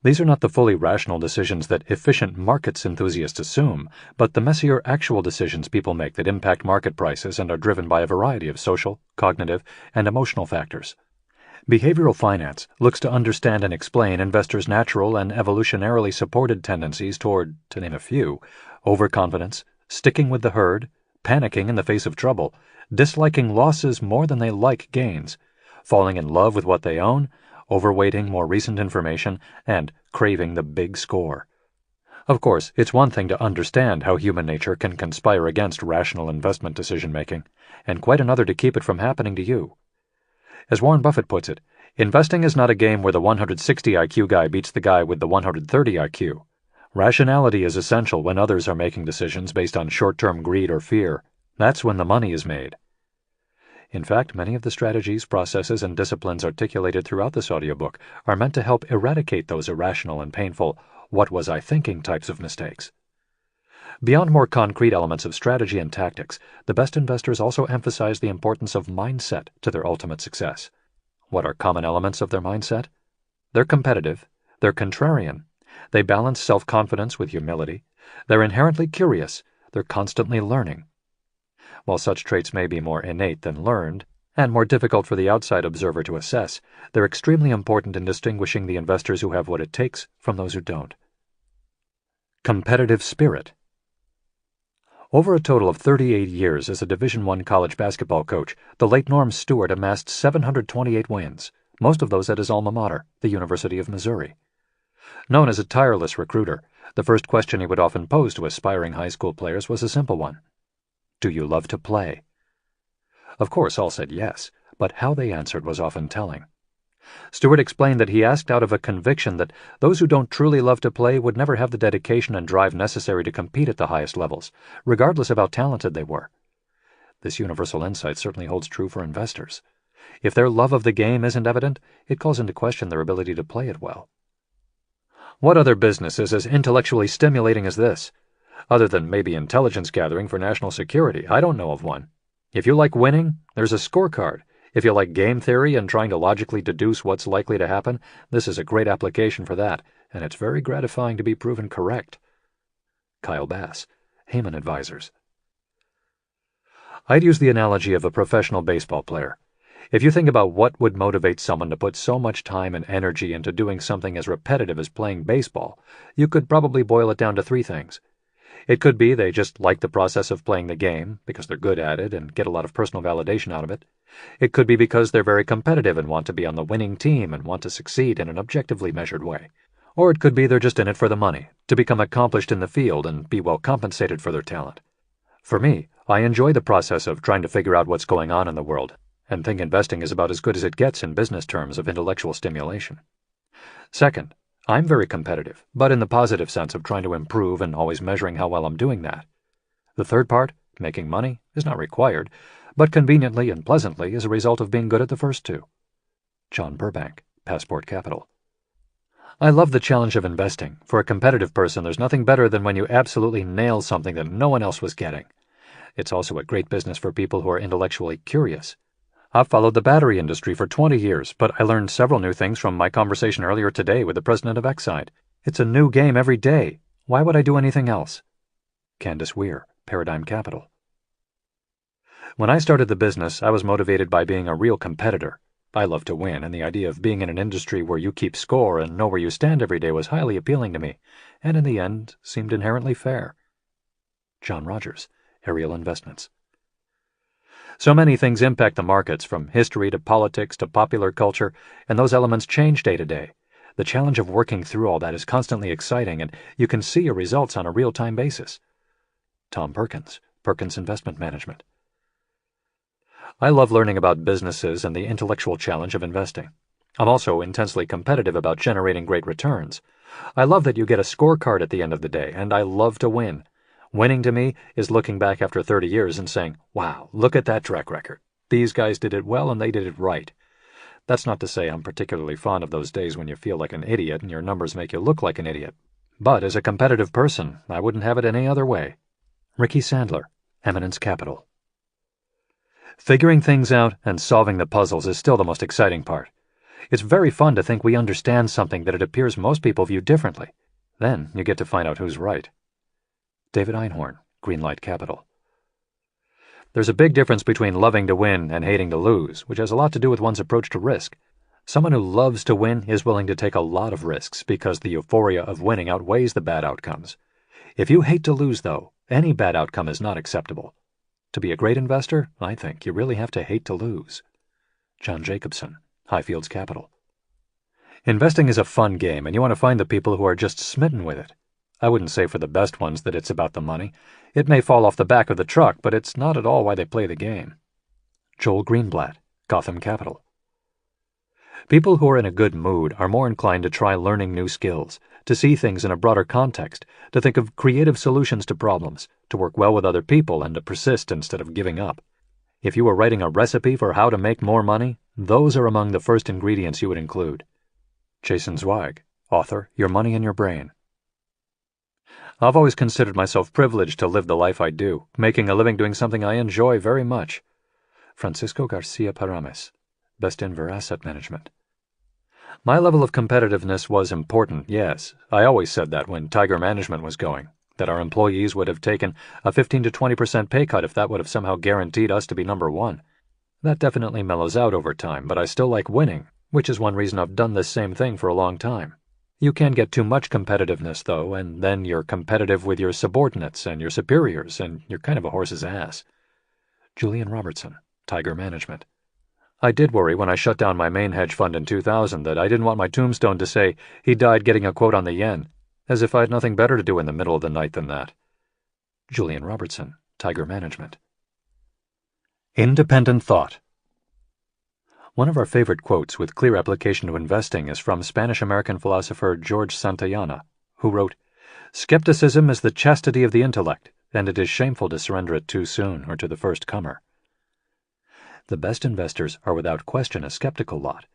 S1: These are not the fully rational decisions that efficient markets enthusiasts assume, but the messier actual decisions people make that impact market prices and are driven by a variety of social, cognitive, and emotional factors. Behavioral finance looks to understand and explain investors' natural and evolutionarily supported tendencies toward, to name a few, overconfidence, sticking with the herd, panicking in the face of trouble, disliking losses more than they like gains, falling in love with what they own, overweighting more recent information, and craving the big score. Of course, it's one thing to understand how human nature can conspire against rational investment decision-making, and quite another to keep it from happening to you. As Warren Buffett puts it, investing is not a game where the 160 IQ guy beats the guy with the 130 IQ. Rationality is essential when others are making decisions based on short-term greed or fear. That's when the money is made. In fact, many of the strategies, processes, and disciplines articulated throughout this audiobook are meant to help eradicate those irrational and painful "what was I thinking" types of mistakes. Beyond more concrete elements of strategy and tactics, the best investors also emphasize the importance of mindset to their ultimate success. What are common elements of their mindset? They're competitive, they're contrarian, they balance self-confidence with humility, they're inherently curious, they're constantly learning. While such traits may be more innate than learned, and more difficult for the outside observer to assess, they're extremely important in distinguishing the investors who have what it takes from those who don't. Competitive spirit. Over a total of 38 years as a Division I college basketball coach, the late Norm Stewart amassed 728 wins, most of those at his alma mater, the University of Missouri. Known as a tireless recruiter, the first question he would often pose to aspiring high school players was a simple one. Do you love to play? Of course, all said yes, but how they answered was often telling. Stewart explained that he asked out of a conviction that those who don't truly love to play would never have the dedication and drive necessary to compete at the highest levels, regardless of how talented they were. This universal insight certainly holds true for investors. If their love of the game isn't evident, it calls into question their ability to play it well. What other business is as intellectually stimulating as this? Other than maybe intelligence gathering for national security, I don't know of one. If you like winning, there's a scorecard. If you like game theory and trying to logically deduce what's likely to happen, this is a great application for that, and it's very gratifying to be proven correct. Kyle Bass, Heyman Advisors. I'd use the analogy of a professional baseball player. If you think about what would motivate someone to put so much time and energy into doing something as repetitive as playing baseball, you could probably boil it down to three things. It could be they just like the process of playing the game because they're good at it and get a lot of personal validation out of it. It could be because they're very competitive and want to be on the winning team and want to succeed in an objectively measured way. Or it could be they're just in it for the money, to become accomplished in the field and be well compensated for their talent. For me, I enjoy the process of trying to figure out what's going on in the world, and think investing is about as good as it gets in business terms of intellectual stimulation. Second, I'm very competitive, but in the positive sense of trying to improve and always measuring how well I'm doing that. The third part, making money, is not required, but conveniently and pleasantly is a result of being good at the first two. John Burbank, Passport Capital. I love the challenge of investing. For a competitive person, there's nothing better than when you absolutely nail something that no one else was getting. It's also a great business for people who are intellectually curious. I've followed the battery industry for 20 years, but I learned several new things from my conversation earlier today with the president of Exide. It's a new game every day. Why would I do anything else? Candace Weir, Paradigm Capital. When I started the business, I was motivated by being a real competitor. I love to win, and the idea of being in an industry where you keep score and know where you stand every day was highly appealing to me, and in the end seemed inherently fair. John Rogers, Ariel Investments. So many things impact the markets, from history to politics to popular culture, and those elements change day to day. The challenge of working through all that is constantly exciting, and you can see your results on a real-time basis. Tom Perkins, Perkins Investment Management. I love learning about businesses and the intellectual challenge of investing. I'm also intensely competitive about generating great returns. I love that you get a scorecard at the end of the day, and I love to win. Winning to me is looking back after 30 years and saying, wow, look at that track record. These guys did it well and they did it right. That's not to say I'm particularly fond of those days when you feel like an idiot and your numbers make you look like an idiot. But as a competitive person, I wouldn't have it any other way. Ricky Sandler, Eminence Capital. Figuring things out and solving the puzzles is still the most exciting part. It's very fun to think we understand something that it appears most people view differently. Then you get to find out who's right. David Einhorn, Greenlight Capital. There's a big difference between loving to win and hating to lose, which has a lot to do with one's approach to risk. Someone who loves to win is willing to take a lot of risks because the euphoria of winning outweighs the bad outcomes. If you hate to lose, though, any bad outcome is not acceptable. To be a great investor, I think you really have to hate to lose. John Jacobson, Highfields Capital. Investing is a fun game, and you want to find the people who are just smitten with it. I wouldn't say for the best ones that it's about the money. It may fall off the back of the truck, but it's not at all why they play the game. Joel Greenblatt, Gotham Capital. People who are in a good mood are more inclined to try learning new skills, to see things in a broader context, to think of creative solutions to problems, to work well with other people, and to persist instead of giving up. If you were writing a recipe for how to make more money, those are among the first ingredients you would include. Jason Zweig, author, Your Money in Your Brain. I've always considered myself privileged to live the life I do, making a living doing something I enjoy very much. Francisco Garcia Parames, Bestinver Asset Management. My level of competitiveness was important, yes. I always said that when Tiger Management was going, that our employees would have taken a 15 to 20% pay cut if that would have somehow guaranteed us to be number one. That definitely mellows out over time, but I still like winning, which is one reason I've done this same thing for a long time. You can get too much competitiveness, though, and then you're competitive with your subordinates and your superiors, and you're kind of a horse's ass. Julian Robertson, Tiger Management. I did worry when I shut down my main hedge fund in 2000 that I didn't want my tombstone to say he died getting a quote on the yen, as if I had nothing better to do in the middle of the night than that. Julian Robertson, Tiger Management. Independent thought. One of our favorite quotes with clear application to investing is from Spanish-American philosopher George Santayana, who wrote, "Skepticism is the chastity of the intellect, and it is shameful to surrender it too soon or to the first comer." The best investors are without question a skeptical lot,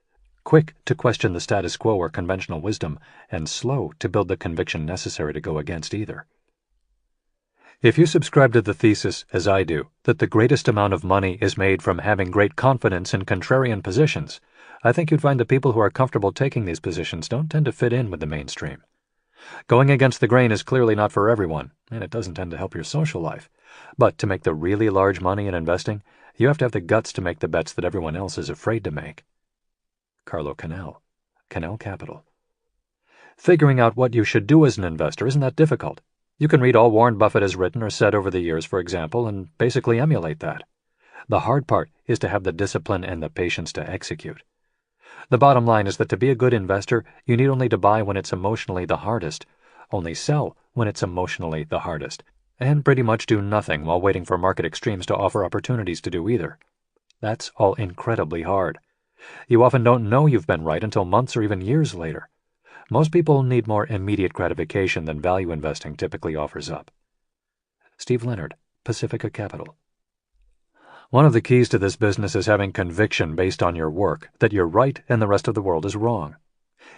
S1: quick to question the status quo or conventional wisdom, and slow to build the conviction necessary to go against either. If you subscribe to the thesis, as I do, that the greatest amount of money is made from having great confidence in contrarian positions, I think you'd find the people who are comfortable taking these positions don't tend to fit in with the mainstream. Going against the grain is clearly not for everyone, and it doesn't tend to help your social life. But to make the really large money in investing, you have to have the guts to make the bets that everyone else is afraid to make. Carlo Canal, Canal Capital. Figuring out what you should do as an investor isn't that difficult. You can read all Warren Buffett has written or said over the years, for example, and basically emulate that. The hard part is to have the discipline and the patience to execute. The bottom line is that to be a good investor, you need only to buy when it's emotionally the hardest, only sell when it's emotionally the hardest, and pretty much do nothing while waiting for market extremes to offer opportunities to do either. That's all incredibly hard. You often don't know you've been right until months or even years later. Most people need more immediate gratification than value investing typically offers up. Steve Leonard, Pacifica Capital. One of the keys to this business is having conviction based on your work that you're right and the rest of the world is wrong.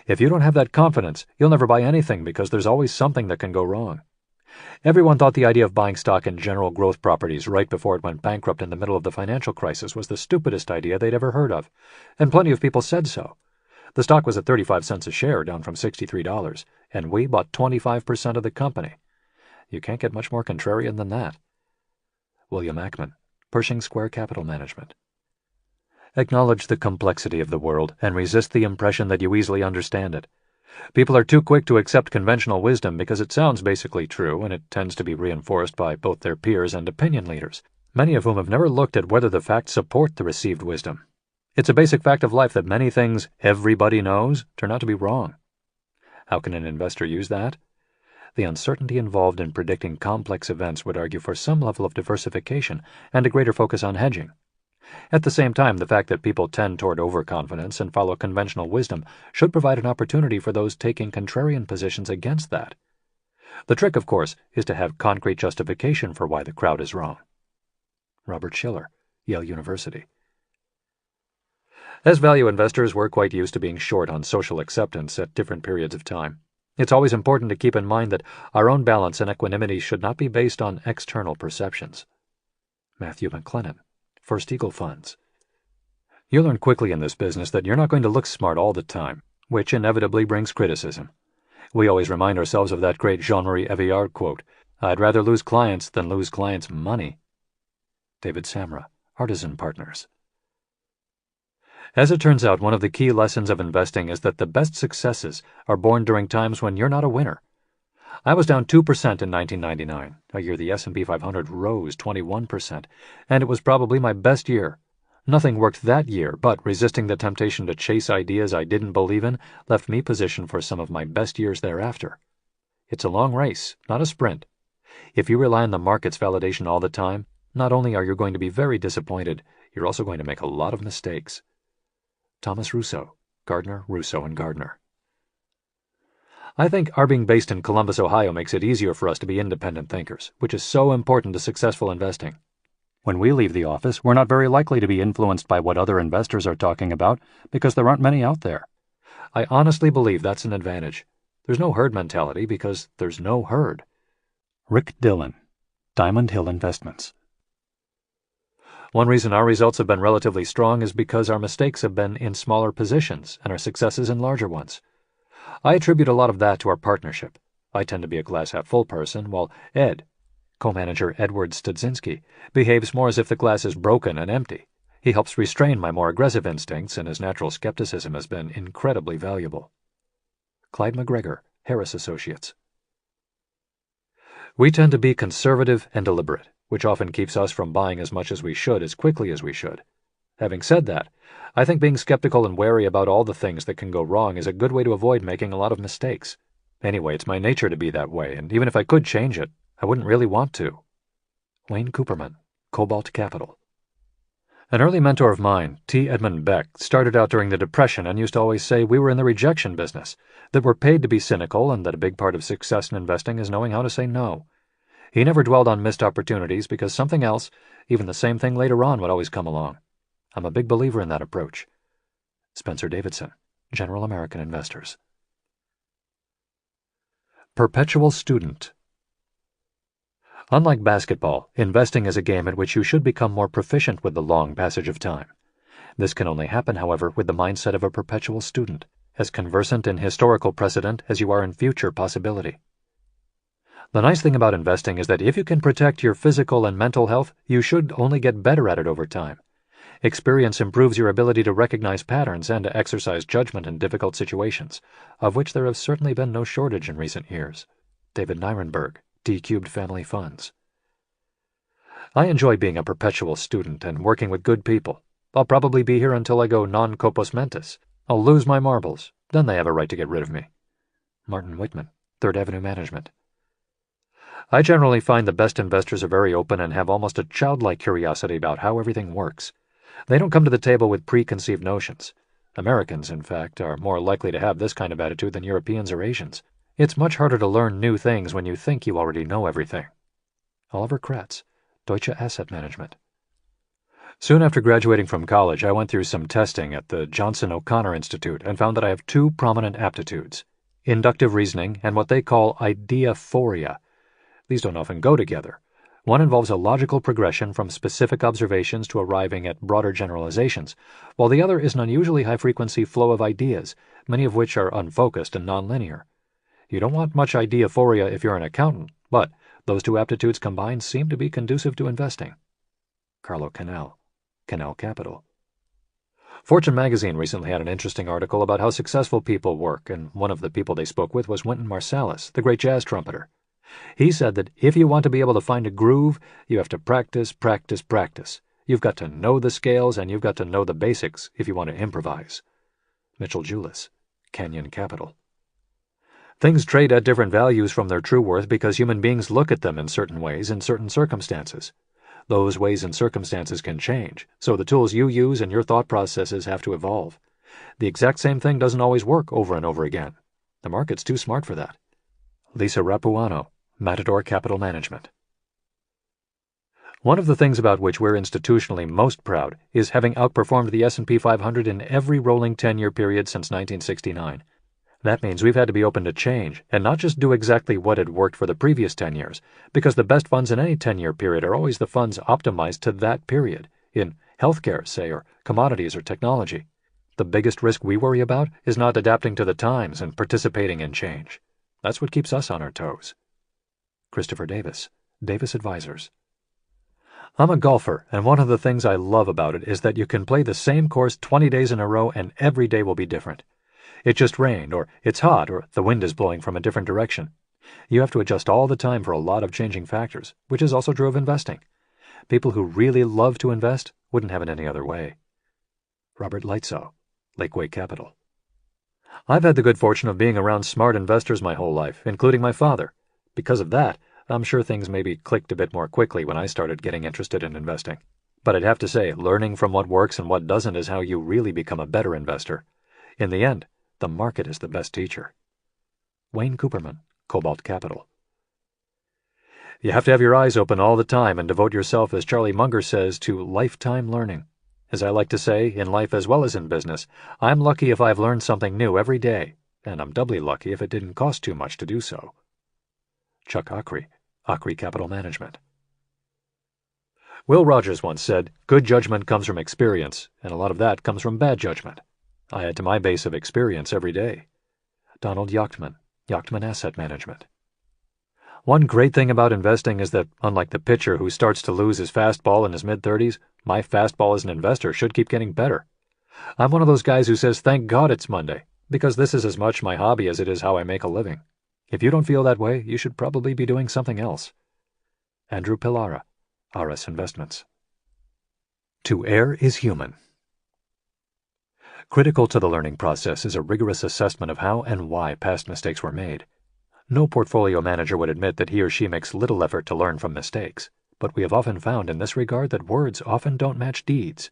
S1: If you don't have that confidence, you'll never buy anything because there's always something that can go wrong. Everyone thought the idea of buying stock in General Growth Properties right before it went bankrupt in the middle of the financial crisis was the stupidest idea they'd ever heard of, and plenty of people said so. The stock was at 35 cents a share, down from $63, and we bought 25% of the company. You can't get much more contrarian than that. William Ackman, Pershing Square Capital Management. Acknowledge the complexity of the world and resist the impression that you easily understand it. People are too quick to accept conventional wisdom because it sounds basically true, and it tends to be reinforced by both their peers and opinion leaders, many of whom have never looked at whether the facts support the received wisdom. It's a basic fact of life that many things everybody knows turn out to be wrong. How can an investor use that? The uncertainty involved in predicting complex events would argue for some level of diversification and a greater focus on hedging. At the same time, the fact that people tend toward overconfidence and follow conventional wisdom should provide an opportunity for those taking contrarian positions against that. The trick, of course, is to have concrete justification for why the crowd is wrong. Robert Schiller, Yale University. As value investors, we're quite used to being short on social acceptance at different periods of time. It's always important to keep in mind that our own balance and equanimity should not be based on external perceptions. Matthew McLennan, First Eagle Funds. You learn quickly in this business that you're not going to look smart all the time, which inevitably brings criticism. We always remind ourselves of that great Jean-Marie Eviard quote, "I'd rather lose clients than lose clients' money." David Samra, Artisan Partners. As it turns out, one of the key lessons of investing is that the best successes are born during times when you're not a winner. I was down 2% in 1999, a year the S&P 500 rose 21%, and it was probably my best year. Nothing worked that year, but resisting the temptation to chase ideas I didn't believe in left me positioned for some of my best years thereafter. It's a long race, not a sprint. If you rely on the market's validation all the time, not only are you going to be very disappointed, you're also going to make a lot of mistakes. Thomas Russo, Gardner, Russo & Gardner. I think our being based in Columbus, Ohio makes it easier for us to be independent thinkers, which is so important to successful investing. When we leave the office, we're not very likely to be influenced by what other investors are talking about because there aren't many out there. I honestly believe that's an advantage. There's no herd mentality because there's no herd. Rick Dillon, Diamond Hill Investments. One reason our results have been relatively strong is because our mistakes have been in smaller positions and our successes in larger ones. I attribute a lot of that to our partnership. I tend to be a glass-half-full person, while Ed, co-manager Edward Studzinski, behaves more as if the glass is broken and empty. He helps restrain my more aggressive instincts, and his natural skepticism has been incredibly valuable. Clyde McGregor, Harris Associates. We tend to be conservative and deliberate, which often keeps us from buying as much as we should as quickly as we should. Having said that, I think being skeptical and wary about all the things that can go wrong is a good way to avoid making a lot of mistakes. Anyway, it's my nature to be that way, and even if I could change it, I wouldn't really want to. Wayne Cooperman, Cobalt Capital. An early mentor of mine, T. Edmund Beck, started out during the Depression and used to always say we were in the rejection business, that we're paid to be cynical and that a big part of success in investing is knowing how to say no. He never dwelled on missed opportunities because something else, even the same thing later on, would always come along. I'm a big believer in that approach. Spencer Davidson, General American Investors. Perpetual Student. Unlike basketball, investing is a game at which you should become more proficient with the long passage of time. This can only happen, however, with the mindset of a perpetual student, as conversant in historical precedent as you are in future possibility. The nice thing about investing is that if you can protect your physical and mental health, you should only get better at it over time. Experience improves your ability to recognize patterns and to exercise judgment in difficult situations, of which there have certainly been no shortage in recent years. David Nirenberg, D-Cubed Family Funds. I enjoy being a perpetual student and working with good people. I'll probably be here until I go non compos mentis. I'll lose my marbles. Then they have a right to get rid of me. Martin Whitman, Third Avenue Management. I generally find the best investors are very open and have almost a childlike curiosity about how everything works. They don't come to the table with preconceived notions. Americans, in fact, are more likely to have this kind of attitude than Europeans or Asians. It's much harder to learn new things when you think you already know everything. Oliver Kratz, Deutsche Asset Management. Soon after graduating from college, I went through some testing at the Johnson O'Connor Institute and found that I have two prominent aptitudes: inductive reasoning and what they call ideaphoria. These don't often go together. One involves a logical progression from specific observations to arriving at broader generalizations, while the other is an unusually high-frequency flow of ideas, many of which are unfocused and nonlinear. You don't want much ideaphoria if you're an accountant, but those two aptitudes combined seem to be conducive to investing. Carlo Canal, Canal Capital. Fortune magazine recently had an interesting article about how successful people work, and one of the people they spoke with was Wynton Marsalis, the great jazz trumpeter. He said that if you want to be able to find a groove, you have to practice, practice, practice. You've got to know the scales, and you've got to know the basics if you want to improvise. Mitchell Julis, Canyon Capital. Things trade at different values from their true worth because human beings look at them in certain ways in certain circumstances. Those ways and circumstances can change, so the tools you use and your thought processes have to evolve. The exact same thing doesn't always work over and over again. The market's too smart for that. Lisa Rapuano, Matador Capital Management. One of the things about which we're institutionally most proud is having outperformed the S&P 500 in every rolling 10-year period since 1969. That means we've had to be open to change and not just do exactly what had worked for the previous 10 years, because the best funds in any 10-year period are always the funds optimized to that period, in healthcare, say, or commodities or technology. The biggest risk we worry about is not adapting to the times and participating in change. That's what keeps us on our toes. Christopher Davis, Davis Advisors. I'm a golfer, and one of the things I love about it is that you can play the same course 20 days in a row and every day will be different. It just rained, or it's hot, or the wind is blowing from a different direction. You have to adjust all the time for a lot of changing factors, which is also true of investing. People who really love to invest wouldn't have it any other way. Robert Lightsoe, Lakeway Capital. I've had the good fortune of being around smart investors my whole life, including my father. Because of that, I'm sure things maybe clicked a bit more quickly when I started getting interested in investing. But I'd have to say, learning from what works and what doesn't is how you really become a better investor. In the end, the market is the best teacher. Wayne Cooperman, Cobalt Capital. You have to have your eyes open all the time and devote yourself, as Charlie Munger says, to lifetime learning. As I like to say, in life as well as in business, I'm lucky if I've learned something new every day, and I'm doubly lucky if it didn't cost too much to do so. Chuck Akre, Akre Capital Management. Will Rogers once said, "Good judgment comes from experience, and a lot of that comes from bad judgment." I add to my base of experience every day. Donald Yachtman, Yachtman Asset Management. One great thing about investing is that, unlike the pitcher who starts to lose his fastball in his mid-30s, my fastball as an investor should keep getting better. I'm one of those guys who says, "Thank God it's Monday," because this is as much my hobby as it is how I make a living. If you don't feel that way, you should probably be doing something else. Andrew Pillara, RS Investments. To err is human. Critical to the learning process is a rigorous assessment of how and why past mistakes were made. No portfolio manager would admit that he or she makes little effort to learn from mistakes, but we have often found in this regard that words often don't match deeds.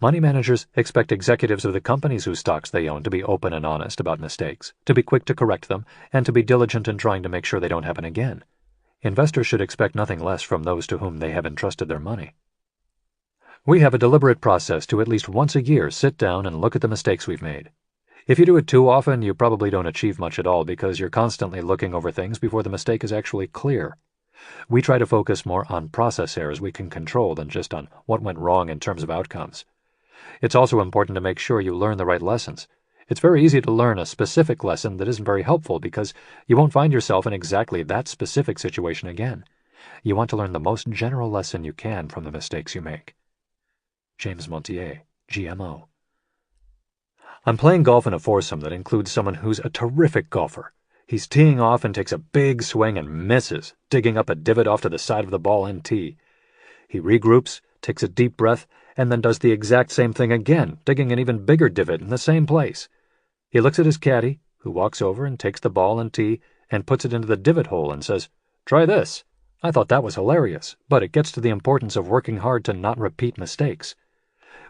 S1: Money managers expect executives of the companies whose stocks they own to be open and honest about mistakes, to be quick to correct them, and to be diligent in trying to make sure they don't happen again. Investors should expect nothing less from those to whom they have entrusted their money. We have a deliberate process to at least once a year sit down and look at the mistakes we've made. If you do it too often, you probably don't achieve much at all because you're constantly looking over things before the mistake is actually clear. We try to focus more on process errors we can control than just on what went wrong in terms of outcomes. It's also important to make sure you learn the right lessons. It's very easy to learn a specific lesson that isn't very helpful because you won't find yourself in exactly that specific situation again. You want to learn the most general lesson you can from the mistakes you make. James Montier, GMO. I'm playing golf in a foursome that includes someone who's a terrific golfer. He's teeing off and takes a big swing and misses, digging up a divot off to the side of the ball and tee. He regroups, takes a deep breath, and then does the exact same thing again, digging an even bigger divot in the same place. He looks at his caddy, who walks over and takes the ball and tee and puts it into the divot hole and says, "Try this." I thought that was hilarious, but it gets to the importance of working hard to not repeat mistakes.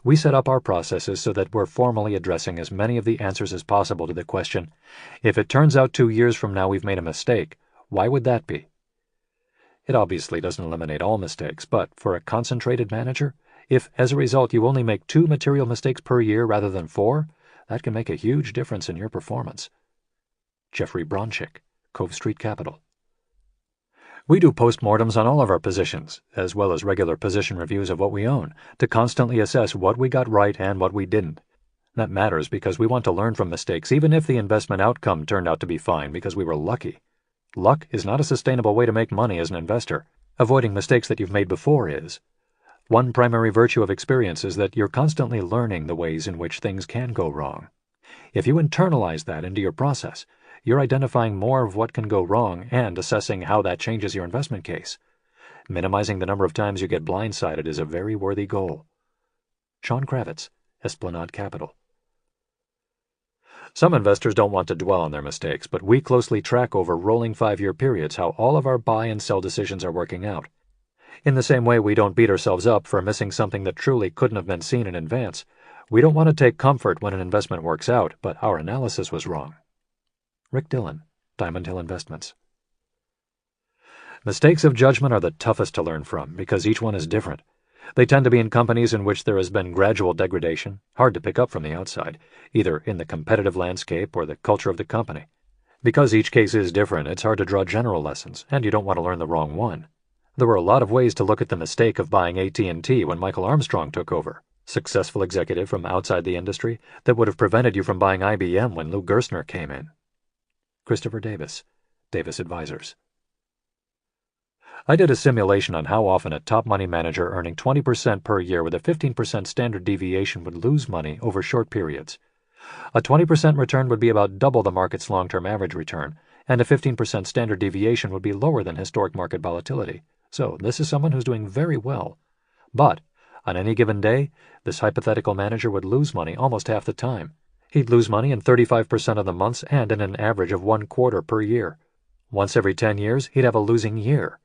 S1: We set up our processes so that we're formally addressing as many of the answers as possible to the question, if it turns out 2 years from now we've made a mistake, why would that be? It obviously doesn't eliminate all mistakes, but for a concentrated manager, if as a result you only make 2 material mistakes per year rather than 4, that can make a huge difference in your performance. Jeffrey Bronchick, Cove Street Capital. We do postmortems on all of our positions, as well as regular position reviews of what we own, to constantly assess what we got right and what we didn't. That matters because we want to learn from mistakes even if the investment outcome turned out to be fine because we were lucky. Luck is not a sustainable way to make money as an investor. Avoiding mistakes that you've made before is. One primary virtue of experience is that you're constantly learning the ways in which things can go wrong. If you internalize that into your process, you're identifying more of what can go wrong and assessing how that changes your investment case. Minimizing the number of times you get blindsided is a very worthy goal. Sean Kravitz, Esplanade Capital. Some investors don't want to dwell on their mistakes, but we closely track over rolling 5-year periods how all of our buy and sell decisions are working out. In the same way we don't beat ourselves up for missing something that truly couldn't have been seen in advance, we don't want to take comfort when an investment works out, but our analysis was wrong. Rick Dillon, Diamond Hill Investments. Mistakes of judgment are the toughest to learn from because each one is different. They tend to be in companies in which there has been gradual degradation, hard to pick up from the outside, either in the competitive landscape or the culture of the company. Because each case is different, it's hard to draw general lessons, and you don't want to learn the wrong one. There were a lot of ways to look at the mistake of buying AT&T when Michael Armstrong took over. Successful executive from outside the industry that would have prevented you from buying IBM when Lou Gerstner came in. Christopher Davis, Davis Advisors. I did a simulation on how often a top money manager earning 20% per year with a 15% standard deviation would lose money over short periods. A 20% return would be about double the market's long-term average return, and a 15% standard deviation would be lower than historic market volatility. So this is someone who's doing very well. But on any given day, this hypothetical manager would lose money almost half the time. He'd lose money in 35% of the months and in an average of 1 quarter per year. Once every 10 years, he'd have a losing year.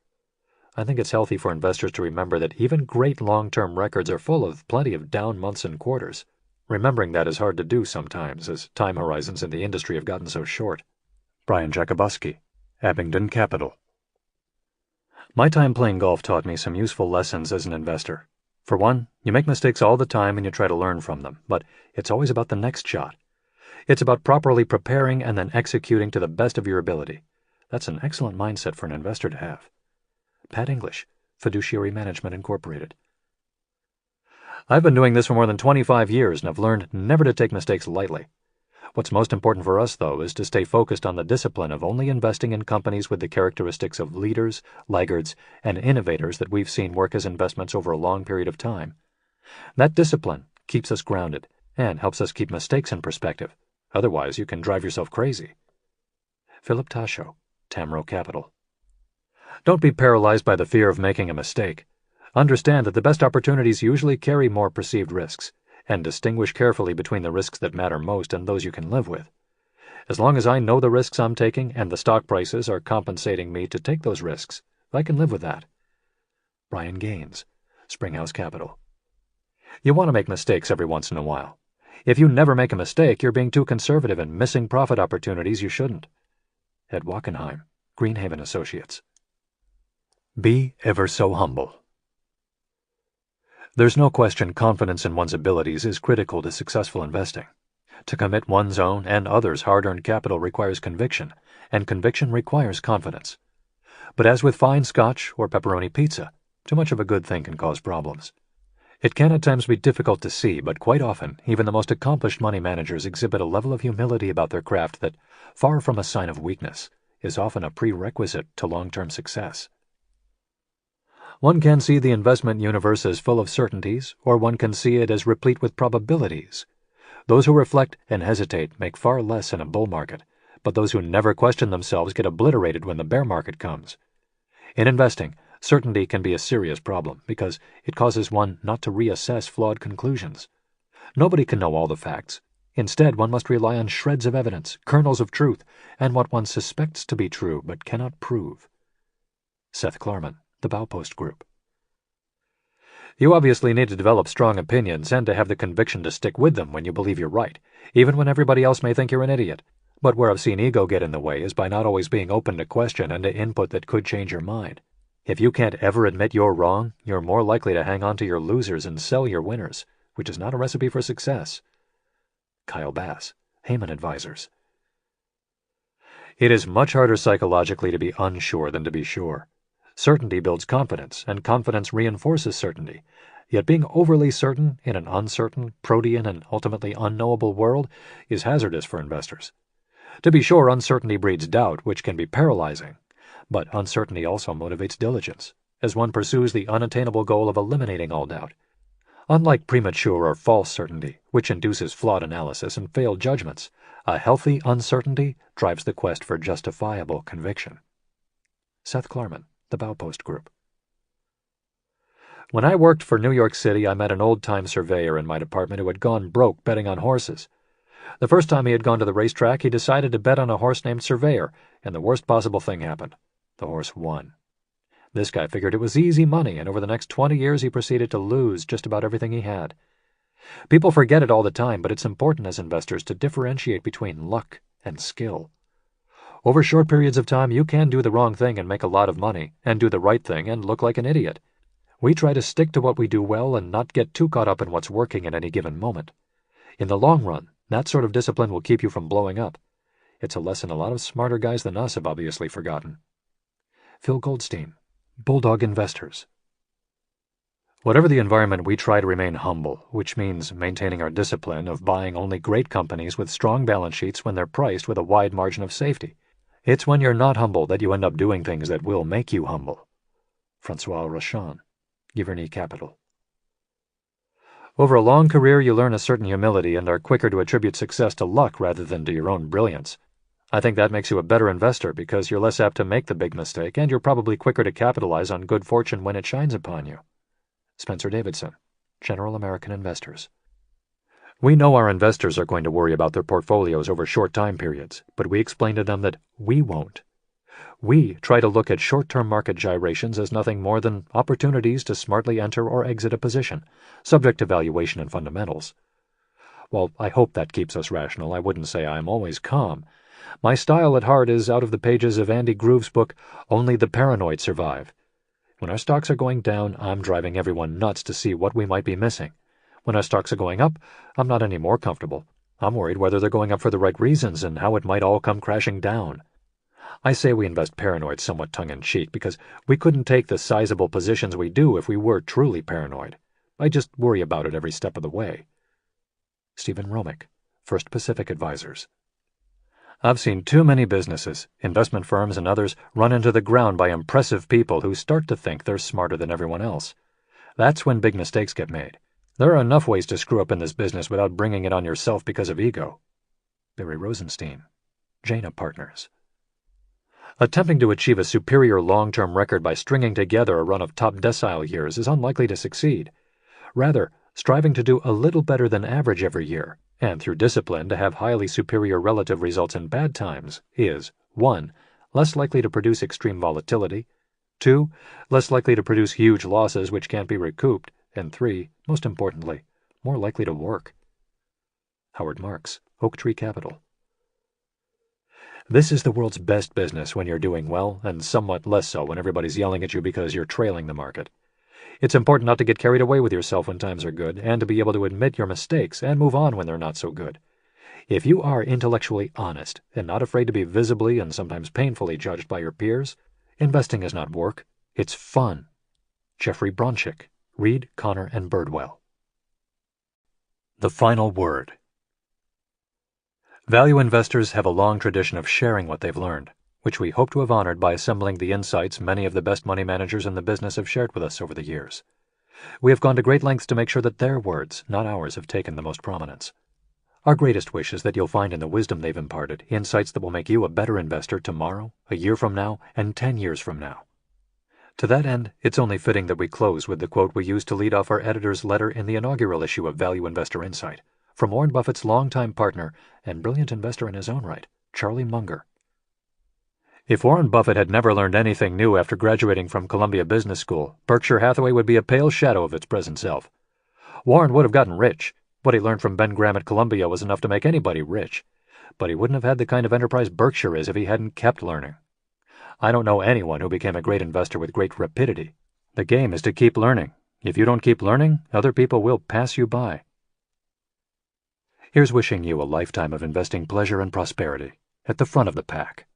S1: I think it's healthy for investors to remember that even great long-term records are full of plenty of down months and quarters. Remembering that is hard to do sometimes, as time horizons in the industry have gotten so short. Brian Jakubowski, Abingdon Capital. My time playing golf taught me some useful lessons as an investor. For one, you make mistakes all the time and you try to learn from them, but it's always about the next shot. It's about properly preparing and then executing to the best of your ability. That's an excellent mindset for an investor to have. Pat English, Fiduciary Management Incorporated. I've been doing this for more than 25 years and I've learned never to take mistakes lightly. What's most important for us, though, is to stay focused on the discipline of only investing in companies with the characteristics of leaders, laggards, and innovators that we've seen work as investments over a long period of time. That discipline keeps us grounded and helps us keep mistakes in perspective. Otherwise, you can drive yourself crazy. Philip Tasho, Tamro Capital. Don't be paralyzed by the fear of making a mistake. Understand that the best opportunities usually carry more perceived risks, and distinguish carefully between the risks that matter most and those you can live with. As long as I know the risks I'm taking and the stock prices are compensating me to take those risks, I can live with that. Brian Gaines, Springhouse Capital. You want to make mistakes every once in a while. If you never make a mistake, you're being too conservative and missing profit opportunities you shouldn't. Ed Wackenheim, Greenhaven Associates. Be ever so humble. There's no question confidence in one's abilities is critical to successful investing. To commit one's own and others' hard-earned capital requires conviction, and conviction requires confidence. But as with fine scotch or pepperoni pizza, too much of a good thing can cause problems. It can at times be difficult to see, but quite often, even the most accomplished money managers exhibit a level of humility about their craft that, far from a sign of weakness, is often a prerequisite to long-term success. One can see the investment universe as full of certainties, or one can see it as replete with probabilities. Those who reflect and hesitate make far less in a bull market, but those who never question themselves get obliterated when the bear market comes. In investing, certainty can be a serious problem because it causes one not to reassess flawed conclusions. Nobody can know all the facts. Instead, one must rely on shreds of evidence, kernels of truth, and what one suspects to be true but cannot prove. Seth Klarman, The Baupost Group. You obviously need to develop strong opinions and to have the conviction to stick with them when you believe you're right, even when everybody else may think you're an idiot. But where I've seen ego get in the way is by not always being open to question and to input that could change your mind. If you can't ever admit you're wrong, you're more likely to hang on to your losers and sell your winners, which is not a recipe for success. Kyle Bass, Heyman Advisors. It is much harder psychologically to be unsure than to be sure. Certainty builds confidence, and confidence reinforces certainty. Yet being overly certain in an uncertain, protean, and ultimately unknowable world is hazardous for investors. To be sure, uncertainty breeds doubt, which can be paralyzing. But uncertainty also motivates diligence, as one pursues the unattainable goal of eliminating all doubt. Unlike premature or false certainty, which induces flawed analysis and failed judgments, a healthy uncertainty drives the quest for justifiable conviction. Seth Klarman, The Baupost Group. When I worked for New York City, I met an old-time surveyor in my department who had gone broke betting on horses. The first time he had gone to the racetrack, he decided to bet on a horse named Surveyor, and the worst possible thing happened. The horse won. This guy figured it was easy money, and over the next 20 years he proceeded to lose just about everything he had. People forget it all the time, but it's important as investors to differentiate between luck and skill. Over short periods of time, you can do the wrong thing and make a lot of money, and do the right thing and look like an idiot. We try to stick to what we do well and not get too caught up in what's working at any given moment. In the long run, that sort of discipline will keep you from blowing up. It's a lesson a lot of smarter guys than us have obviously forgotten. Phil Goldstein, Bulldog Investors. Whatever the environment, we try to remain humble, which means maintaining our discipline of buying only great companies with strong balance sheets when they're priced with a wide margin of safety. It's when you're not humble that you end up doing things that will make you humble. Francois Rochon, Giverny Capital. Over a long career, you learn a certain humility and are quicker to attribute success to luck rather than to your own brilliance. I think that makes you a better investor because you're less apt to make the big mistake, and you're probably quicker to capitalize on good fortune when it shines upon you. Spencer Davidson, General American Investors. We know our investors are going to worry about their portfolios over short time periods, but we explain to them that we won't. We try to look at short-term market gyrations as nothing more than opportunities to smartly enter or exit a position, subject to valuation and fundamentals. While I hope that keeps us rational, I wouldn't say I am always calm. My style at heart is out of the pages of Andy Grove's book, Only the Paranoid Survive. When our stocks are going down, I'm driving everyone nuts to see what we might be missing. When our stocks are going up, I'm not any more comfortable. I'm worried whether they're going up for the right reasons and how it might all come crashing down. I say we invest paranoid somewhat tongue-in-cheek because we couldn't take the sizable positions we do if we were truly paranoid. I just worry about it every step of the way. Stephen Romick, First Pacific Advisors. I've seen too many businesses, investment firms and others, run into the ground by impressive people who start to think they're smarter than everyone else. That's when big mistakes get made. There are enough ways to screw up in this business without bringing it on yourself because of ego. Barry Rosenstein, Jaina Partners. Attempting to achieve a superior long-term record by stringing together a run of top decile years is unlikely to succeed. Rather, striving to do a little better than average every year, and through discipline to have highly superior relative results in bad times, is 1. Less likely to produce extreme volatility, 2. Less likely to produce huge losses which can't be recouped, and 3. Most importantly, more likely to work. Howard Marks, Oaktree Capital. This is the world's best business when you're doing well, and somewhat less so when everybody's yelling at you because you're trailing the market. It's important not to get carried away with yourself when times are good, and to be able to admit your mistakes and move on when they're not so good. If you are intellectually honest and not afraid to be visibly and sometimes painfully judged by your peers, investing is not work, it's fun. Jeffrey Bronchick, Reed, Connor, and Birdwell. The final word. Value investors have a long tradition of sharing what they've learned, which we hope to have honored by assembling the insights many of the best money managers in the business have shared with us over the years. We have gone to great lengths to make sure that their words, not ours, have taken the most prominence. Our greatest wish is that you'll find in the wisdom they've imparted insights that will make you a better investor tomorrow, a year from now, and 10 years from now. To that end, it's only fitting that we close with the quote we used to lead off our editor's letter in the inaugural issue of Value Investor Insight, from Warren Buffett's longtime partner and brilliant investor in his own right, Charlie Munger. If Warren Buffett had never learned anything new after graduating from Columbia Business School, Berkshire Hathaway would be a pale shadow of its present self. Warren would have gotten rich. What he learned from Ben Graham at Columbia was enough to make anybody rich. But he wouldn't have had the kind of enterprise Berkshire is if he hadn't kept learning. I don't know anyone who became a great investor with great rapidity. The game is to keep learning. If you don't keep learning, other people will pass you by. Here's wishing you a lifetime of investing pleasure and prosperity at the front of the pack.